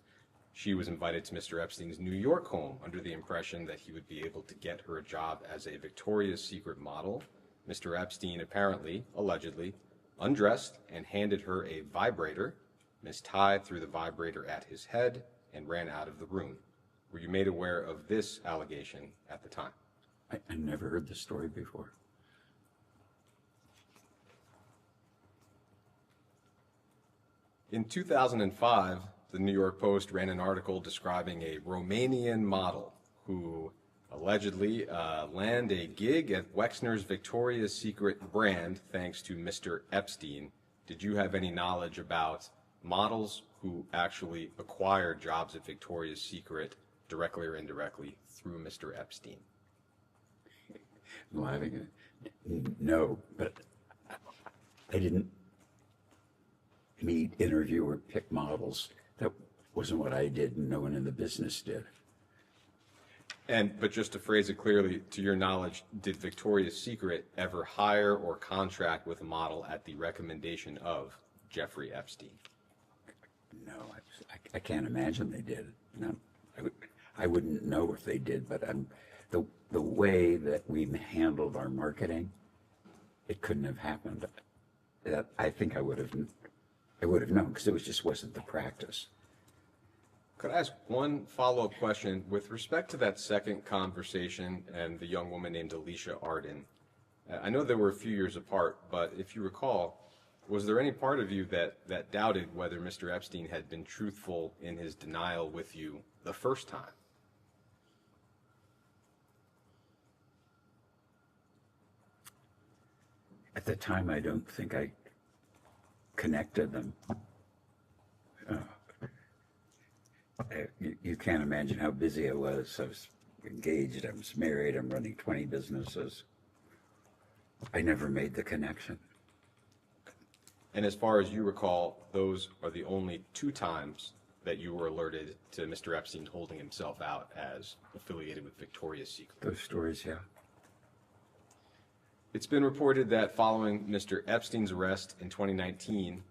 She was invited to Mr. Epstein's New York home under the impression that he would be able to get her a job as a Victoria's Secret model. Mr. Epstein apparently, allegedly, undressed and handed her a vibrator. Ms. Tai threw the vibrator at his head and ran out of the room. Were you made aware of this allegation at the time? I never heard this story before. In 2005, the New York Post ran an article describing a Romanian model who allegedly landed a gig at Wexner's Victoria's Secret brand thanks to Mr. Epstein. Did you have any knowledge about models who actually acquired jobs at Victoria's Secret directly or indirectly through Mr. Epstein? No, but I didn't meet, interview, or pick models. That wasn't what I did, and no one in the business did. But just to phrase it clearly, to your knowledge, did Victoria's Secret ever hire or contract with a model at the recommendation of Jeffrey Epstein? No, I can't imagine they did. No, I wouldn't know if they did, but the way that we handled our marketing, it couldn't have happened. I think I would have known, because it just wasn't the practice. Could I ask one follow-up question with respect to that second conversation and the young woman named Alicia Arden? I know they were a few years apart, but if you recall, was there any part of you that doubted whether Mr. Epstein had been truthful in his denial with you the first time? At the time, I don't think I connected them. You can't imagine how busy I was. I was engaged, I was married, I'm running 20 businesses. I never made the connection. And as far as you recall, those are the only 2 times that you were alerted to Mr. Epstein holding himself out as affiliated with Victoria's Secret. Those stories, yeah. It's been reported that following Mr. Epstein's arrest in 2019,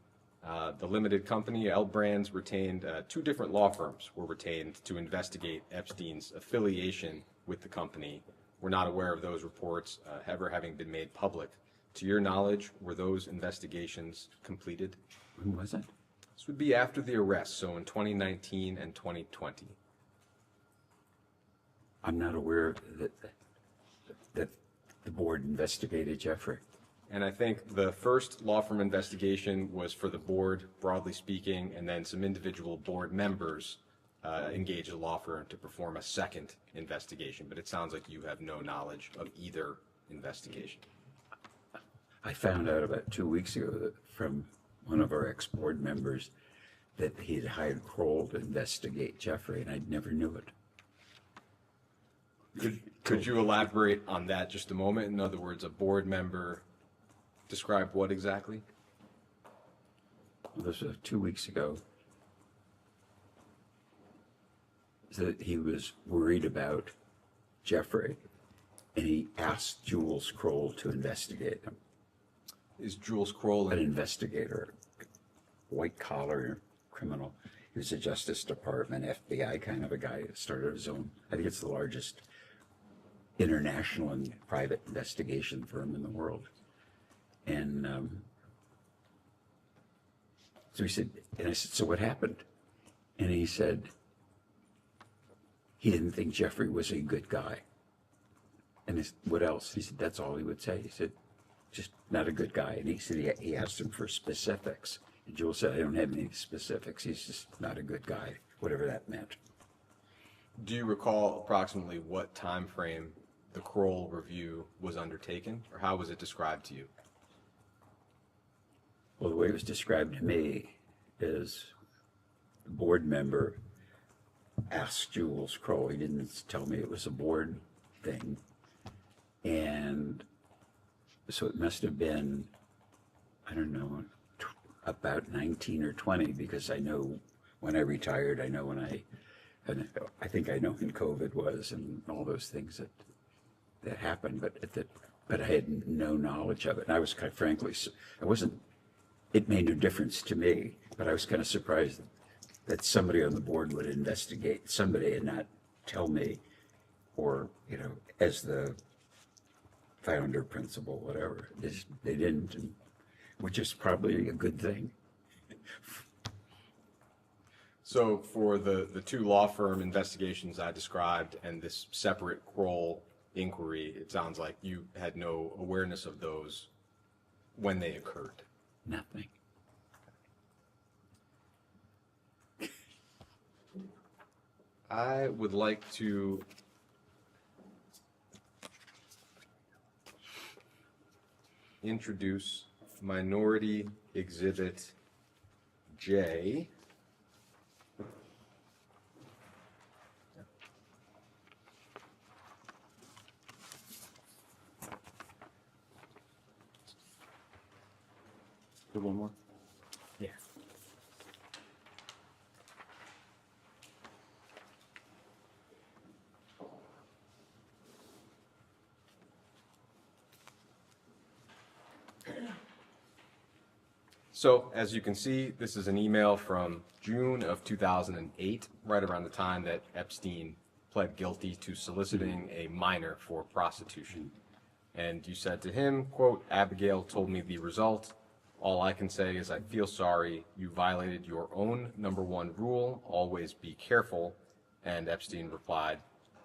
the limited company, L Brands, retained 2 different law firms were retained to investigate Epstein's affiliation with the company. We're not aware of those reports ever having been made public. To your knowledge, were those investigations completed? When was it? This would be after the arrest, so in 2019 and 2020. I'm not aware that the board investigated Jeffrey. And I think the first law firm investigation was for the board, broadly speaking, and then some individual board members engaged a law firm to perform a second investigation. But it sounds like you have no knowledge of either investigation. I found out about 2 weeks ago that from one of our ex-board members that he had hired Kroll to investigate Jeffrey, and I never knew it. Could you elaborate on that just a moment? In other words, a board member described what exactly? Well, this was 2 weeks ago. That he was worried about Jeffrey, and he asked Jules Kroll to investigate him. Is Jules Kroll An investigator, white-collar criminal. He was a Justice Department, FBI kind of a guy. Started his own, I think it's the largest international and private investigation firm in the world. And so he said, and I said, so what happened? And he said, he didn't think Jeffrey was a good guy. And I said, what else? He said, that's all he would say. He said, just not a good guy. And he said, he asked him for specifics. And Jules said, I don't have any specifics. He's just not a good guy, whatever that meant. Do you recall approximately what time frame the Kroll review was undertaken, or how was it described to you? Well, the way it was described to me is the board member asked Jules Kroll. He didn't tell me it was a board thing. And so it must have been, I don't know, about 19 or 20, because I know when I retired, I know when I think I know when COVID was and all those things that happened, but I had no knowledge of it. And I was quite frankly, it made no difference to me, but I was kind of surprised that somebody on the board would investigate somebody and not tell me, or, as the founder, principal, whatever. They didn't, which is probably a good thing. So for the 2 law firm investigations I described and this separate Kroll inquiry, it sounds like you had no awareness of those when they occurred. Nothing. I would like to introduce Minority Exhibit J. Good, one more. Yeah. So, as you can see, this is an email from June of 2008, right around the time that Epstein pled guilty to soliciting a minor for prostitution. And you said to him, quote, "Abigail told me the result. All I can say is I feel sorry. You violated your own #1 rule, always be careful." And Epstein replied,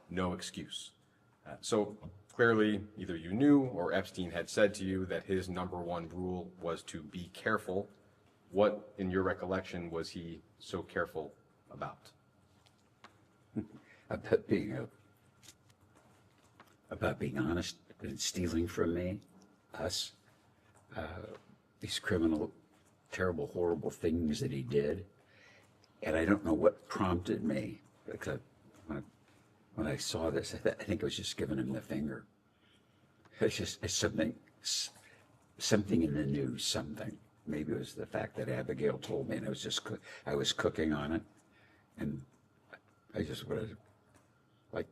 "No excuse." So clearly, either you knew or Epstein had said to you that his #1 rule was to be careful. What, in your recollection, was he so careful about? About being honest and stealing from me, us, these criminal, terrible, horrible things that he did. And I don't know what prompted me, because when I saw this, I think I was just giving him the finger. It's something in the news, something. Maybe it was the fact that Abigail told me, and I was cooking on it, and I just would have, like,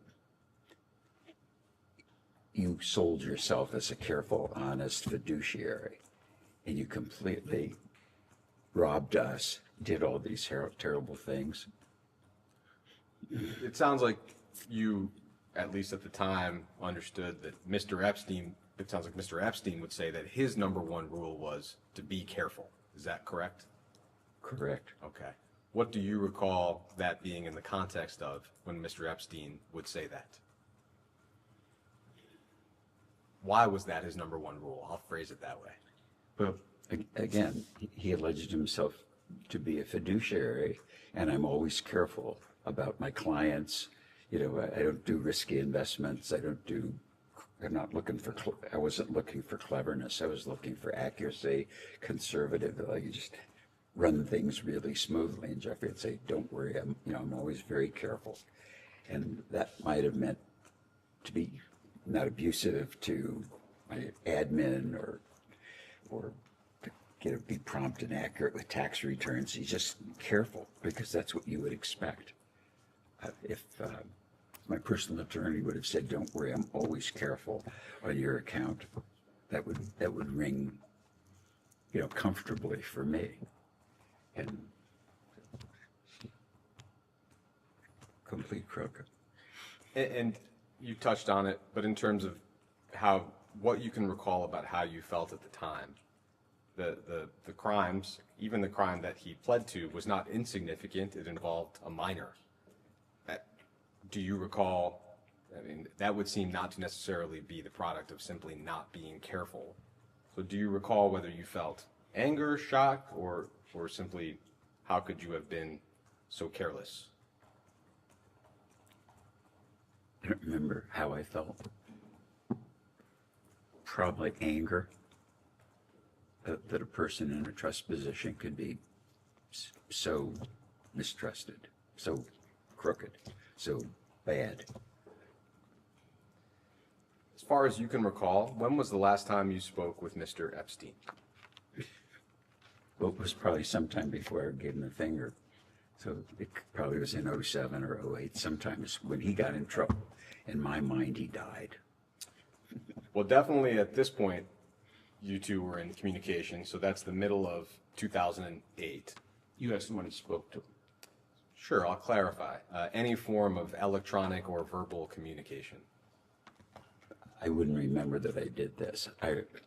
you sold yourself as a careful, honest fiduciary, and you completely robbed us, did all these terrible things. It sounds like you, at least at the time, understood that it sounds like Mr. Epstein would say that his #1 rule was to be careful. Is that correct? Correct. Okay. What do you recall that being in the context of when Mr. Epstein would say that? Why was that his #1 rule? I'll phrase it that way. Well, again, he alleged himself to be a fiduciary, and I'm always careful about my clients. You know, I don't do risky investments. I wasn't looking for cleverness. I was looking for accuracy, conservative, like just run things really smoothly. And Jeffrey would say, "Don't worry, I'm always very careful." And that might have meant to be not abusive to my admin or to be prompt and accurate with tax returns. He's just careful because that's what you would expect. If my personal attorney would have said, "Don't worry, I'm always careful on your account," that would ring, comfortably for me. And complete crook. And you touched on it, but in terms of what you can recall about how you felt at the time, the crimes, even the crime that he pled to, was not insignificant. It involved a minor. Do you recall? I mean, that would seem not to necessarily be the product of simply not being careful. So do you recall whether you felt anger, shock, or simply how could you have been so careless? I don't remember how I felt. Probably anger that a person in a trust position could be so mistrusted, so crooked, so bad. As far as you can recall, when was the last time you spoke with Mr. Epstein? Well, it was probably sometime before I gave him the finger. So it probably was in 07 or 08, sometimes when he got in trouble. In my mind, he died. Well, definitely at this point, you two were in communication, so that's the middle of 2008. You have someone who spoke to him. Sure, I'll clarify. Any form of electronic or verbal communication. I wouldn't remember that I did this.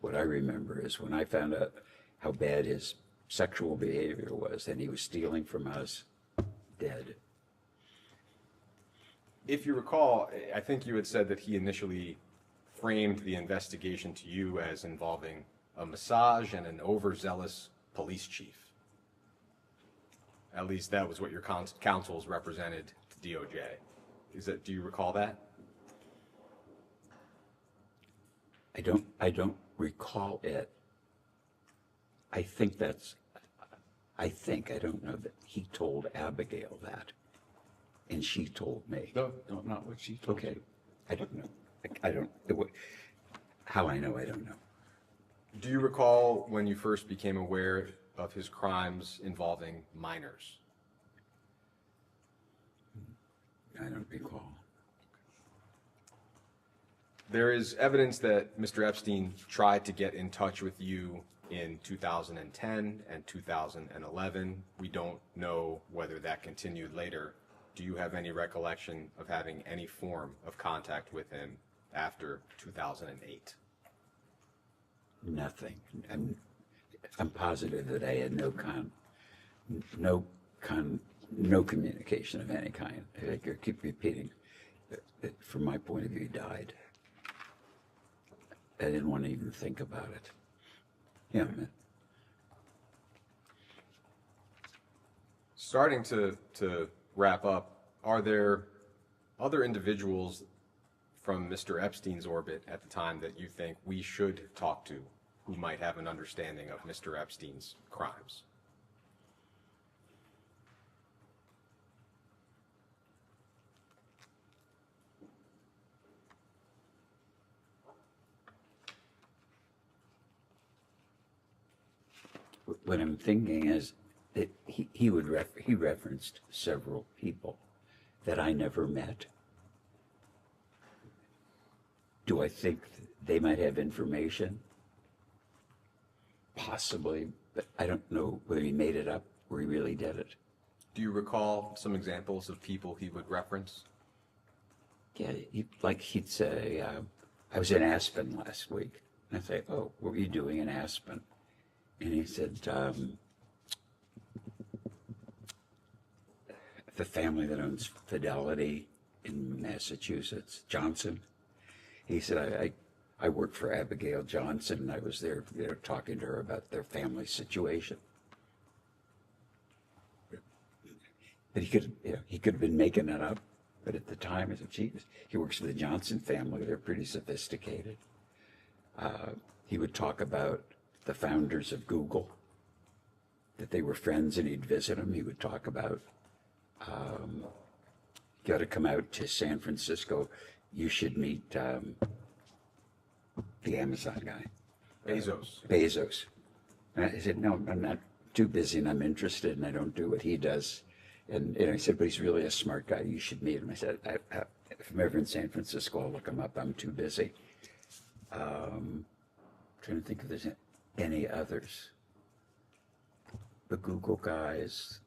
What I remember is when I found out how bad his sexual behavior was, and he was stealing from us, dead. If you recall, I think you had said that he initially framed the investigation to you as involving a massage and an overzealous police chief. At least that was what your counsels represented to DOJ. Do you recall that? I don't recall it. I don't know that he told Abigail that, and she told me. No, not what she told Okay, you. I don't know. How I know, I don't know. Do you recall when you first became aware of his crimes involving minors? I don't recall. There is evidence that Mr. Epstein tried to get in touch with you in 2010 and 2011. We don't know whether that continued later. do you have any recollection of having any form of contact with him after 2008? Nothing. I'm positive that I had no communication of any kind. I keep repeating that from my point of view, he died. I didn't want to even think about it. Yeah, man. Starting to wrap up, are there other individuals from Mr. Epstein's orbit at the time that you think we should talk to who might have an understanding of Mr. Epstein's crimes? What I'm thinking is that he referenced several people that I never met. Do I think they might have information? Possibly, but I don't know whether he made it up or he really did it. Do you recall some examples of people he would reference? Yeah, he'd say, I was in Aspen last week. And I'd say, oh, what were you doing in Aspen? And he said, the family that owns Fidelity in Massachusetts, Johnson. He said, I worked for Abigail Johnson, and I was there, talking to her about their family situation. But he could have been making that up. But at the time, I said, geez, he works for the Johnson family. They're pretty sophisticated. He would talk about the founders of Google, that they were friends, and he'd visit them. He would talk about, you got to come out to San Francisco. You should meet the Amazon guy. Bezos. And I said, no, I'm not too busy, and I'm interested, and I don't do what he does. And I said, but he's really a smart guy. You should meet him. I said, if I'm ever in San Francisco, I'll look him up. I'm too busy. Trying to think if there's any others. The Google guys.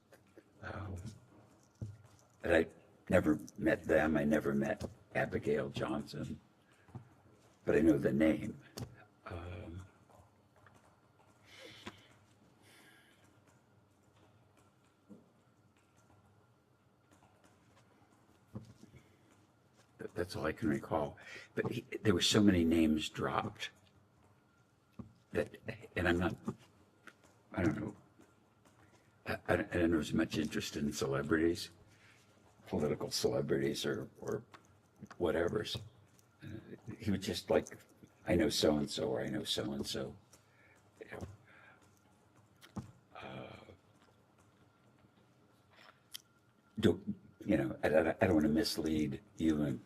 But I never met them. I never met Abigail Johnson. But I know the name. That's all I can recall. But there were so many names dropped that, and I don't know, I don't know as much interest in celebrities, political celebrities or whatever's. He was just like, I know so-and-so, or I know so-and-so. I don't want to mislead you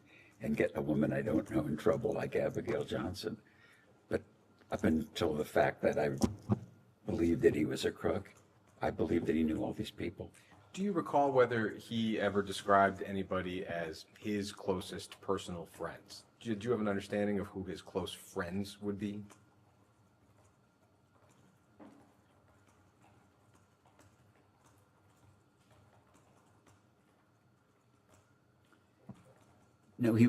and get a woman I don't know in trouble like Abigail Johnson. But up until the fact that I believed that he was a crook, I believed that he knew all these people. Do you recall whether he ever described anybody as his closest personal friends? Do you have an understanding of who his close friends would be? No, he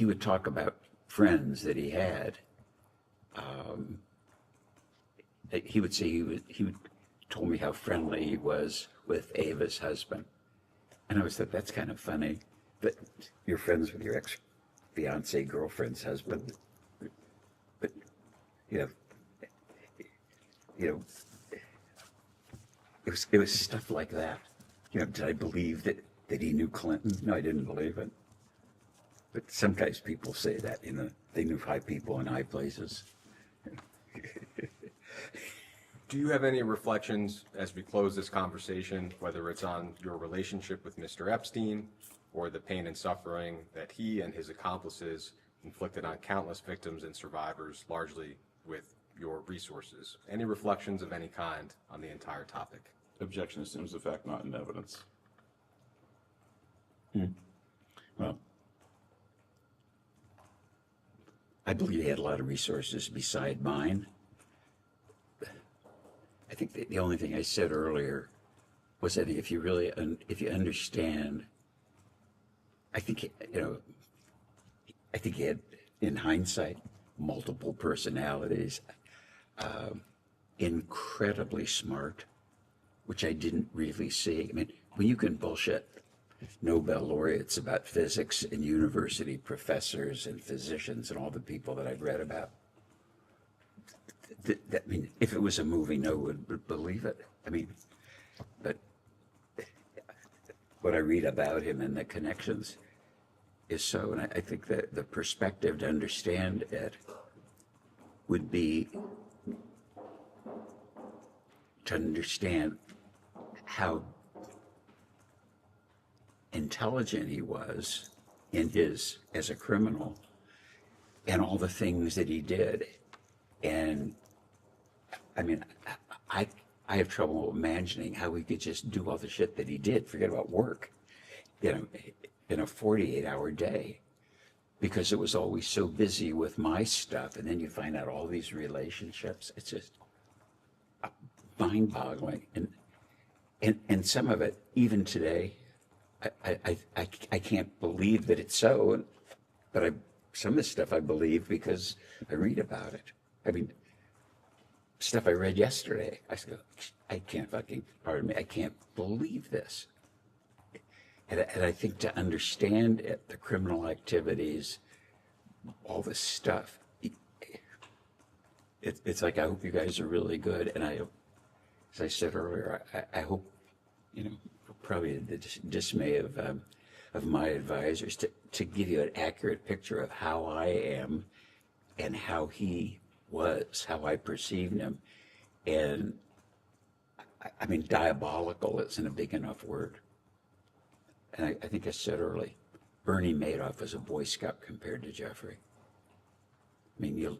would talk about friends that he had. He would say he told me how friendly he was with Ava's husband, and I always thought that's kind of funny. But you're friends with your ex-fiance girlfriend's husband, but it was stuff like that. Did I believe that he knew Clinton? No, I didn't believe it. But sometimes people say that, they knew high people in high places. Do you have any reflections as we close this conversation, whether it's on your relationship with Mr. Epstein or the pain and suffering that he and his accomplices inflicted on countless victims and survivors, largely with your resources? Any reflections of any kind on the entire topic? Objection assumes the fact not in evidence. Well, I believe he had a lot of resources beside mine. I think the only thing I said earlier was I think if you really, if you understand, I think, I think he had, in hindsight, multiple personalities, incredibly smart, which I didn't really see. I mean, when you can bullshit Nobel laureates about physics and university professors and physicians and all the people that I've read about, I mean, if it was a movie, no one would believe it. I mean, but what I read about him and the connections is so, and I think that the perspective to understand it would be to understand how intelligent he was in his, as a criminal, and all the things that he did. And I mean, I have trouble imagining how he could just do all the shit that he did, forget about work, in a 48-hour day, because it was always so busy with my stuff. And then you find out all these relationships. It's just mind-boggling. And some of it, even today, I can't believe that it's so, but some of the stuff I believe because I read about it. I mean, stuff I read yesterday, I go, I can't I can't believe this. And I think to understand it, the criminal activities, all this stuff, it's like, I hope you guys are really good. And I, as I said earlier, I hope, probably the dismay of my advisors to give you an accurate picture of how I am and how he was, how I perceived him. And I mean, diabolical isn't a big enough word. And I think I said early, Bernie Madoff was a Boy Scout compared to Jeffrey. I mean,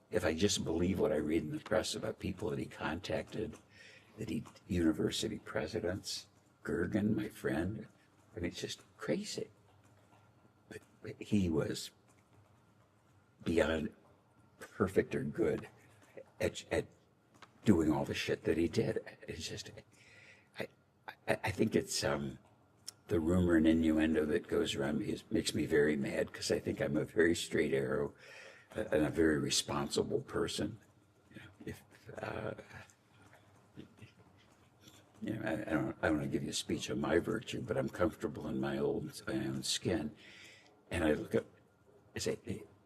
if I just believe what I read in the press about people that he contacted, university presidents, Gergen, my friend, I mean, it's just crazy. But he was beyond perfect or good at doing all the shit that he did. It's just, I think it's the rumor and innuendo that goes around me makes me very mad, because I think I'm a very straight arrow and a very responsible person. I don't want to give you a speech on my virtue, but I'm comfortable in my own skin. And I look at, I say,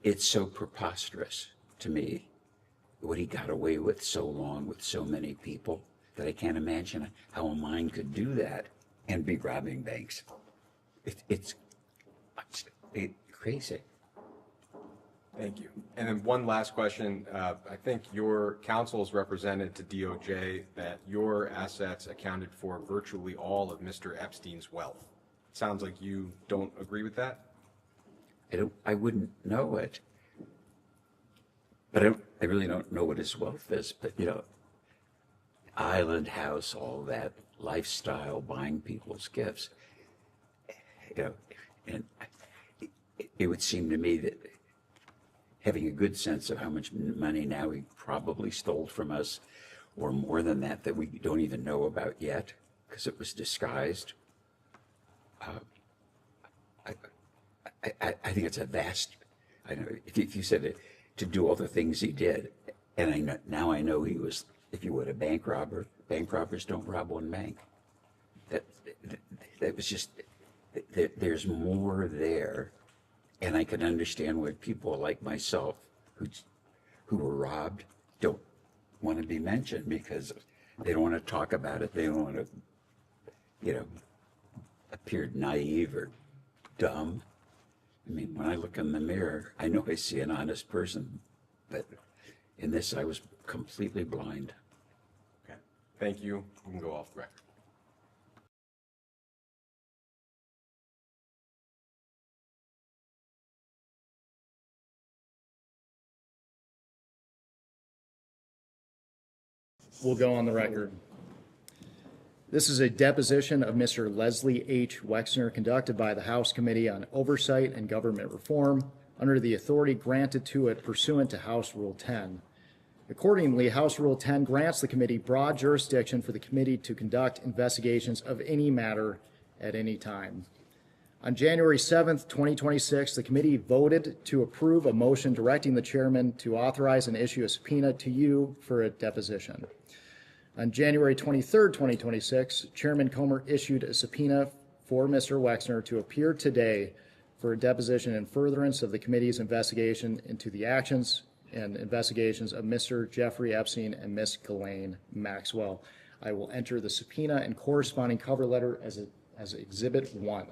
it's so preposterous to me what he got away with so long with so many people, that I can't imagine how a mind could do that and be robbing banks. It's crazy. Thank you. And then one last question. I think your counsels represented to DOJ that your assets accounted for virtually all of Mr. Epstein's wealth. Sounds like you don't agree with that? I wouldn't know it. But I really don't know what his wealth is. But, island house, all that lifestyle, buying people's gifts, and it would seem to me that having a good sense of how much money now he probably stole from us, or more than that, that we don't even know about yet, because it was disguised. I think it's a vast, I know, if you said it, to do all the things he did, and now I know he was, if you would, a bank robber. Bank robbers don't rob one bank. That was just, there's more there. And I can understand why people like myself who were robbed don't want to be mentioned, because they don't want to talk about it. They don't want to, appear naive or dumb. I mean, when I look in the mirror, I know I see an honest person, but in this, I was completely blind. Okay. Thank you. We can go off the record. Will go on the record. This is a deposition of Mr. Leslie H. Wexner conducted by the House Committee on Oversight and Government Reform under the authority granted to it pursuant to House Rule 10. Accordingly, House Rule 10 grants the committee broad jurisdiction for the committee to conduct investigations of any matter at any time. On January 7th, 2026, the committee voted to approve a motion directing the chairman to authorize and issue a subpoena to you for a deposition. On January 23rd, 2026, Chairman Comer issued a subpoena for Mr. Wexner to appear today for a deposition in furtherance of the committee's investigation into the actions and investigations of Mr. Jeffrey Epstein and Ms. Ghislaine Maxwell. I will enter the subpoena and corresponding cover letter as Exhibit 1.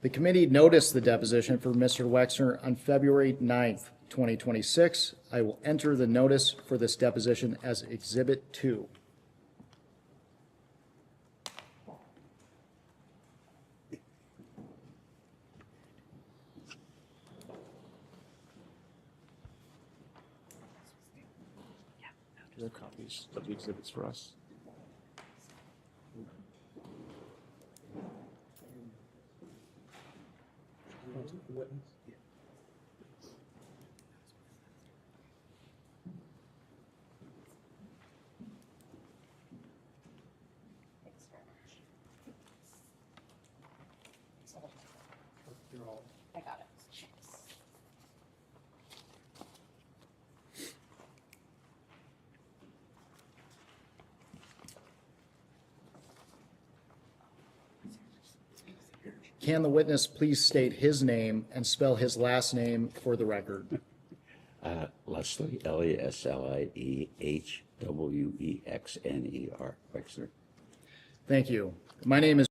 The committee noticed the deposition for Mr. Wexner on February 9th, 2026. I will enter the notice for this deposition as Exhibit 2. Do you have copies of the exhibits for us? I got it. Can the witness please state his name and spell his last name for the record? Leslie, LeslieHwexner, Wexner. Thank you. My name is.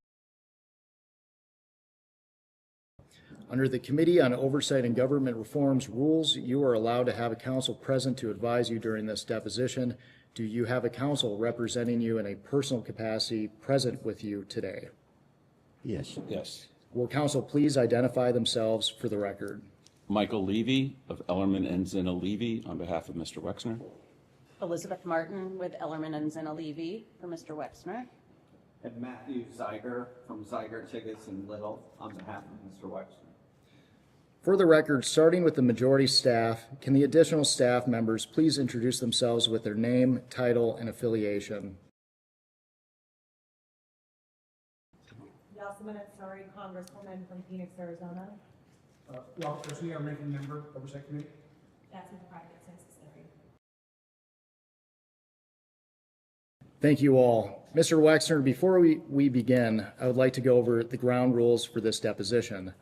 Under the Committee on Oversight and Government Reform's rules, you are allowed to have a counsel present to advise you during this deposition. Do you have a counsel representing you in a personal capacity present with you today? Yes. Yes. Will counsel please identify themselves for the record? Michael Levy of Ellerman and Zina Levy on behalf of Mr. Wexner. Elizabeth Martin with Ellerman and Zina Levy for Mr. Wexner. And Matthew Zeiger from Zeiger, Tiggis and Little on behalf of Mr. Wexner. For the record, starting with the majority staff, can the additional staff members please introduce themselves with their name, title, and affiliation? Yasmin Ansari, Congresswoman from Phoenix, Arizona. Ralph Garcia, Ranking Member, Oversight Committee. That's in the private census area. Thank you all. Mr. Wexner, before we begin, I would like to go over the ground rules for this deposition.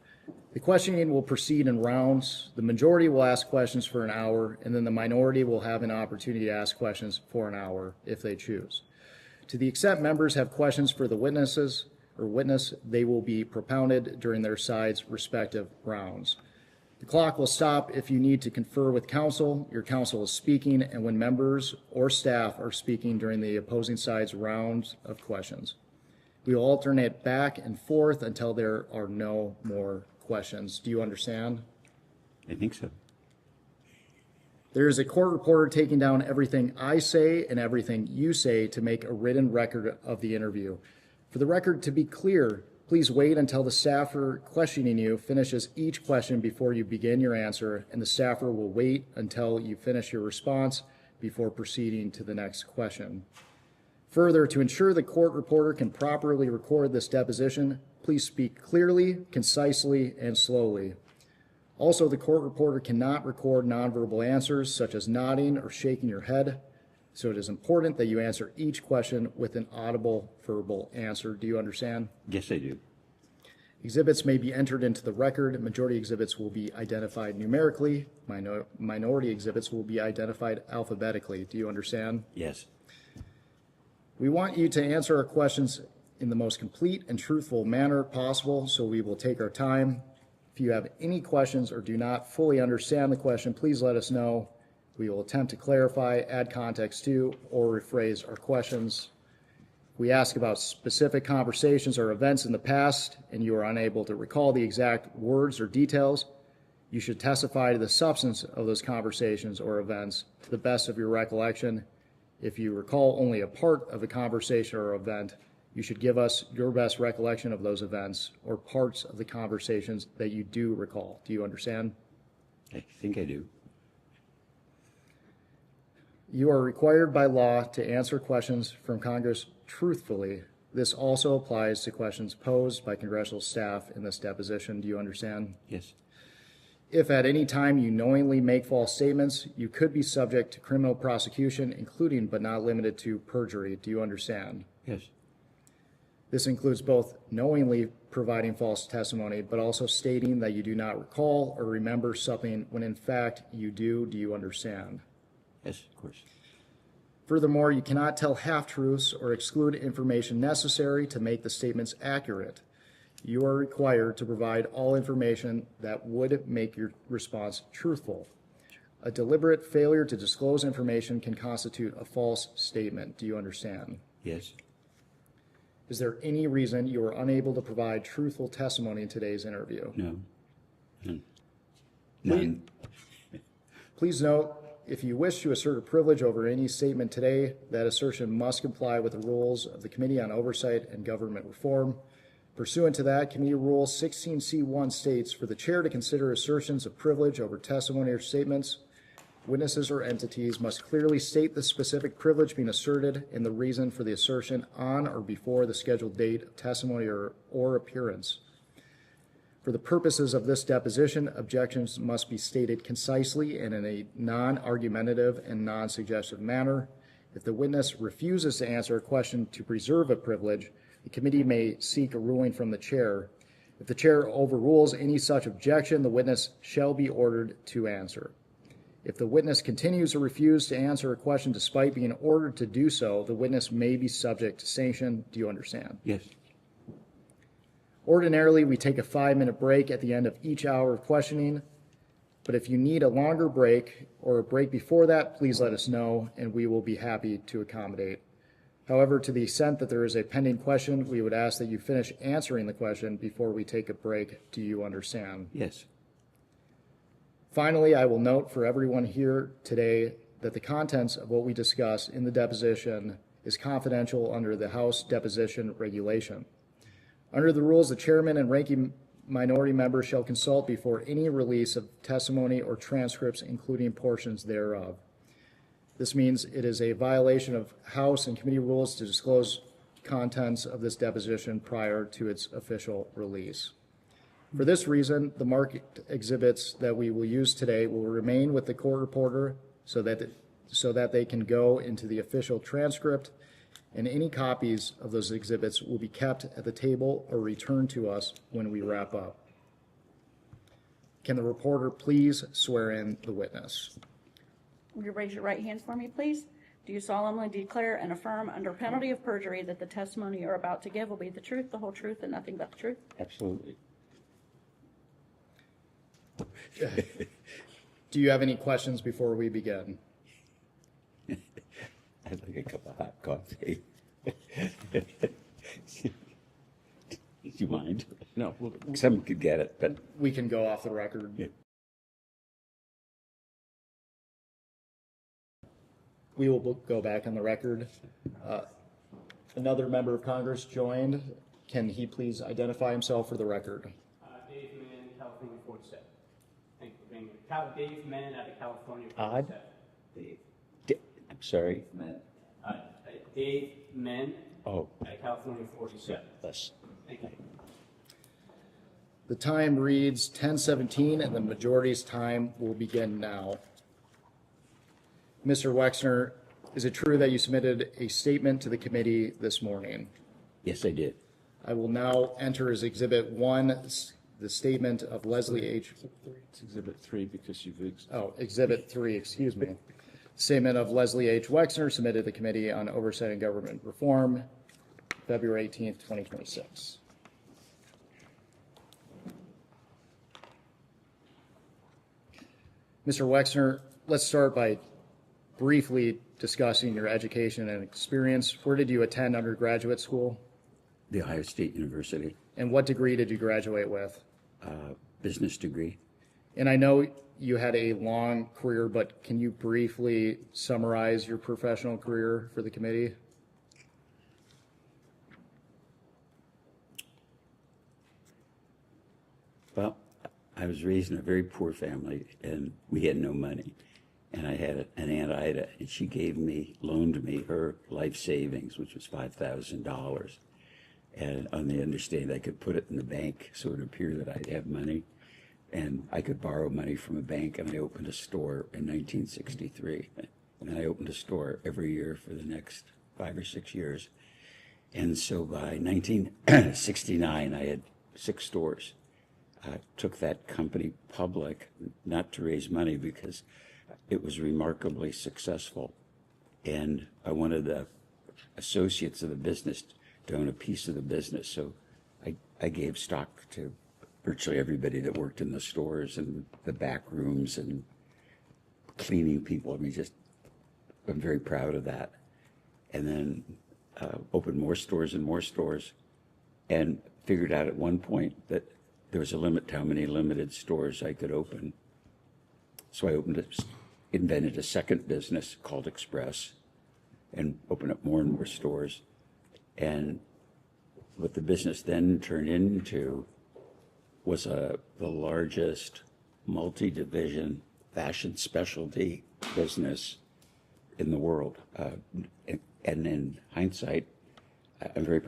The questioning will proceed in rounds. The majority will ask questions for an hour, and then the minority will have an opportunity to ask questions for an hour if they choose. To the extent members have questions for the witness, they will be propounded during their side's respective rounds. The clock will stop if you need to confer with counsel. Your counsel is speaking, and when members or staff are speaking during the opposing side's rounds of questions. We will alternate back and forth until there are no more questions. Do you understand? I think so. There is a court reporter taking down everything I say and everything you say to make a written record of the interview. For the record to be clear, please wait until the staffer questioning you finishes each question before you begin your answer, and the staffer will wait until you finish your response before proceeding to the next question. Further, to ensure the court reporter can properly record this deposition, please speak clearly, concisely, and slowly. Also, the court reporter cannot record nonverbal answers such as nodding or shaking your head, so it is important that you answer each question with an audible verbal answer. Do you understand? Yes, I do. Exhibits may be entered into the record. Majority exhibits will be identified numerically. Minority exhibits will be identified alphabetically. Do you understand? Yes. We want you to answer our questions in the most complete and truthful manner possible, so we will take our time. If you have any questions or do not fully understand the question, please let us know. We will attempt to clarify, add context to, or rephrase our questions. We ask about specific conversations or events in the past, and you are unable to recall the exact words or details. You should testify to the substance of those conversations or events to the best of your recollection. If you recall only a part of a conversation or event, you should give us your best recollection of those events or parts of the conversations that you do recall. Do you understand? I think I do. You are required by law to answer questions from Congress truthfully. This also applies to questions posed by congressional staff in this deposition. Do you understand? Yes. If at any time you knowingly make false statements, you could be subject to criminal prosecution, including but not limited to perjury. Do you understand? Yes. This includes both knowingly providing false testimony, but also stating that you do not recall or remember something when in fact you do. Do you understand? Yes, of course. Furthermore, you cannot tell half-truths or exclude information necessary to make the statements accurate. You are required to provide all information that would make your response truthful. A deliberate failure to disclose information can constitute a false statement. Do you understand? Yes. Is there any reason you are unable to provide truthful testimony in today's interview? No. None. Please note, if you wish to assert a privilege over any statement today, that assertion must comply with the rules of the Committee on Oversight and Government Reform. Pursuant to that, Committee Rule 16C1 states, for the chair to consider assertions of privilege over testimony or statements, witnesses or entities must clearly state the specific privilege being asserted and the reason for the assertion on or before the scheduled date of testimony or appearance. For the purposes of this deposition, objections must be stated concisely and in a non-argumentative and non-suggestive manner. If the witness refuses to answer a question to preserve a privilege, the committee may seek a ruling from the chair. If the chair overrules any such objection, the witness shall be ordered to answer. If the witness continues to refuse to answer a question despite being ordered to do so, the witness may be subject to sanction. Do you understand? Yes. Ordinarily, we take a 5-minute break at the end of each hour of questioning, but if you need a longer break or a break before that, please let us know and we will be happy to accommodate. However, to the extent that there is a pending question, we would ask that you finish answering the question before we take a break. Do you understand? Yes. Finally, I will note for everyone here today that the contents of what we discuss in the deposition is confidential under the House Deposition Regulation. Under the rules, the chairman and ranking minority member shall consult before any release of testimony or transcripts, including portions thereof. This means it is a violation of House and committee rules to disclose contents of this deposition prior to its official release. For this reason, the marked exhibits that we will use today will remain with the court reporter so that they can go into the official transcript, and any copies of those exhibits will be kept at the table or returned to us when we wrap up. Can the reporter please swear in the witness? Will you raise your right hand for me, please? Do you solemnly declare and affirm under penalty of perjury that the testimony you're about to give will be the truth, the whole truth, and nothing but the truth? Absolutely. Do you have any questions before we begin? I'd like a cup of hot coffee. Do you mind? No. Some could get it, but We can go off the record. Yeah. We will go back on the record. Another member of Congress joined. Can he please identify himself for the record? Dave Mann, California 47. Thank you for being here. Dave Mann out of California 47. Odd. I'm sorry. Dave Mann Oh, out of California 47. less. Thank you. The time reads 10:17 and the majority's time will begin now. Mr. Wexner, is it true that you submitted a statement to the committee this morning? Yes, I did. I will now enter as Exhibit 1 the statement of Leslie H. It's Exhibit 3 because you've. Exhibit 3, excuse me. Statement of Leslie H. Wexner submitted to the Committee on Oversight and Government Reform, February 18th, 2026. Mr. Wexner, let's start by briefly discussing your education and experience. Where did you attend undergraduate school? The Ohio State University, And what degree did you graduate with? business degree. And I know you had a long career, but can you briefly summarize your professional career for the committee? Well, I was raised in a very poor family, and we had no money. And I had an Aunt Ida, and she loaned me her life savings, which was $5,000. And on the understanding I could put it in the bank so it would appear that I'd have money. And I could borrow money from a bank, and I opened a store in 1963. And I opened a store every year for the next 5 or 6 years. And so by 1969, I had 6 stores. I took that company public, not to raise money, because it was remarkably successful. And I wanted the associates of the business to own a piece of the business. So I gave stock to virtually everybody that worked in the stores and the back rooms and cleaning people. I mean, I'm very proud of that. And then opened more stores and more stores, and figured out at one point that there was a limit to how many limited stores I could open. So I invented a second business called Express, and opened up more and more stores. And what the business then turned into was the largest multi-division fashion specialty business in the world. And in hindsight,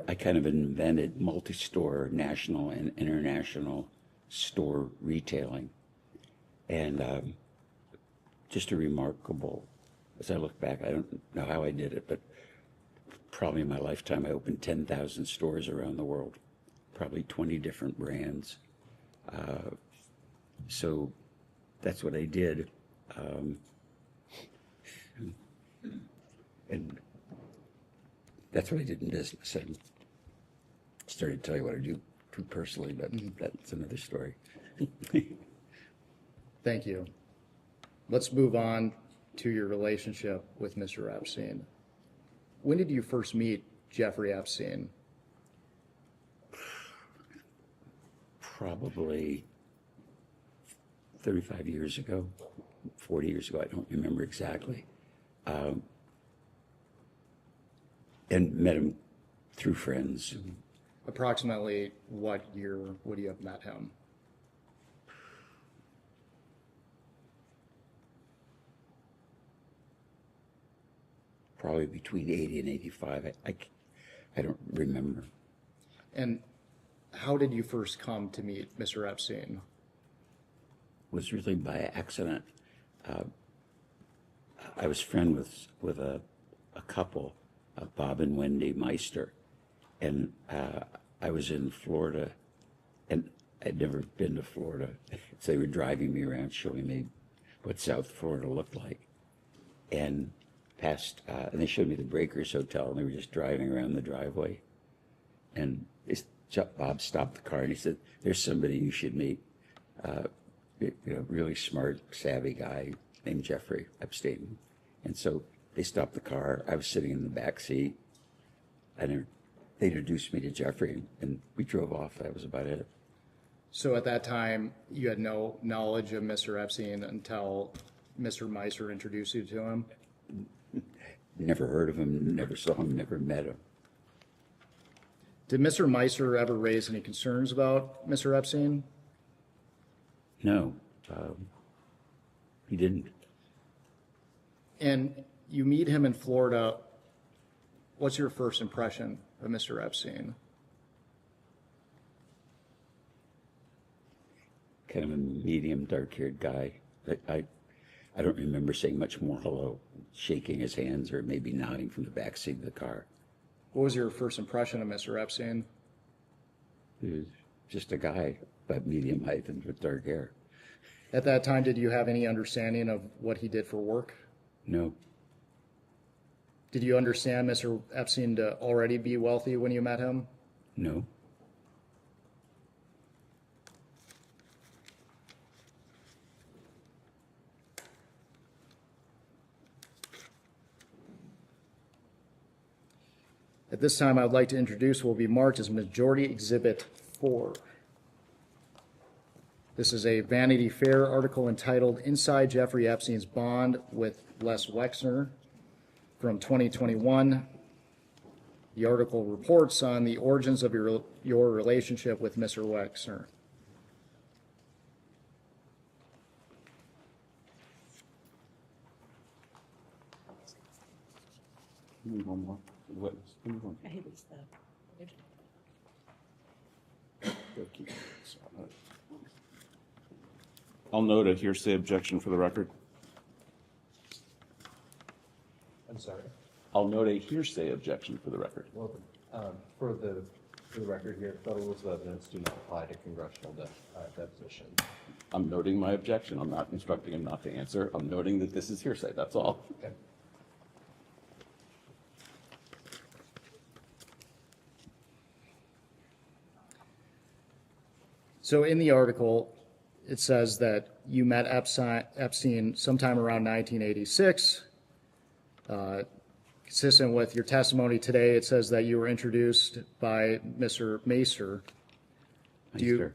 I kind of invented multi-store, national and international store retailing. And just a remarkable, as I look back, I don't know how I did it, but probably in my lifetime I opened 10,000 stores around the world, probably 20 different brands. So that's what I did. And that's what I did in business. I started to tell you what I do personally, but that's another story. Thank you. Let's move on to your relationship with Mr. Epstein. When did you first meet Jeffrey Epstein? Probably 35 years ago, 40 years ago, I don't remember exactly. And met him through friends. Approximately what year would you have met him? Probably between 80 and 85. I don't remember. And how did you first come to meet Mr. Epstein? It was really by accident. I was friends with a couple, Bob and Wendy Meister, and I was in Florida, and I'd never been to Florida. So they were driving me around, showing me what South Florida looked like, and they showed me the Breakers Hotel, and they were just driving around the driveway, and Bob stopped the car and he said, "There's somebody you should meet, really smart, savvy guy named Jeffrey Epstein." And so they stopped the car. I was sitting in the back seat, and they introduced me to Jeffrey, and we drove off. That was about it. So at that time, you had no knowledge of Mr. Epstein until Mr. Meister introduced you to him? Never heard of him, never saw him, never met him. Did Mr. Meister ever raise any concerns about Mr. Epstein? No, he didn't. And you meet him in Florida. What's your first impression of Mr. Epstein? Kind of a medium, dark-haired guy. I don't remember saying much more hello, shaking his hands, or maybe nodding from the back seat of the car. What was your first impression of Mr. Epstein? He was just a guy, about medium height and with dark hair. At that time, did you have any understanding of what he did for work? No. Did you understand Mr. Epstein to already be wealthy when you met him? No. At this time, I would like to introduce what will be marked as Majority Exhibit 4. This is a Vanity Fair article entitled "Inside Jeffrey Epstein's Bond with Les Wexner" from 2021. The article reports on the origins of your relationship with Mr. Wexner. Give me one more. Witness. Give me one. I hate this stuff. I'll note a hearsay objection for the record. I'm sorry. I'll note a hearsay objection for the record. Well, for the record here, federal rules of evidence do not apply to congressional depositions. I'm noting my objection. I'm not instructing him not to answer. I'm noting that this is hearsay. That's all. Okay. So in the article, it says that you met Epstein sometime around 1986. Consistent with your testimony today, it says that you were introduced by Mr. Macer. Do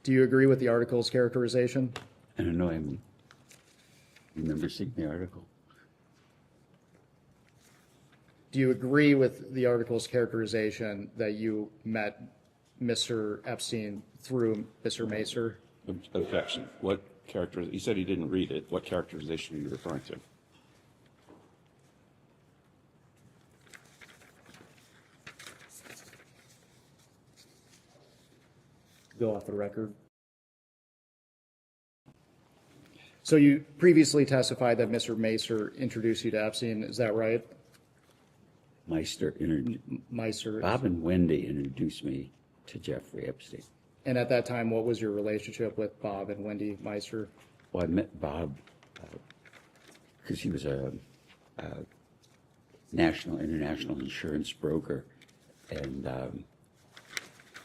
you agree with the article's characterization? I don't know. I remember seeing the article. Do you agree with the article's characterization that you met Mr. Epstein through Mr. Macer? Objection. What character? You said he didn't read it. What characterization are you referring to? Go off the record. So you previously testified that Mr. Macer introduced you to Epstein, is that right? Meister Meister. Bob and Wendy introduced me to Jeffrey Epstein. And at that time, what was your relationship with Bob and Wendy Meister? Well, I met Bob because he was a international insurance broker, and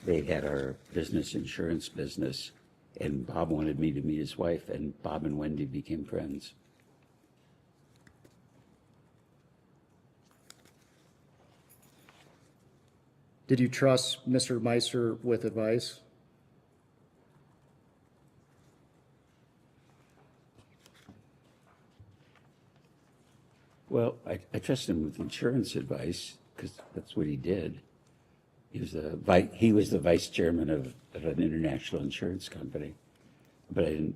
they had our insurance business, and Bob wanted me to meet his wife, and Bob and Wendy became friends. Did you trust Mr. Meister with advice? Well, I trusted him with insurance advice because that's what he did. He was the vice chairman of an international insurance company, but I didn't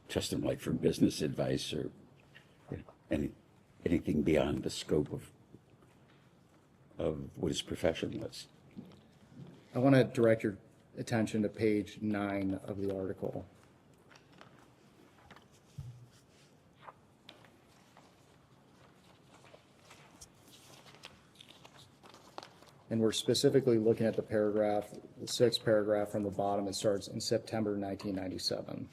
trust him like for business advice or anything beyond the scope of what his profession was. I want to direct your attention to page 9 of the article. And we're specifically looking at the paragraph, the 6th paragraph from the bottom. It starts in September 1997.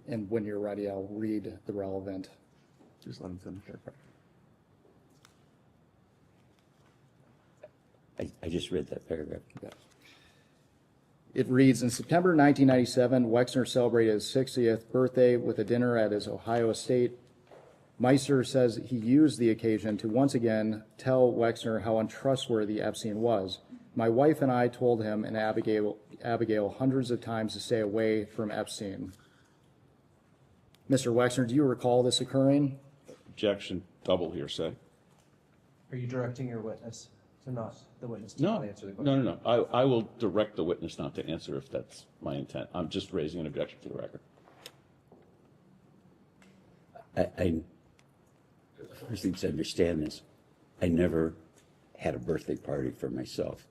And when you're ready, I'll read the relevant. Just let him finish. I just read that paragraph. Yeah. It reads, in September 1997, Wexner celebrated his 60th birthday with a dinner at his Ohio estate. Meister says he used the occasion to once again tell Wexner how untrustworthy Epstein was. My wife and I told him and Abigail hundreds of times to stay away from Epstein. Mr. Wexner, do you recall this occurring? Objection. Double hearsay. Are you directing your witness to not No, answer the question? no. I will direct the witness not to answer if that's my intent. I'm just raising an objection for the record. I first need to understand this. I never had a birthday party for myself.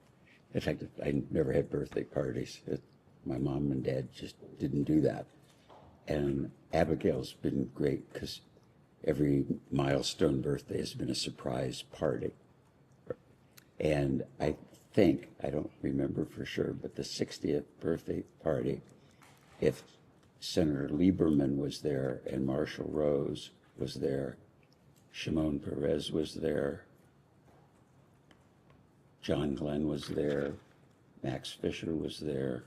In fact, I never had birthday parties. My mom and dad just didn't do that. And Abigail's been great because every milestone birthday has been a surprise party. And I think, I don't remember for sure, but the 60th birthday party, if Senator Lieberman was there and Marshall Rose was there, Shimon Peres was there, John Glenn was there, Max Fisher was there.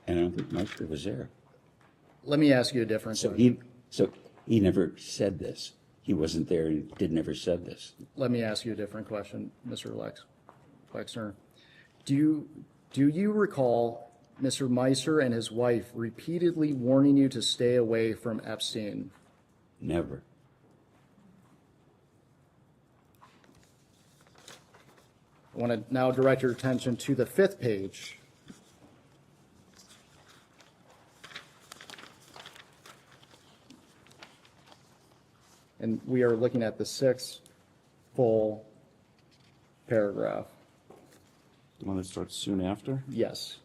And I don't think Meister was there. Let me ask you a different So question. he never said this. He wasn't there, he never said this. Let me ask you a different question, Mr. Wexner. Do you recall Mr. Meiser and his wife repeatedly warning you to stay away from Epstein? Never. I want to now direct your attention to the 5th page. And we are looking at the 6th full paragraph. The one that starts soon after? Yes.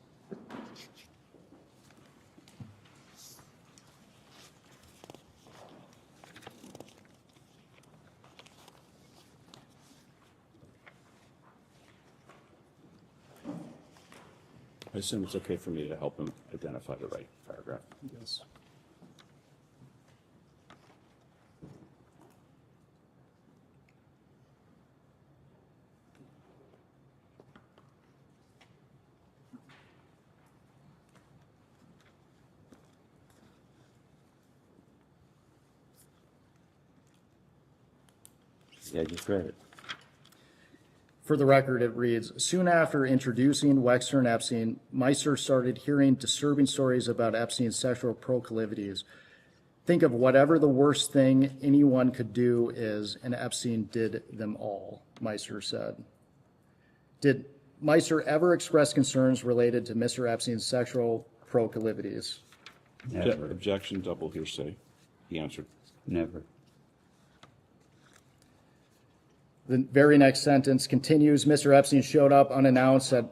I assume it's okay for me to help him identify the right paragraph. Yes. Yeah, I just read it. For the record, it reads, soon after introducing Wexner and Epstein, Meiser started hearing disturbing stories about Epstein's sexual proclivities. Think of whatever the worst thing anyone could do is, and Epstein did them all, Meiser said. Did Meiser ever express concerns related to Mr. Epstein's sexual proclivities? Never. Objection, double hearsay. He answered. Never. The very next sentence continues, Mr. Epstein showed up unannounced at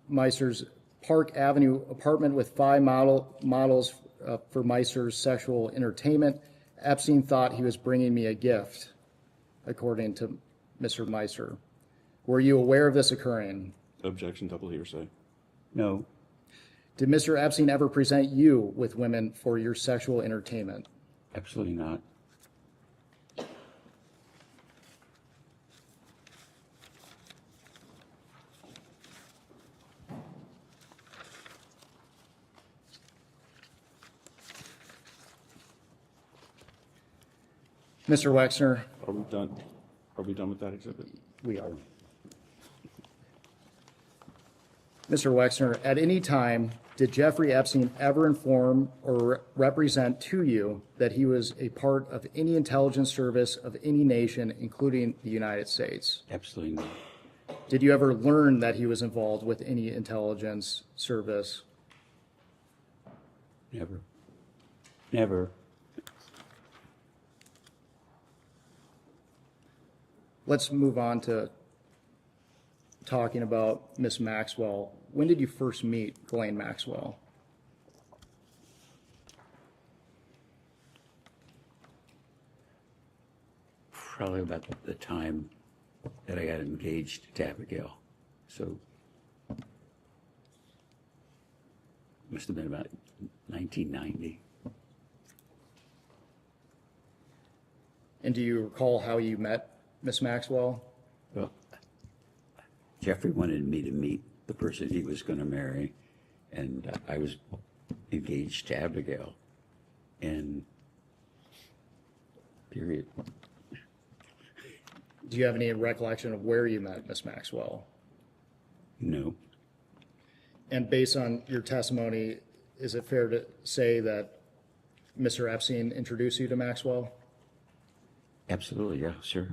Meiser's Park Avenue apartment with 5 models for Meiser's sexual entertainment. Epstein thought he was bringing me a gift, according to Mr. Meiser. Were you aware of this occurring? Objection, double hearsay. No. Did Mr. Epstein ever present you with women for your sexual entertainment? Absolutely not. Mr. Wexner, Are we done? Are we done with that exhibit? we are. Mr. Wexner, at any time, did Jeffrey Epstein ever inform or represent to you that he was a part of any intelligence service of any nation, including the United States? Absolutely not. Did you ever learn that he was involved with any intelligence service? Never. Never. Let's move on to talking about Miss Maxwell. When did you first meet Ghislaine Maxwell? Probably about the time that I got engaged to Abigail. So, must have been about 1990. And do you recall how you met Miss Maxwell? Well, Jeffrey wanted me to meet the person he was going to marry, and I was engaged to Abigail. And period. Do you have any recollection of where you met Miss Maxwell? No. And based on your testimony, is it fair to say that Mr. Epstein introduced you to Maxwell? Absolutely, yeah, sure.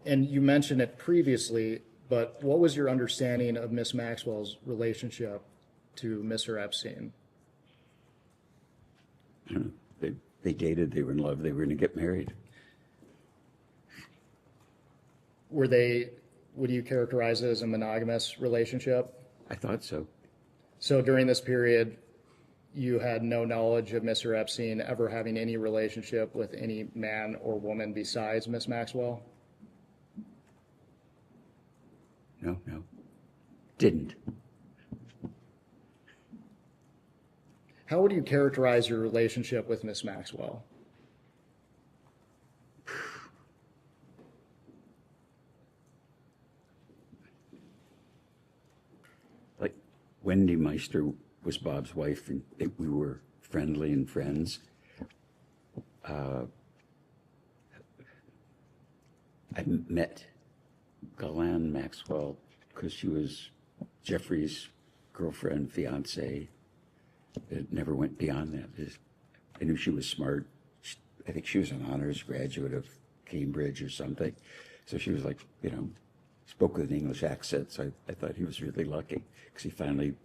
And you mentioned it previously, but what was your understanding of Miss Maxwell's relationship to Mr. Epstein? I don't know. They dated, they were in love, they were going to get married. Were they, would you characterize it as a monogamous relationship? I thought so. So during this period, you had no knowledge of Mr. Epstein ever having any relationship with any man or woman besides Miss Maxwell? No. Didn't. How would you characterize your relationship with Miss Maxwell? Like, Wendy Meister was Bob's wife, and we were friendly and friends. I met Ghislaine Maxwell because she was Jeffrey's girlfriend, fiance. It never went beyond that. I knew she was smart. I think she was an honors graduate of Cambridge or something. So she was like, spoke with an English accent. So I thought he was really lucky because he finally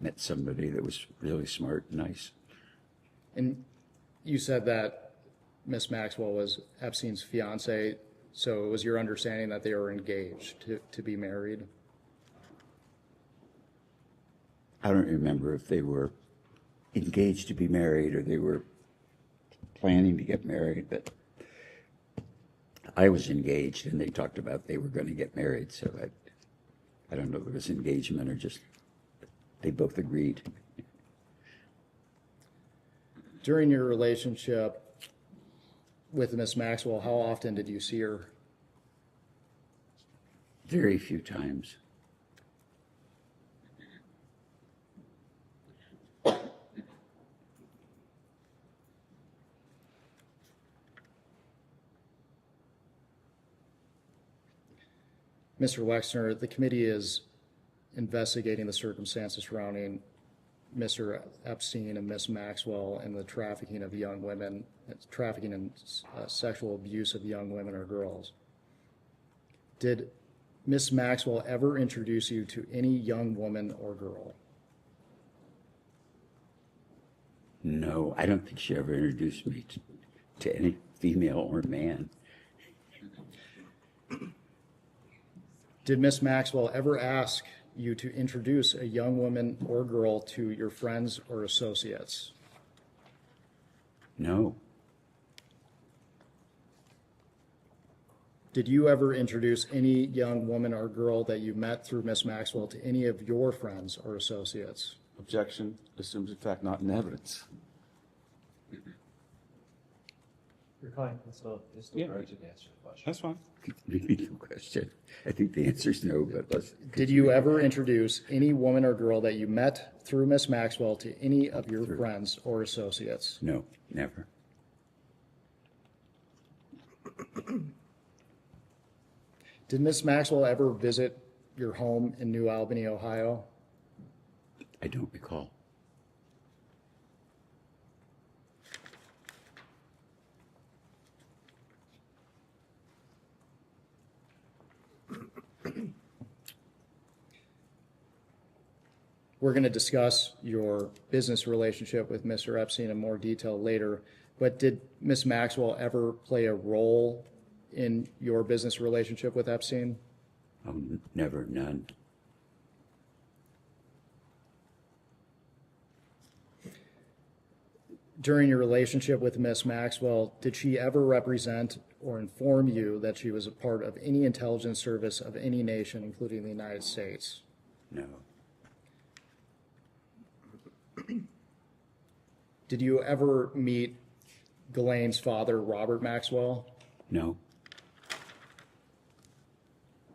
met somebody that was really smart and nice. And you said that Miss Maxwell was Epstein's fiance, so it was your understanding that they were engaged to be married? I don't remember if they were engaged to be married or they were planning to get married, but I was engaged and they talked about they were going to get married, so I don't know if it was engagement or just they both agreed. During your relationship with Miss Maxwell, how often did you see her? Very few times. Mr. Wexner, the committee is investigating the circumstances surrounding Mr. Epstein and Miss Maxwell and the trafficking of young women, trafficking and sexual abuse of young women or girls. Did Miss Maxwell ever introduce you to any young woman or girl? No, I don't think she ever introduced me to any female or man. Did Miss Maxwell ever ask you to introduce a young woman or girl to your friends or associates? No. Did you ever introduce any young woman or girl that you met through Miss Maxwell to any of your friends or associates? Objection assumes in fact not in evidence. Your client is still urged to answer the question. That's fine. Repeat the question. I think the answer is no, but let's. Did you ever introduce any woman or girl that you met through Miss Maxwell to any of your friends or associates? No, never. Did Miss Maxwell ever visit your home in New Albany, Ohio? I don't recall. We're going to discuss your business relationship with Mr. Epstein in more detail later, but did Miss Maxwell ever play a role in your business relationship with Epstein? Oh, never, none. During your relationship with Miss Maxwell, did she ever represent or inform you that she was a part of any intelligence service of any nation, including the United States? No. Did you ever meet Ghislaine's father, Robert Maxwell? No.